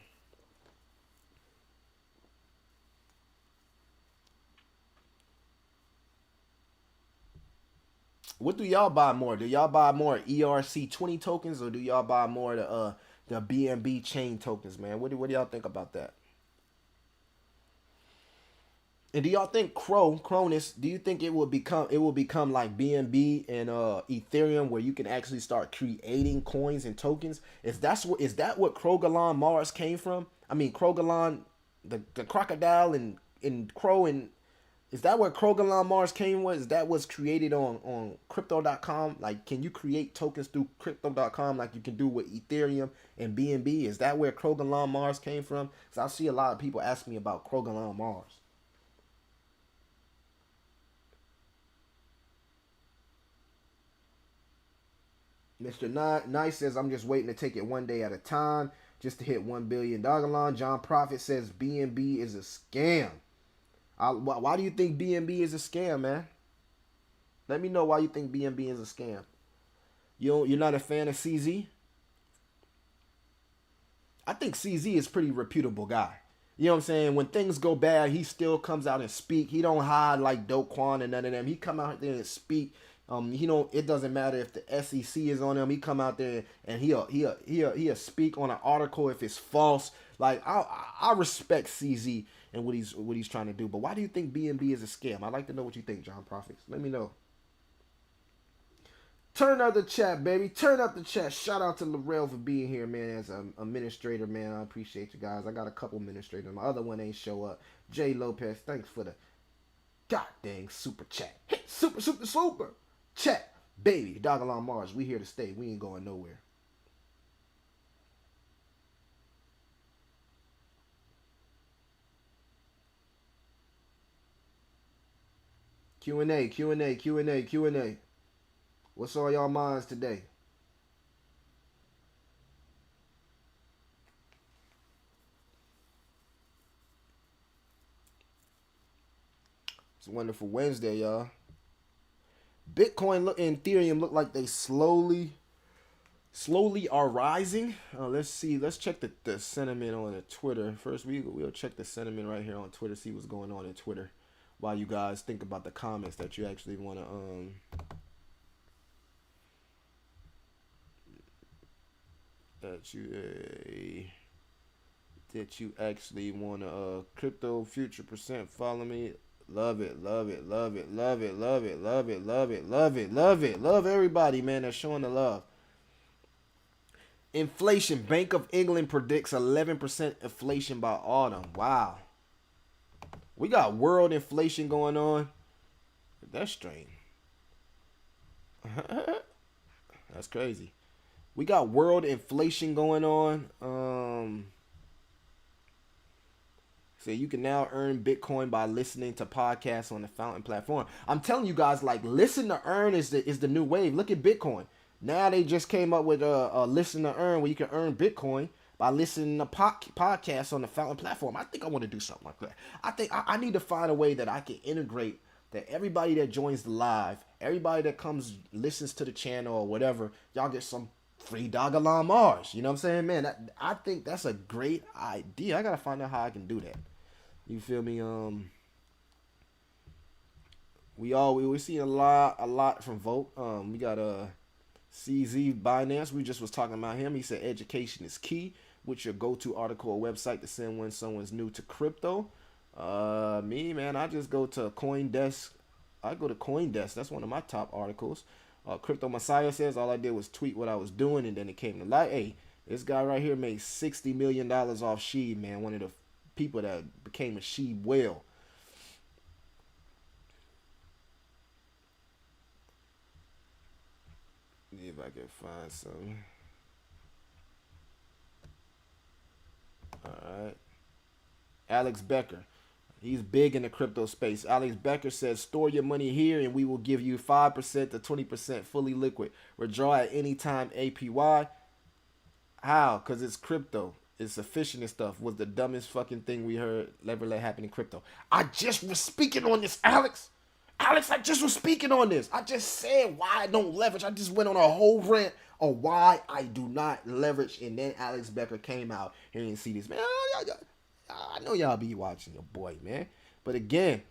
What do y'all buy more? Do y'all buy more ERC20 tokens, or do y'all buy more the BNB chain tokens, man? What do y'all think about that? And do y'all think Cronus, do you think it will become like BNB and Ethereum, where you can actually start creating coins and tokens? Is that what DogelonMars came from? I mean, Krogelon, the crocodile and crow, and is that where DogelonMars came with? Is that what's created on crypto.com? Like, can you create tokens through crypto.com like you can do with Ethereum and BNB? Is that where DogelonMars came from? Because I see a lot of people ask me about DogelonMars. Mr. Nice says, I'm just waiting to take it one day at a time just to hit 1 billion Dogelon. John Profit says BNB is a scam. Why do you think BNB is a scam, man? Let me know why you think BNB is a scam. You're not a fan of CZ? I think CZ is a pretty reputable guy. You know what I'm saying? When things go bad, he still comes out and speak. He don't hide like Dogelon and none of them. He come out there and speak. He don't. It doesn't matter if the SEC is on him. He come out there and he'll speak on an article if it's false. Like I respect CZ and what he's trying to do. But why do you think BNB is a scam? I'd like to know what you think, John Profits. Let me know. Turn up the chat, baby. Turn up the chat. Shout out to Laurel for being here, man, as an administrator, man. I appreciate you guys. I got a couple administrators. My other one ain't show up. Jay Lopez, thanks for the god dang super chat. Hey, super chat, baby. DogelonMars, we here to stay. We ain't going nowhere. Q&A, Q&A, Q&A, Q&A. What's on y'all minds today? It's a wonderful Wednesday, y'all. Bitcoin and Ethereum look like they slowly are rising. Let's see. Let's check the sentiment on the Twitter. First, we'll check the sentiment right here on Twitter, see what's going on in Twitter, while you guys think about the comments that you actually want to that you actually want to crypto future percent. Follow me. Love it, love it, love it, love it, love it, love it, love it, love it, love it, love everybody, man, that's showing the love. Inflation. Bank of England predicts 11% inflation by autumn. Wow. We got world inflation going on. That's strange. That's crazy. We got world inflation going on. So you can now earn Bitcoin by listening to podcasts on the Fountain platform. I'm telling you guys, like, listen to earn is the new wave. Look at Bitcoin. Now they just came up with a listen to earn where you can earn Bitcoin by listening to podcasts on the Fountain platform. I think I want to do something like that. I think I need to find a way that I can integrate that everybody that joins the live, everybody that comes, listens to the channel or whatever, y'all get some free DogelonMars. You know what I'm saying, man? I think that's a great idea. I gotta find out how I can do that. You feel me? We're seeing a lot from Vote. We got CZ Binance. We just was talking about him. He said education is key. Which your go-to article or website to send when someone's new to crypto. Me, man, I just go to CoinDesk. I go to CoinDesk. That's one of my top articles. Crypto Messiah says all I did was tweet what I was doing, and then it came to light. Hey, this guy right here made $60 million off Sheeb, man. One of the people that became a Sheeb whale. See if I can find some. All right. Alex Becker. He's big in the crypto space. Alex Becker says, store your money here and we will give you 5% to 20% fully liquid. Withdraw at any time APY. How? Because it's crypto. It's efficient and stuff. Was the dumbest fucking thing we heard ever let happen in crypto. I just was speaking on this, Alex. I just was speaking on this. I just said why I don't leverage. I just went on a whole rant on why I do not leverage. And then Alex Becker came out here and see this. Man, I know y'all be watching your boy, man. But again,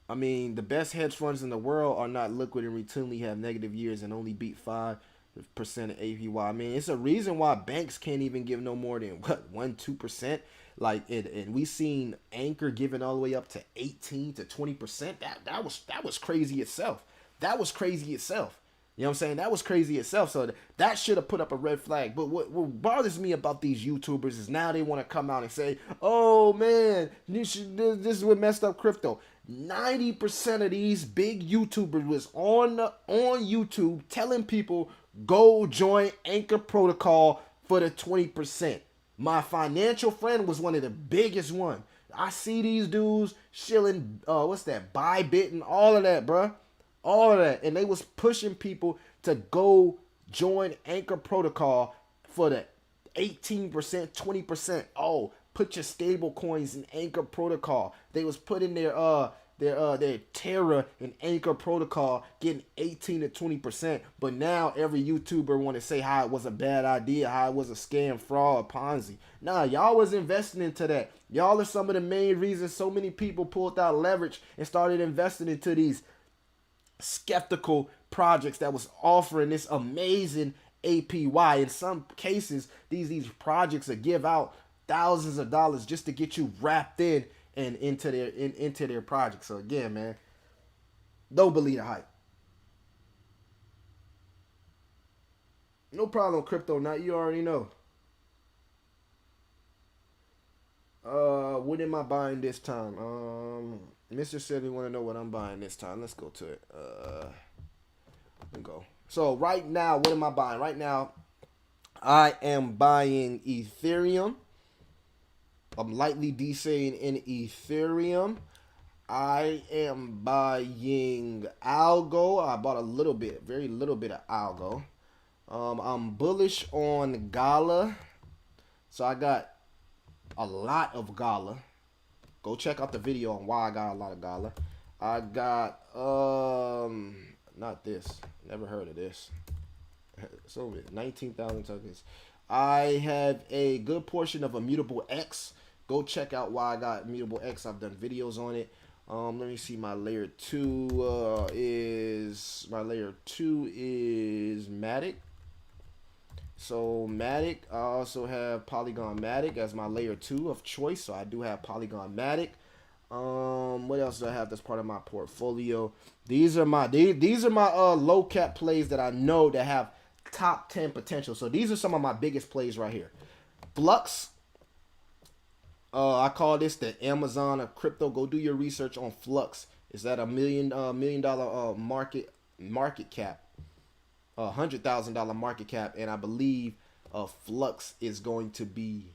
I mean, the best hedge funds in the world are not liquid and routinely have negative years and only beat 5% of APY. I mean, it's a reason why banks can't even give no more than, 1-2%. Like, and we seen Anchor giving all the way up to 18 to 20%. That was crazy itself. That was crazy itself. You know what I'm saying? That was crazy itself. So that should have put up a red flag. But what bothers me about these YouTubers is now they want to come out and say, oh, man, this is what messed up crypto. 90% of these big YouTubers was on YouTube telling people, go join Anchor Protocol for the 20%. My financial friend was one of the biggest one. I see these dudes shilling, Bybit and all of that, bruh. All of that. And they was pushing people to go join Anchor Protocol for the 18%, 20%. Oh, put your stable coins in Anchor Protocol. They was putting their Terra in Anchor Protocol, getting 18 to 20%. But now every YouTuber want to say how it was a bad idea, how it was a scam, fraud, Ponzi. Nah, y'all was investing into that. Y'all are some of the main reasons so many people pulled out leverage and started investing into these skeptical projects that was offering this amazing APY. In some cases, these projects will give out thousands of dollars just to get you wrapped in and into their project. So again, man, don't believe the hype. No problem, crypto. Now you already know. What am I buying this time? Mr. said we want to know what I'm buying this time. Let's go to it. Let's go. So right now, what am I buying? Right now, I am buying Ethereum. I'm lightly DCing in Ethereum. I am buying Algo. I bought a little bit, very little bit of Algo. I'm bullish on Gala. So I got a lot of Gala. Go check out the video on why I got a lot of Gala. I got, not this. Never heard of this. So 19,000 tokens. I have a good portion of Immutable X. Go check out why I got Immutable X. I've done videos on it. Let me see. My layer 2 is Matic. So Matic, I also have Polygon Matic as my layer 2 of choice. So I do have Polygon Matic. What else do I have that's part of my portfolio? These are my low cap plays that I know that have top 10 potential. So these are some of my biggest plays right here. Flux, I call this the Amazon of crypto. Go do your research on Flux. Is that a million dollar market cap, $100,000 market cap, and I believe Flux is going to be,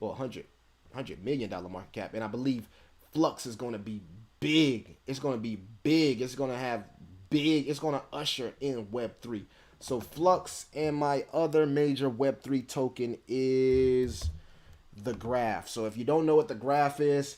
well, $100 million market cap, and I believe Flux is going to be big. It's going to be big. It's going to have big. It's going to usher in Web3. So Flux, and my other major Web3 token is the graph. So if you don't know what the graph is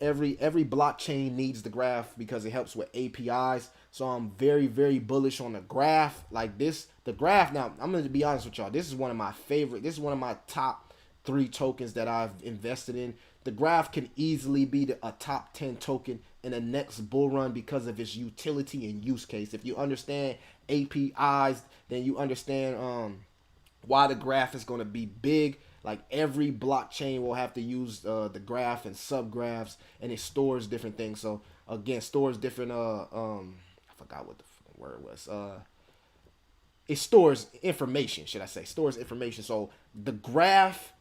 every blockchain needs the graph because it helps with APIs. So I'm very bullish on the graph. Like this, the graph. Now I'm going to be honest with y'all. This is one of my favorite. This is one of my top 3 tokens that I've invested in. The graph can easily be a top 10 token in the next bull run because of its utility and use case. If you understand APIs, then you understand why the graph is going to be big. Like every blockchain will have to use the graph and subgraphs, and it stores different things. So again, stores different I forgot what the word was. It stores information, should I say? Stores information. So the graph,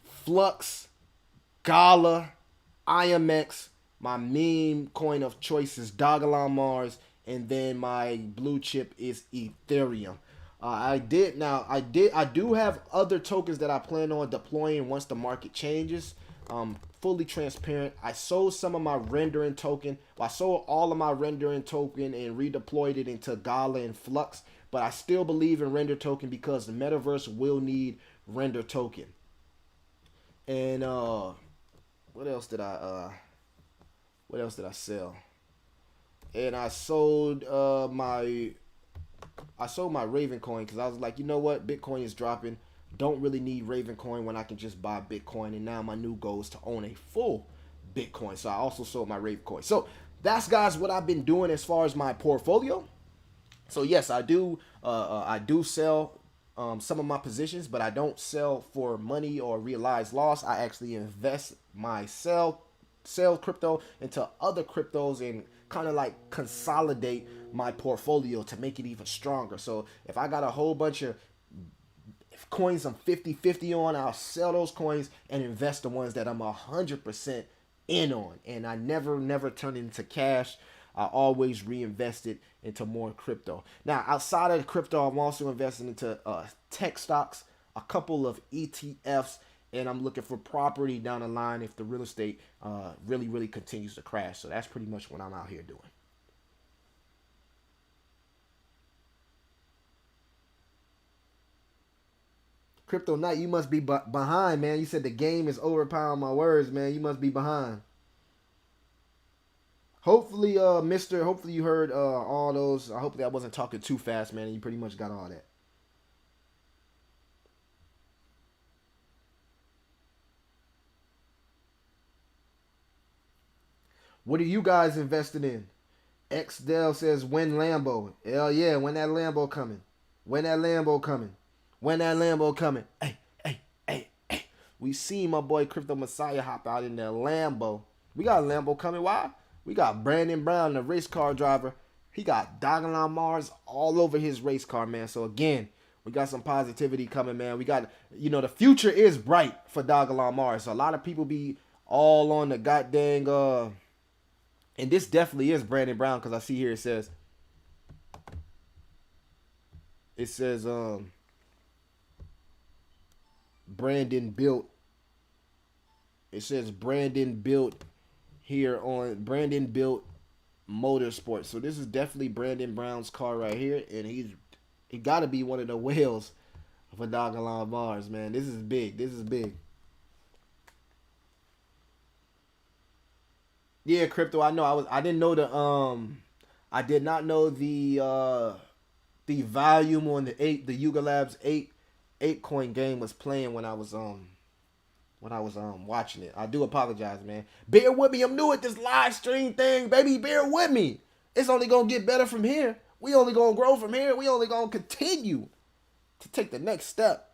Flux, Gala, IMX, my meme coin of choice is DogelonMars, and then my blue chip is Ethereum. I do have other tokens that I plan on deploying once the market changes. Fully transparent. I sold some of my rendering token. Well, I sold all of my rendering token and redeployed it into Gala and Flux. But I still believe in render token because the metaverse will need render token. And what else did I sell? And I sold my Raven coin because I was like, you know what, Bitcoin is dropping. Don't really need Raven coin when I can just buy Bitcoin. And now my new goal is to own a full Bitcoin. So I also sold my Raven coin. So that's, guys, what I've been doing as far as my portfolio. So yes, I do sell some of my positions, but I don't sell for money or realize loss. I actually invest my sell crypto into other cryptos and kind of like consolidate my portfolio to make it even stronger. So if I got a whole bunch of coins I'm 50-50 on, I'll sell those coins and invest the ones that I'm 100% in on. And I never turn it into cash. I always reinvest it into more crypto. Now, outside of crypto, I'm also investing into tech stocks, a couple of ETFs, and I'm looking for property down the line if the real estate really continues to crash. So that's pretty much what I'm out here doing. Crypto Knight, you must be behind, man. You said the game is overpowering my words, man. You must be behind. Hopefully, Mister. Hopefully, you heard all those. I hope that I wasn't talking too fast, man. And you pretty much got all that. What are you guys invested in? X Dell says, when Lambo. Hell yeah, when that Lambo coming? When that Lambo coming? When that Lambo coming? Hey. We see my boy Crypto Messiah hop out in that Lambo. We got a Lambo coming. Why? We got Brandon Brown, the race car driver. He got DogelonMars all over his race car, man. So again, we got some positivity coming, man. We got, the future is bright for DogelonMars. So a lot of people be all on the goddamn and this definitely is Brandon Brown because I see here it says Brandon built. It says Brandon built here on Brandon built Motorsports. So this is definitely Brandon Brown's car right here, and he got to be one of the whales for DogelonMars, man. This is big. This is big. Yeah, crypto. I know. I didn't know I did not know the volume on the Yuga Labs eight coin game was playing when I was watching it. I do apologize, man. Bear with me. I'm new at this live stream thing, baby. Bear with me. It's only gonna get better from here. We only gonna grow from here. We only gonna continue to take the next step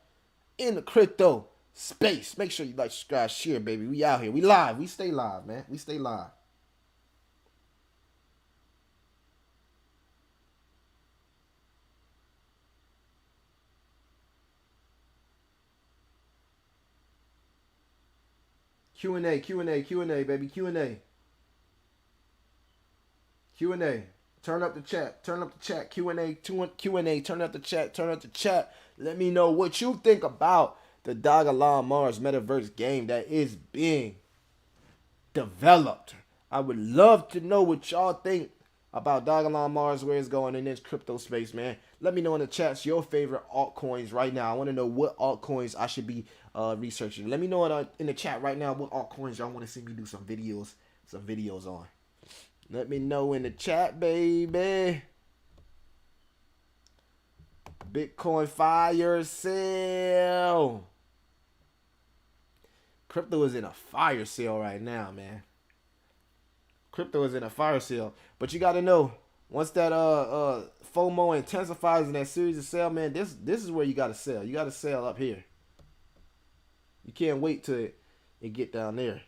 in the crypto space. Make sure you like, subscribe, share, baby. We out here. We live. We stay live, man. We stay live. Q&A, Q&A, Q&A, baby, Q&A. Q&A. Turn up the chat. Turn up the chat. Q&A. Q&A. Turn up the chat. Turn up the chat. Let me know what you think about the DogelonMars Metaverse game that is being developed. I would love to know what y'all think about DogelonMars, where it's going in this crypto space, man. Let me know in the chats your favorite altcoins right now. I want to know what altcoins I should be researching. Let me know in the chat right now what altcoins y'all want to see me do some videos on. Let me know in the chat, baby. Bitcoin fire sale. Crypto is in a fire sale right now, man. Crypto is in a fire sale. But you got to know, once that FOMO intensifies in that series of sale, man, this is where you got to sell. You got to sell up here. You can't wait till it get down there.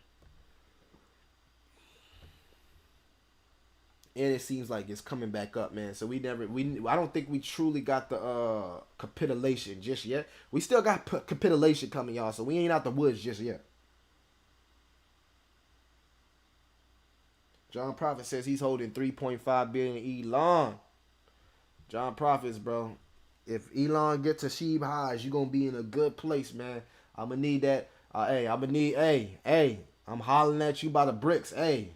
And it seems like it's coming back up, man. So I don't think we truly got the capitulation just yet. We still got capitulation coming, y'all. So we ain't out the woods just yet. John Profit says he's holding 3.5 billion Elon. John Profits, bro. If Elon gets to Sheeb highs, you're gonna be in a good place, man. I'm gonna need that. Hey, I'm hollering at you by the bricks. Hey,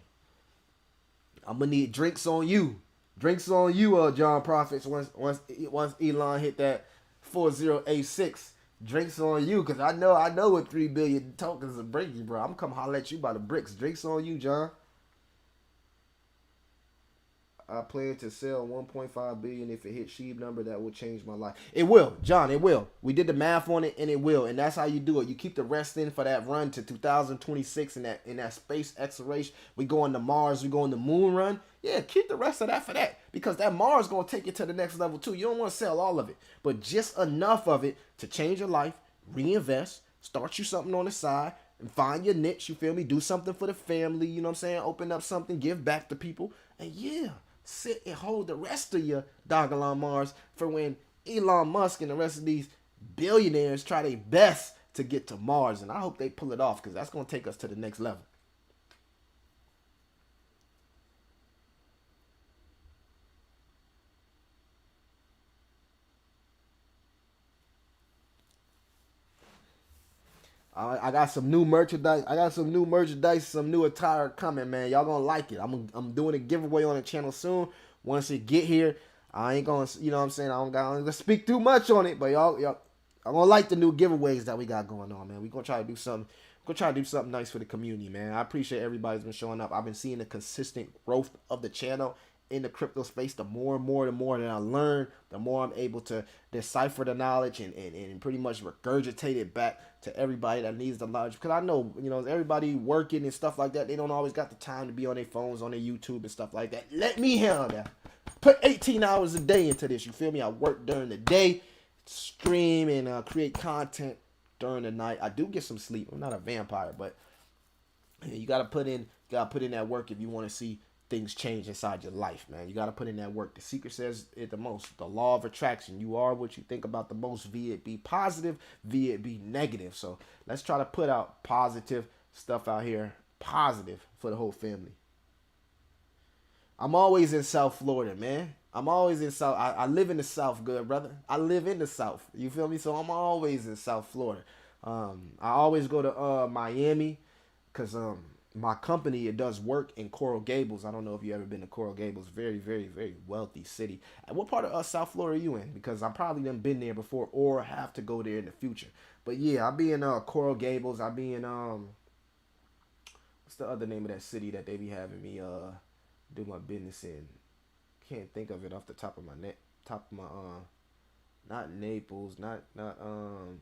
I'm gonna need drinks on you. Drinks on you, John Profits. Once Elon hit that 4086, drinks on you, cause I know what 3 billion tokens will bring you, bro. I'm gonna come holler at you by the bricks. Drinks on you, John. I plan to sell 1.5 billion if it hits Sheeb number. That will change my life. It will, John. It will. We did the math on it, and it will. And that's how you do it. You keep the rest in for that run to 2026 in that space exploration. We go on the Mars. We go on the moon run. Yeah, keep the rest of that for that, because that Mars gonna take you to the next level too. You don't want to sell all of it, but just enough of it to change your life, reinvest, start you something on the side, and find your niche. You feel me? Do something for the family. You know what I'm saying? Open up something, give back to people, and yeah. Sit and hold the rest of your DogelonMars for when Elon Musk and the rest of these billionaires try their best to get to Mars. And I hope they pull it off, because that's going to take us to the next level. I got some new merchandise. Some new attire coming, man. Y'all gonna like it. I'm doing a giveaway on the channel soon. Once it get here, I ain't gonna, you know what I'm saying? I don't gonna speak too much on it, but y'all I'm gonna like the new giveaways that we got going on, man. We gonna try to do something. We're gonna try to do something nice for the community, man. I appreciate everybody's been showing up. I've been seeing the consistent growth of the channel in the crypto space. The more that I learn, the more I'm able to decipher the knowledge and pretty much regurgitate it back to everybody that needs the knowledge. Because I know, you know, everybody working and stuff like that, they don't always got the time to be on their phones, on their YouTube and stuff like that. Let me handle that. Put 18 hours a day into this, you feel me? I work during the day, stream and create content during the night. I do get some sleep. I'm not a vampire, but you gotta put in that work if you want to see things change inside your life, man. You got to put in that work. The secret says it the most. The law of attraction. You are what you think about the most, via it be positive, via it be negative. So let's try to put out positive stuff out here. Positive for the whole family. I'm always in South Florida, man. I'm always in South. I live in the South, good brother. I live in the South. You feel me? So I'm always in South Florida. I always go to Miami, because my company, it does work in Coral Gables. I don't know if you ever been to Coral Gables. Very, very, very wealthy city. What part of South Florida are you in? Because I probably done been there before or have to go there in the future. But yeah, I'll be in Coral Gables. I'll be in what's the other name of that city that they be having me do my business in? Can't think of it off the top of my not Naples, not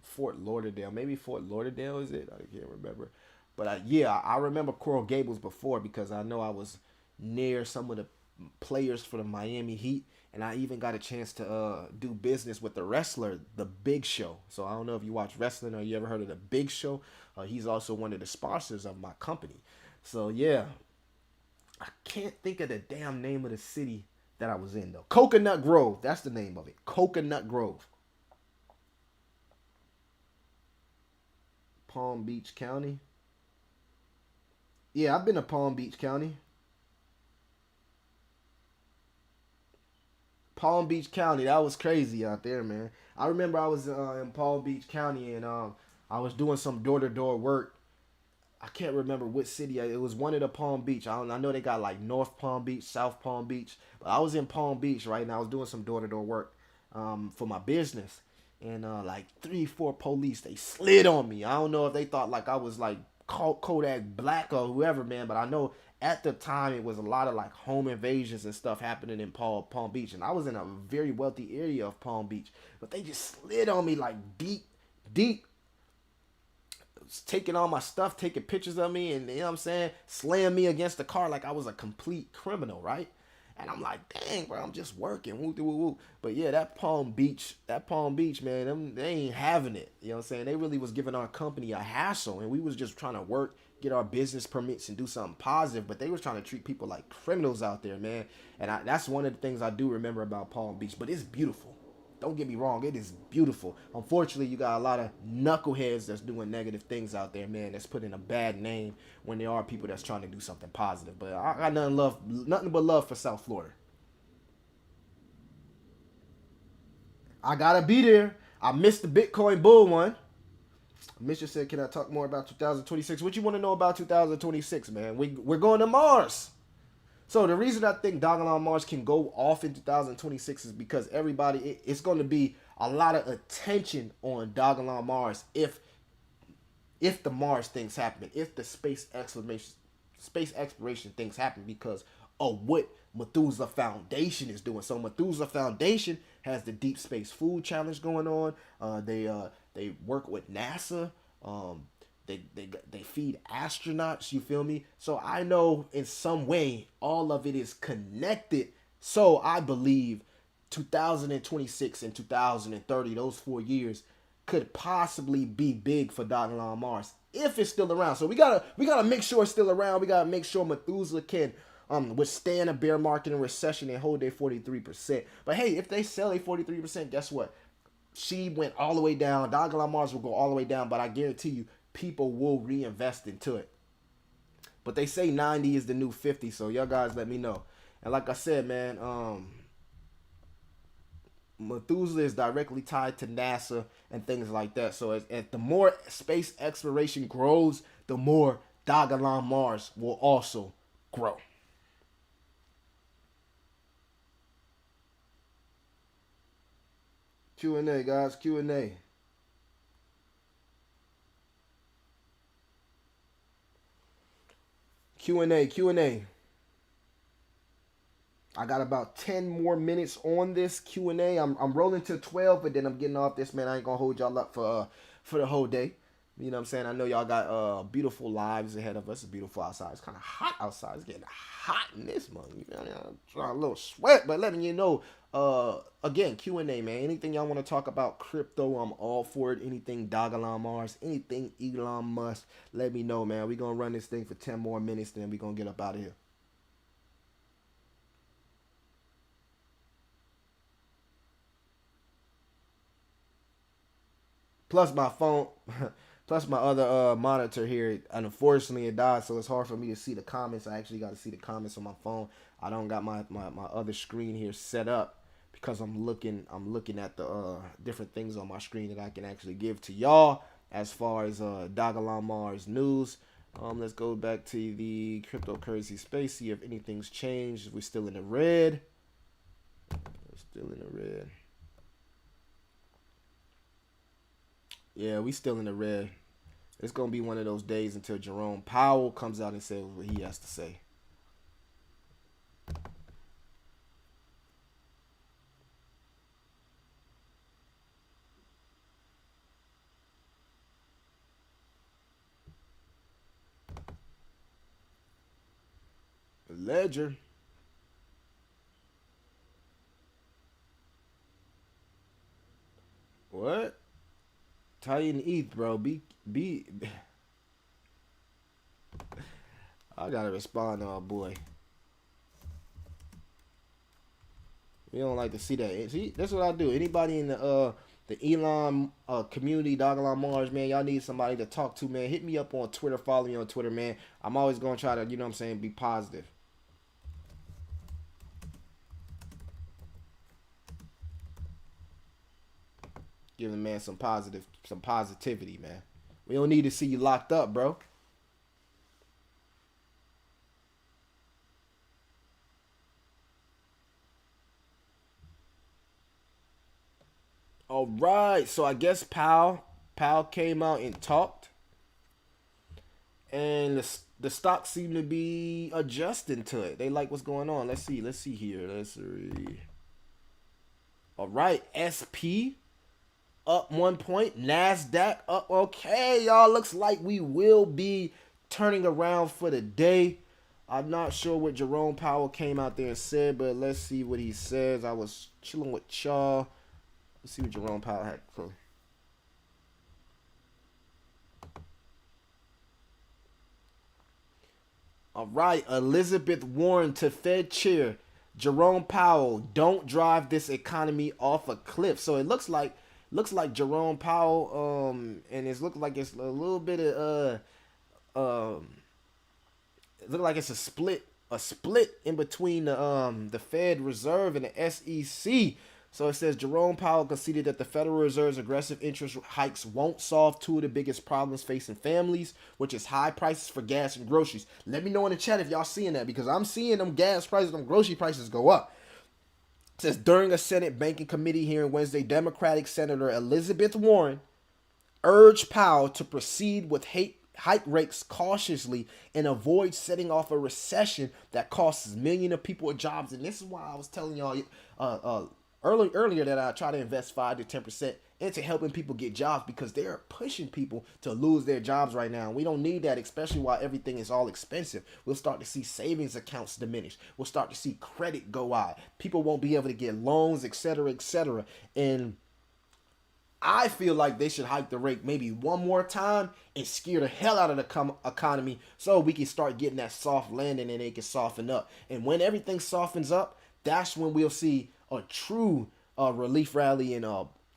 Fort Lauderdale. Maybe Fort Lauderdale is it? I can't remember. But I remember Coral Gables before, because I know I was near some of the players for the Miami Heat, and I even got a chance to do business with the wrestler, The Big Show. So I don't know if you watch wrestling or you ever heard of The Big Show. He's also one of the sponsors of my company. So yeah, I can't think of the damn name of the city that I was in though. Coconut Grove, that's the name of it. Coconut Grove. Palm Beach County. Yeah, I've been to Palm Beach County. Palm Beach County, that was crazy out there, man. I remember I was in Palm Beach County and I was doing some door to door work. I can't remember which city. It was one of the Palm Beach. I know they got like North Palm Beach, South Palm Beach, but I was in Palm Beach right now. I was doing some door to door work for my business, and like 3, 4 police they slid on me. I don't know if they thought like I was like Kodak Black or whoever, man, but I know at the time it was a lot of like home invasions and stuff happening in Palm Beach, and I was in a very wealthy area of Palm Beach, but they just slid on me like deep, taking all my stuff, taking pictures of me, and you know what I'm saying, slaying me against the car like I was a complete criminal, right? And I'm like, dang, bro, I'm just working. Woo, woo, woo. But yeah, that Palm Beach, man, they ain't having it. You know what I'm saying? They really was giving our company a hassle, and we was just trying to work, get our business permits, and do something positive. But they was trying to treat people like criminals out there, man. And that's one of the things I do remember about Palm Beach. But it's beautiful. Don't get me wrong, it is beautiful. Unfortunately, you got a lot of knuckleheads that's doing negative things out there, man. That's putting a bad name when there are people that's trying to do something positive. But I got nothing but love for South Florida. I gotta be there. I missed the Bitcoin bull one. Misha said, "Can I talk more about 2026?" What you want to know about 2026, man? We're going to Mars. So the reason I think DogelonMars can go off in 2026 is because it's going to be a lot of attention on DogelonMars if the Mars things happen, if the space exploration things happen because of what Methusela Foundation is doing. So Methusela Foundation has the Deep Space Food Challenge going on. They work with NASA. They feed astronauts. You feel me? So I know in some way all of it is connected. So I believe 2026 and 2030, those 4 years, could possibly be big for DogelonMars if it's still around. So we gotta make sure it's still around. We gotta make sure Methuselah can withstand a bear market and recession and hold their 43%. But hey, if they sell a 43%, guess what? She went all the way down. DogelonMars will go all the way down, but I guarantee you, people will reinvest into it. But they say 90 is the new 50, so y'all guys let me know. And like I said, man, Methuselah is directly tied to NASA and things like that. So as the more space exploration grows, the more DogelonMars will also grow. Q&A, guys, Q&A. Q&A, Q&A. I got about 10 more minutes on this Q&A. I'm rolling to 12, but then I'm getting off this, man. I ain't going to hold y'all up for the whole day. You know what I'm saying? I know y'all got beautiful lives ahead of us. It's beautiful outside. It's kind of hot outside. It's getting hot in this month. You know, I'm trying a little sweat, but letting you know, again, Q&A, man. Anything y'all want to talk about crypto, I'm all for it. Anything DogelonMars, anything Elon Musk, let me know, man. We're going to run this thing for 10 more minutes, then we're going to get up out of here. Plus my phone, plus my other monitor here, unfortunately it died, so it's hard for me to see the comments. I actually got to see the comments on my phone. I don't got my other screen here set up because I'm looking at the different things on my screen that I can actually give to y'all as far as DogelonMars news. Let's go back to the cryptocurrency space, see if anything's changed. We're still in the red. We're still in the red. Yeah, we still in the red. It's gonna be one of those days until Jerome Powell comes out and says what he has to say. Ledger. What? Titan ETH, bro. Be. I gotta respond, boy. We don't like to see that. See, that's what I do. Anybody in the The Elon community, DogelonMars, man. Y'all need somebody to talk to, man. Hit me up on Twitter. Follow me on Twitter, man. I'm always going to try to, you know what I'm saying, be positive. Give the man some positivity, man. We don't need to see you locked up, bro. All right, so I guess Powell came out and talked, and the stock seemed to be adjusting to it. They like what's going on. Let's see here. Let's see. All right, SP up 1 point. Nasdaq up. Okay, y'all. Looks like we will be turning around for the day. I'm not sure what Jerome Powell came out there and said, but let's see what he says. I was chilling with y'all. Let's see what Jerome Powell had. All right, Elizabeth Warren to Fed Chair. Jerome Powell, don't drive this economy off a cliff. So it looks like Jerome Powell, and it's looking like it's a little bit of it look like it's a split in between the Fed Reserve and the SEC. So it says Jerome Powell conceded that the Federal Reserve's aggressive interest hikes won't solve two of the biggest problems facing families, which is high prices for gas and groceries. Let me know in the chat if y'all seeing that, because I'm seeing them gas prices, them grocery prices go up. It says during a Senate Banking Committee hearing Wednesday, Democratic Senator Elizabeth Warren urged Powell to proceed with hike rates cautiously and avoid setting off a recession that costs millions of people jobs. And this is why I was telling y'all earlier that I try to invest 5 to 10% into helping people get jobs, because they're pushing people to lose their jobs right now. We don't need that, especially while everything is all expensive. We'll start to see savings accounts diminish. We'll start to see credit go out. People won't be able to get loans, etc., etc. And I feel like they should hike the rate maybe one more time and scare the hell out of the economy so we can start getting that soft landing and it can soften up. And when everything softens up, that's when we'll see a true relief rally and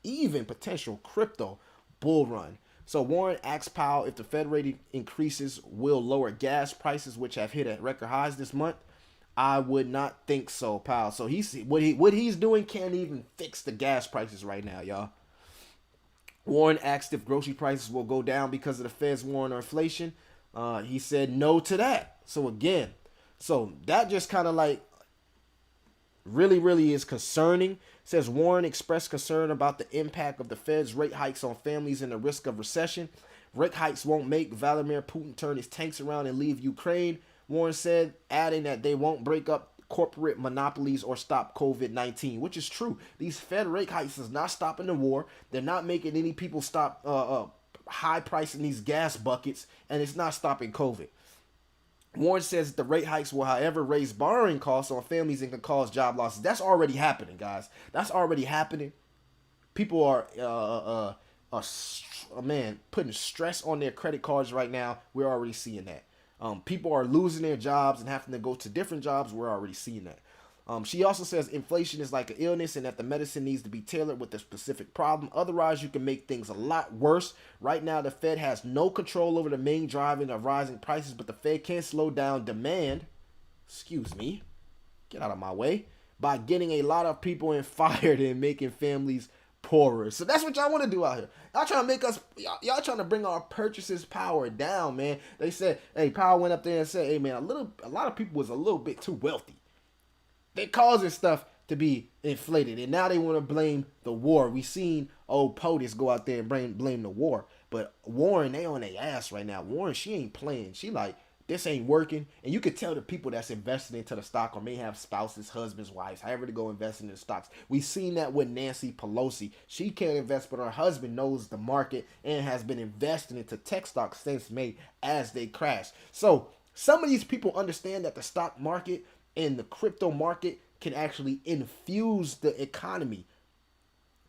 even potential crypto bull run. So Warren asked Powell if the Fed rate increases will lower gas prices, which have hit at record highs this month. I would not think so, Powell. So what he's doing can't even fix the gas prices right now, y'all. Warren asked if grocery prices will go down because of the Fed's war on inflation. He said no to that. So again, that just kind of like really is concerning. It says Warren expressed concern about the impact of the Fed's rate hikes on families and the risk of recession. Rate hikes won't make Vladimir Putin turn his tanks around and leave Ukraine, Warren said, adding that they won't break up corporate monopolies or stop COVID-19, which is true. These Fed rate hikes is not stopping the war. They're not making any people stop high pricing these gas buckets, and it's not stopping COVID. Warren says that the rate hikes will, however, raise borrowing costs on families and can cause job losses. That's already happening, guys. That's already happening. People are putting stress on their credit cards right now. We're already seeing that. People are losing their jobs and having to go to different jobs. We're already seeing that. She also says inflation is like an illness and that the medicine needs to be tailored with the specific problem. Otherwise, you can make things a lot worse. Right now, the Fed has no control over the main driving of rising prices, but the Fed can slow down demand. Excuse me. Get out of my way. By getting a lot of people fired and making families poorer. So that's what y'all want to do out here. Y'all trying to make us, y'all trying to bring our purchases power down, man. They said, hey, Powell went up there and said, hey, man, a lot of people was a little bit too wealthy. They're causing stuff to be inflated, and now they want to blame the war. We seen old POTUS go out there and blame the war, but Warren, they on their ass right now. Warren, she ain't playing. She like, this ain't working, and you could tell the people that's investing into the stock or may have spouses, husbands, wives, however to go invest in the stocks. We seen that with Nancy Pelosi. She can't invest, but her husband knows the market and has been investing into tech stocks since May as they crash. So some of these people understand that the stock market and the crypto market can actually infuse the economy.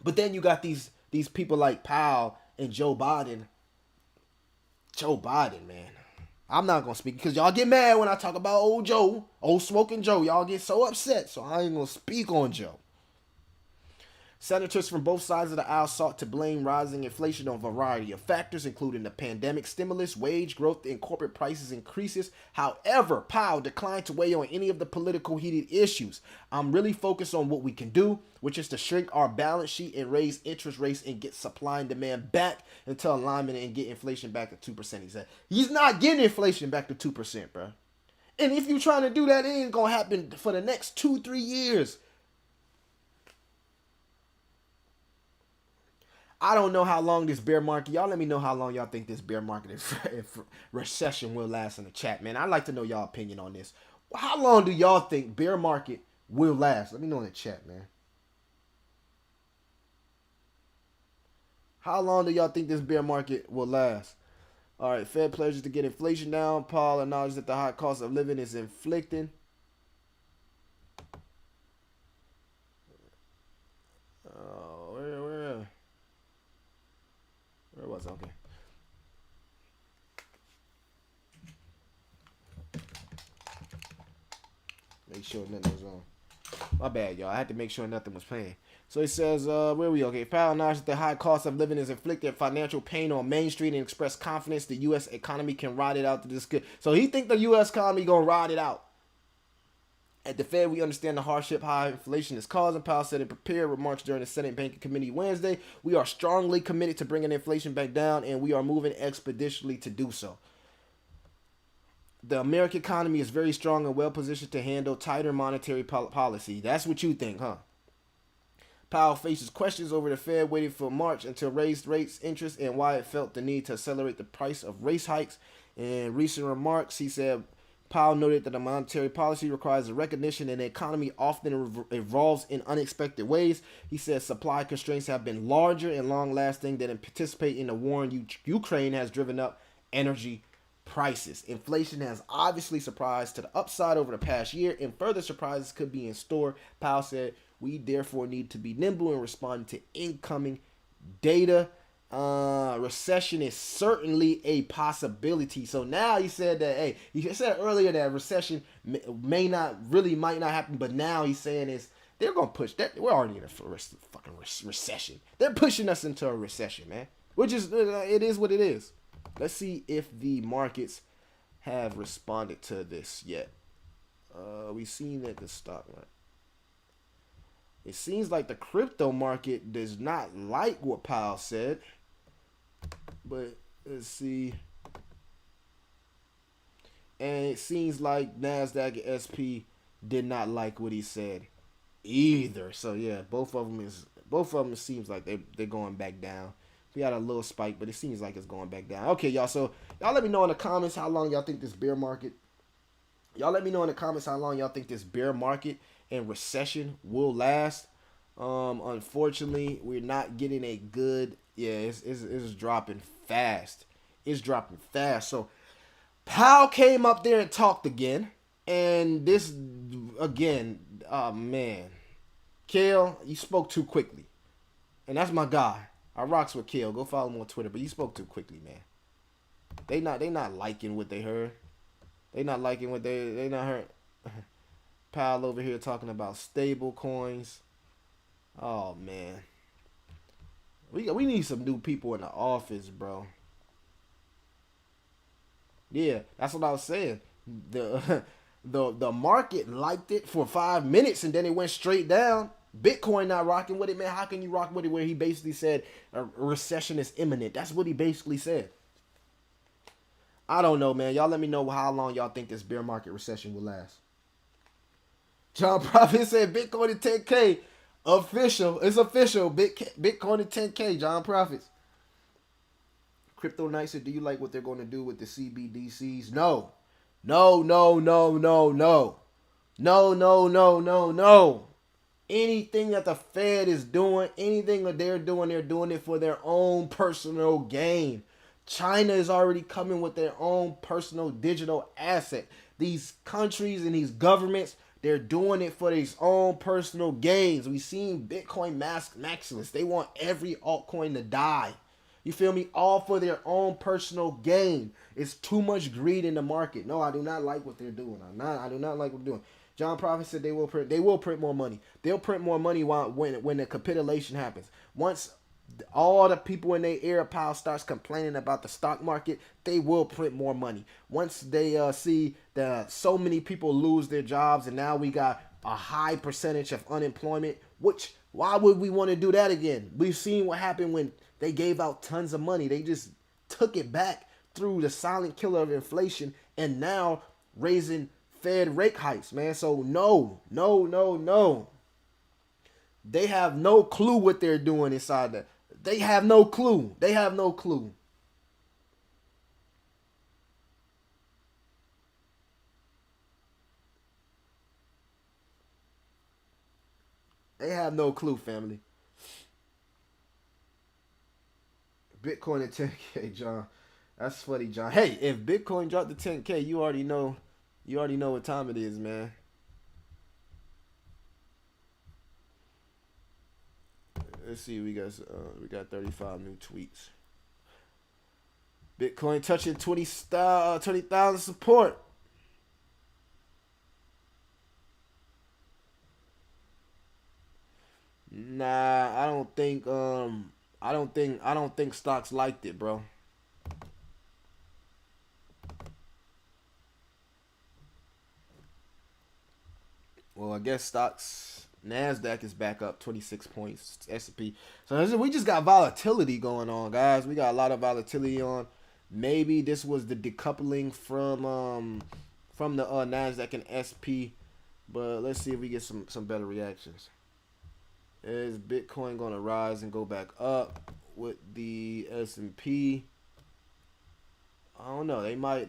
But then you got these people like Powell and Joe Biden. Joe Biden, man. I'm not going to speak because y'all get mad when I talk about old Joe, old smoking Joe. Y'all get so upset, so I ain't going to speak on Joe. Senators from both sides of the aisle sought to blame rising inflation on a variety of factors, including the pandemic stimulus, wage growth, and corporate prices increases. However, Powell declined to weigh on any of the political heated issues. I'm really focused on what we can do, which is to shrink our balance sheet and raise interest rates and get supply and demand back into alignment and get inflation back to 2%. He said he's not getting inflation back to 2%, bro. And if you're trying to do that, it ain't gonna happen for the next 2-3 years. I don't know how long this bear market. Y'all let me know how long y'all think this bear market if recession will last in the chat, man. I'd like to know y'all opinion on this. How long do y'all think bear market will last? Let me know in the chat, man. How long do y'all think this bear market will last? All right, Fed pledges to get inflation down. Powell acknowledges that the high cost of living is inflicting. Where was it? Okay. Make sure nothing was on. My bad, y'all. I had to make sure nothing was playing. So it says, where we? Okay. Powell acknowledges that the high cost of living is inflicting financial pain on Main Street and expressed confidence the U.S. economy can ride it out to this good. So he think the U.S. economy gonna ride it out. At the Fed, we understand the hardship high inflation is causing. Powell said in prepared remarks during the Senate Banking Committee Wednesday, we are strongly committed to bringing inflation back down, and we are moving expeditiously to do so. The American economy is very strong and well positioned to handle tighter monetary policy. That's what you think, huh? Powell faces questions over the Fed waiting for March until raised rates, interest, and why it felt the need to accelerate the price of race hikes. In recent remarks, he said, Powell noted that the monetary policy requires a recognition and the economy often evolves in unexpected ways. He said supply constraints have been larger and long-lasting than anticipated in the war in Ukraine has driven up energy prices. Inflation has obviously surprised to the upside over the past year, and further surprises could be in store. Powell said, we therefore need to be nimble in responding to incoming data. Recession is certainly a possibility. So now he said that, hey, he said earlier that recession might not happen, but now he's saying is they're gonna push that. We're already in a fucking recession. They're pushing us into a recession, man. Which is it is what it is. Let's see if the markets have responded to this yet. We've seen that the stock market. It seems like the crypto market does not like what Powell said. But let's see. And it seems like NASDAQ and SP did not like what he said either. So yeah, both of them seems like they're going back down. We had a little spike, but it seems like it's going back down. Okay, y'all. So y'all let me know in the comments how long y'all think this bear market. Y'all let me know in the comments how long y'all think this bear market and recession will last. Unfortunately, we're not getting a good. Yeah, it's dropping fast. It's dropping fast. So Powell came up there and talked again, and this again. Oh man, Kale, you spoke too quickly, and that's my guy. I rocks with Kale. Go follow him on Twitter, but you spoke too quickly, man. They not liking what they heard. They not liking what they not heard. Powell over here talking about stable coins. Oh man, we need some new people in the office, bro. Yeah, that's what I was saying. The market liked it for 5 minutes and then it went straight down. Bitcoin not rocking with it, man. How can you rock with it where he basically said a recession is imminent? That's what he basically said. I don't know, man. Y'all let me know how long y'all think this bear market recession will last. John Profit said Bitcoin to 10K. Official. It's official. Bitcoin to 10K. John Profits. Crypto Knight said, do you like what they're going to do with the CBDCs? No. No, no, no, no, no. No, no, no, no, no. Anything that the Fed is doing, anything that they're doing it for their own personal gain. China is already coming with their own personal digital asset. These countries and these governments, they're doing it for their own personal gains. We've seen Bitcoin maximalists. They want every altcoin to die. You feel me? All for their own personal gain. It's too much greed in the market. No, I do not like what they're doing. I do not like what they're doing. John Prophet said they will print more money. They'll print more money when the capitulation happens. Once all the people in their air pile starts complaining about the stock market, they will print more money. Once they see that so many people lose their jobs and now we got a high percentage of unemployment, which why would we want to do that again? We've seen what happened when they gave out tons of money. They just took it back through the silent killer of inflation and now raising Fed rate hikes, man. So no, no, no, no. They have no clue what they're doing inside that. They have no clue. They have no clue. They have no clue, family. Bitcoin at 10K, John. That's funny, John. Hey, if Bitcoin dropped to 10K, you already know. You already know what time it is, man. Let's see. We got 35 new tweets. Bitcoin touching 20,000 support. Nah, I don't think stocks liked it, bro. Well, I guess stocks Nasdaq is back up 26 points. S&P. So we just got volatility going on, guys. We got a lot of volatility on. Maybe this was the decoupling from the Nasdaq and SP. But let's see if we get some better reactions. Is Bitcoin gonna rise and go back up with the S&P? I don't know. They might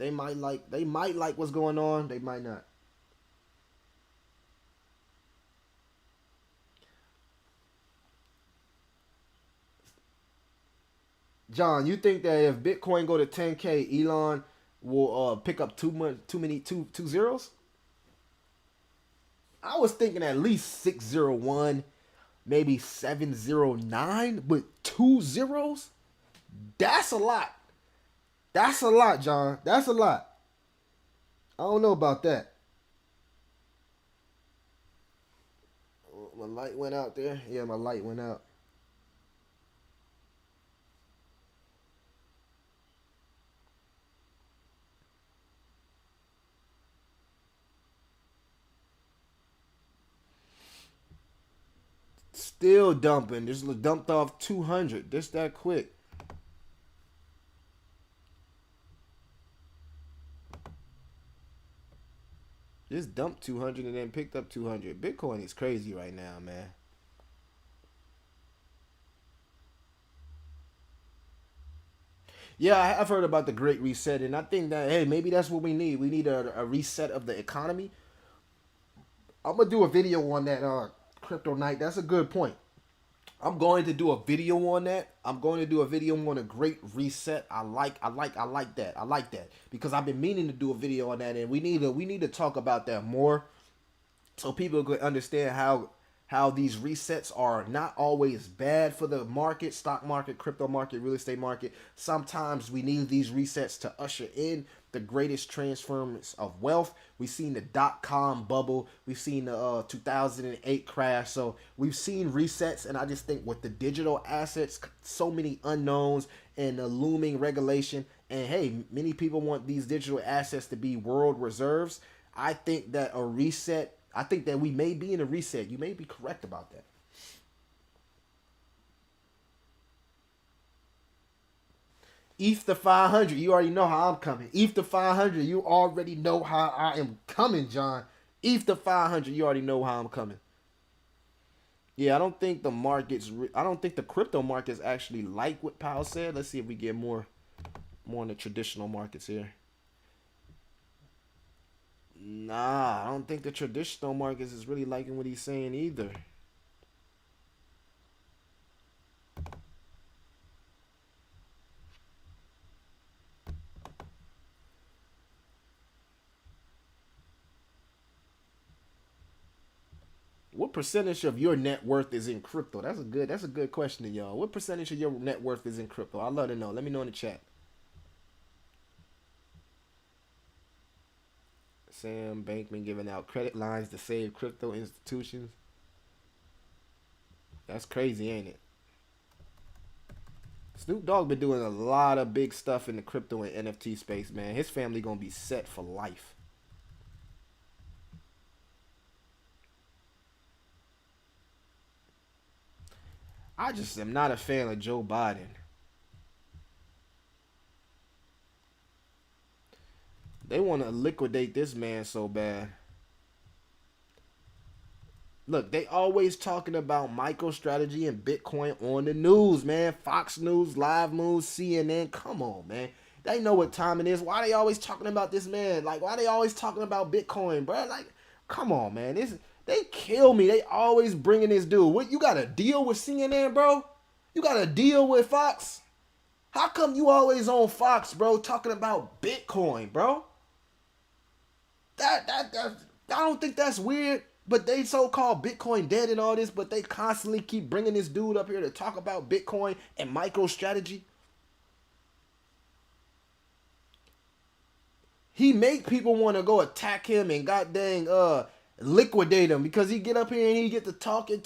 like what's going on. They might not. John, you think that if Bitcoin go to 10K, Elon will pick up too many zeros? I was thinking at least 601, maybe 709, but two zeros? That's a lot. That's a lot, John. That's a lot. I don't know about that. My light went out there. Yeah, my light went out. Still dumping. Just dumped off 200. Just that quick. Just dumped 200 and then picked up 200. Bitcoin is crazy right now, man. Yeah, I've heard about the Great Reset, and I think that, hey, maybe that's what we need. We need a reset of the economy. I'm gonna do a video on that crypto night. That's a good point. I'm going to do a video on that. I'm going to do a video on a great reset. I like that. I like that because I've been meaning to do a video on that, and we need to talk about that more so people could understand how these resets are not always bad for the market, stock market, crypto market, real estate market. Sometimes we need these resets to usher in the greatest transference of wealth. We've seen the dot-com bubble. We've seen the 2008 crash. So we've seen resets, and I just think with the digital assets, so many unknowns and the looming regulation, and hey, many people want these digital assets to be world reserves. I think that a reset, I think that we may be in a reset. You may be correct about that. ETH the 500, you already know how I'm coming. ETH the 500, you already know how I am coming, John. ETH the 500, you already know how I'm coming. Yeah, I don't think the crypto markets actually like what Powell said. Let's see if we get more in the traditional markets here. Nah, I don't think the traditional markets is really liking what he's saying either. What percentage of your net worth is in crypto? That's a good question to y'all. What percentage of your net worth is in crypto? I'd love to know. Let me know in the chat. Sam Bankman giving out credit lines to save crypto institutions. That's crazy, ain't it? Snoop Dogg been doing a lot of big stuff in the crypto and NFT space, man. His family gonna be set for life. I just am not a fan of Joe Biden. They want to liquidate this man so bad. Look, they always talking about MicroStrategy and Bitcoin on the news, man. Fox News, Live News, CNN. Come on, man. They know what time it is. Why they always talking about this man? Like, why they always talking about Bitcoin, bro? Like, come on, man. They kill me. They always bringing this dude. What, you got a deal with CNN, bro? You got a deal with Fox? How come you always on Fox, bro, talking about Bitcoin, bro? I don't think that's weird. But they so-called Bitcoin dead and all this, but they constantly keep bringing this dude up here to talk about Bitcoin and MicroStrategy. He make people want to go attack him and goddamn liquidate him because he get up here and he get to talking.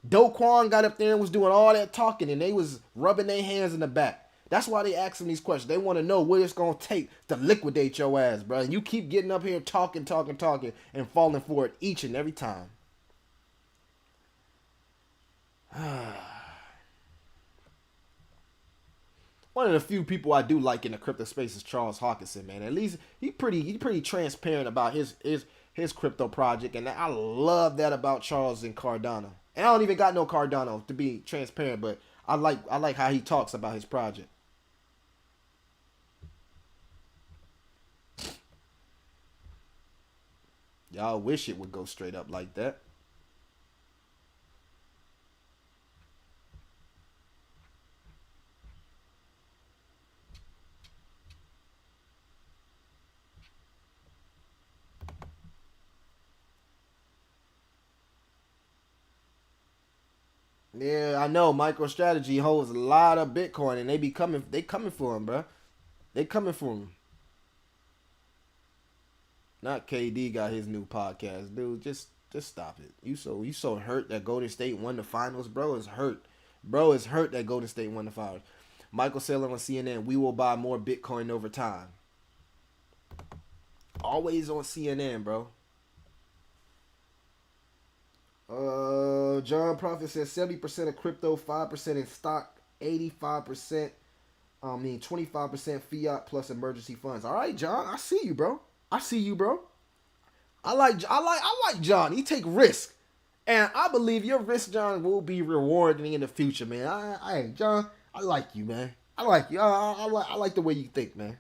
Do Kwon got up there and was doing all that talking and they was rubbing their hands in the back. That's why they ask him these questions. They want to know what it's going to take to liquidate your ass, bro. And you keep getting up here talking, and falling for it each and every time. One of the few people I do like in the crypto space is Charles Hawkinson, man. At least he pretty transparent about his crypto project, and I love that about Charles and Cardano. And I don't even got no Cardano to be transparent, but I like how he talks about his project. Y'all wish it would go straight up like that. Yeah, I know. MicroStrategy holds a lot of Bitcoin, and they coming for him, bro. They coming for him. Not KD got his new podcast, dude. Just stop it. You so hurt that Golden State won the finals, bro. Is hurt, bro. Is hurt that Golden State won the finals. Michael Saylor on CNN. We will buy more Bitcoin over time. Always on CNN, bro. John Profit says 70% of crypto, 5% in stock, 85%. 25% fiat plus emergency funds. All right, John. I see you, bro. I like John. He take risk, and I believe your risk, John, will be rewarded in the future, man. John, I like you, man. I like you. I like the way you think, man.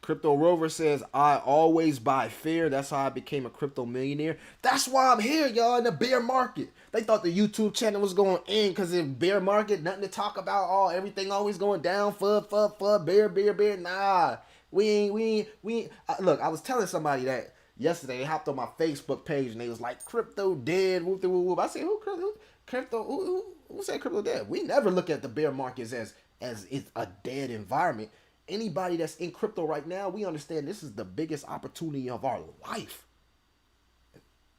Crypto Rover says, I always buy fair. That's how I became a crypto millionaire. That's why I'm here, y'all, in the bear market. They thought the YouTube channel was going in because in bear market, nothing to talk about. Everything always going down. Bear. Nah, we ain't. Look, I was telling somebody that yesterday. They hopped on my Facebook page and they was like, crypto dead. Whoop, whoop, whoop. I said, who said crypto dead? We never look at the bear markets as it's a dead environment. Anybody that's in crypto right now, we understand this is the biggest opportunity of our life.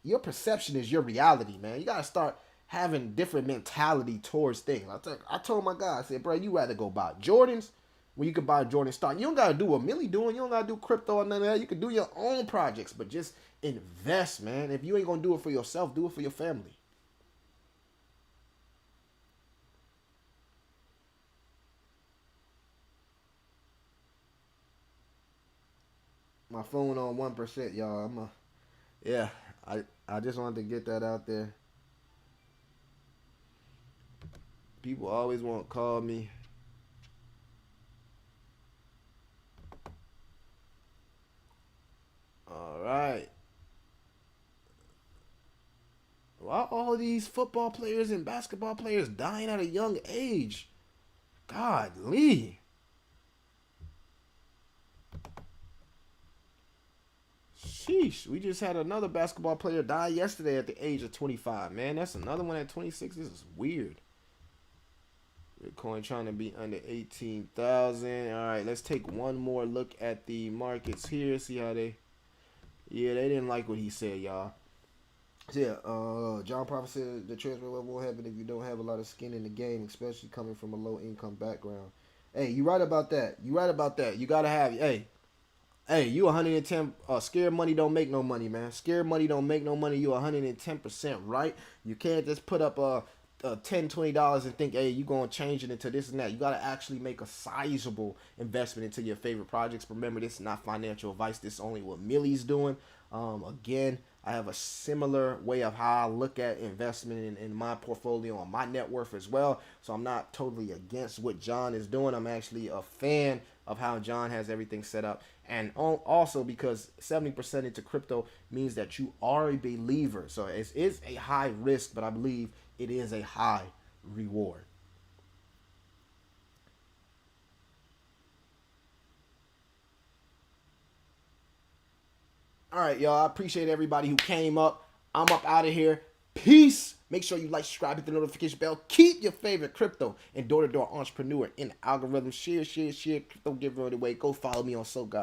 Your perception is your reality, man. You got to start having different mentality towards things. I told my guy, I said, bro, you rather go buy Jordans when you can buy Jordan stock. You don't got to do what Millie doing. You don't got to do crypto or none of that. You can do your own projects, but just invest, man. If you ain't going to do it for yourself, do it for your family. My phone on 1%, y'all. Yeah. I just wanted to get that out there. People always want to call me. All right. Why all these football players and basketball players dying at a young age? Godly. Sheesh. We just had another basketball player die yesterday at the age of 25. Man, that's another one at 26. This is weird. Bitcoin trying to be under 18,000. All right, let's take one more look at the markets here. See how they... Yeah, they didn't like what he said, y'all. So yeah, John Prophet said the transfer level won't happen if you don't have a lot of skin in the game, especially coming from a low income background. Hey, you right about that. You right about that. You gotta have, hey, you 110. Scared money don't make no money, man. Scared money don't make no money. You 110% right. You can't just put up $10, $20 and think, hey, you gonna change it into this and that. You gotta actually make a sizable investment into your favorite projects. Remember, this is not financial advice. This is only what Millie's doing. Again, I have a similar way of how I look at investment in my portfolio and my net worth as well. So I'm not totally against what John is doing. I'm actually a fan of how John has everything set up. And also because 70% into crypto means that you are a believer. So it is a high risk, but I believe it is a high reward. All right, y'all. I appreciate everybody who came up. I'm up out of here. Peace. Make sure you like, subscribe, hit the notification bell. Keep your favorite crypto and door-to-door entrepreneur in the algorithm. Share. Crypto giveaway. Go follow me on So God.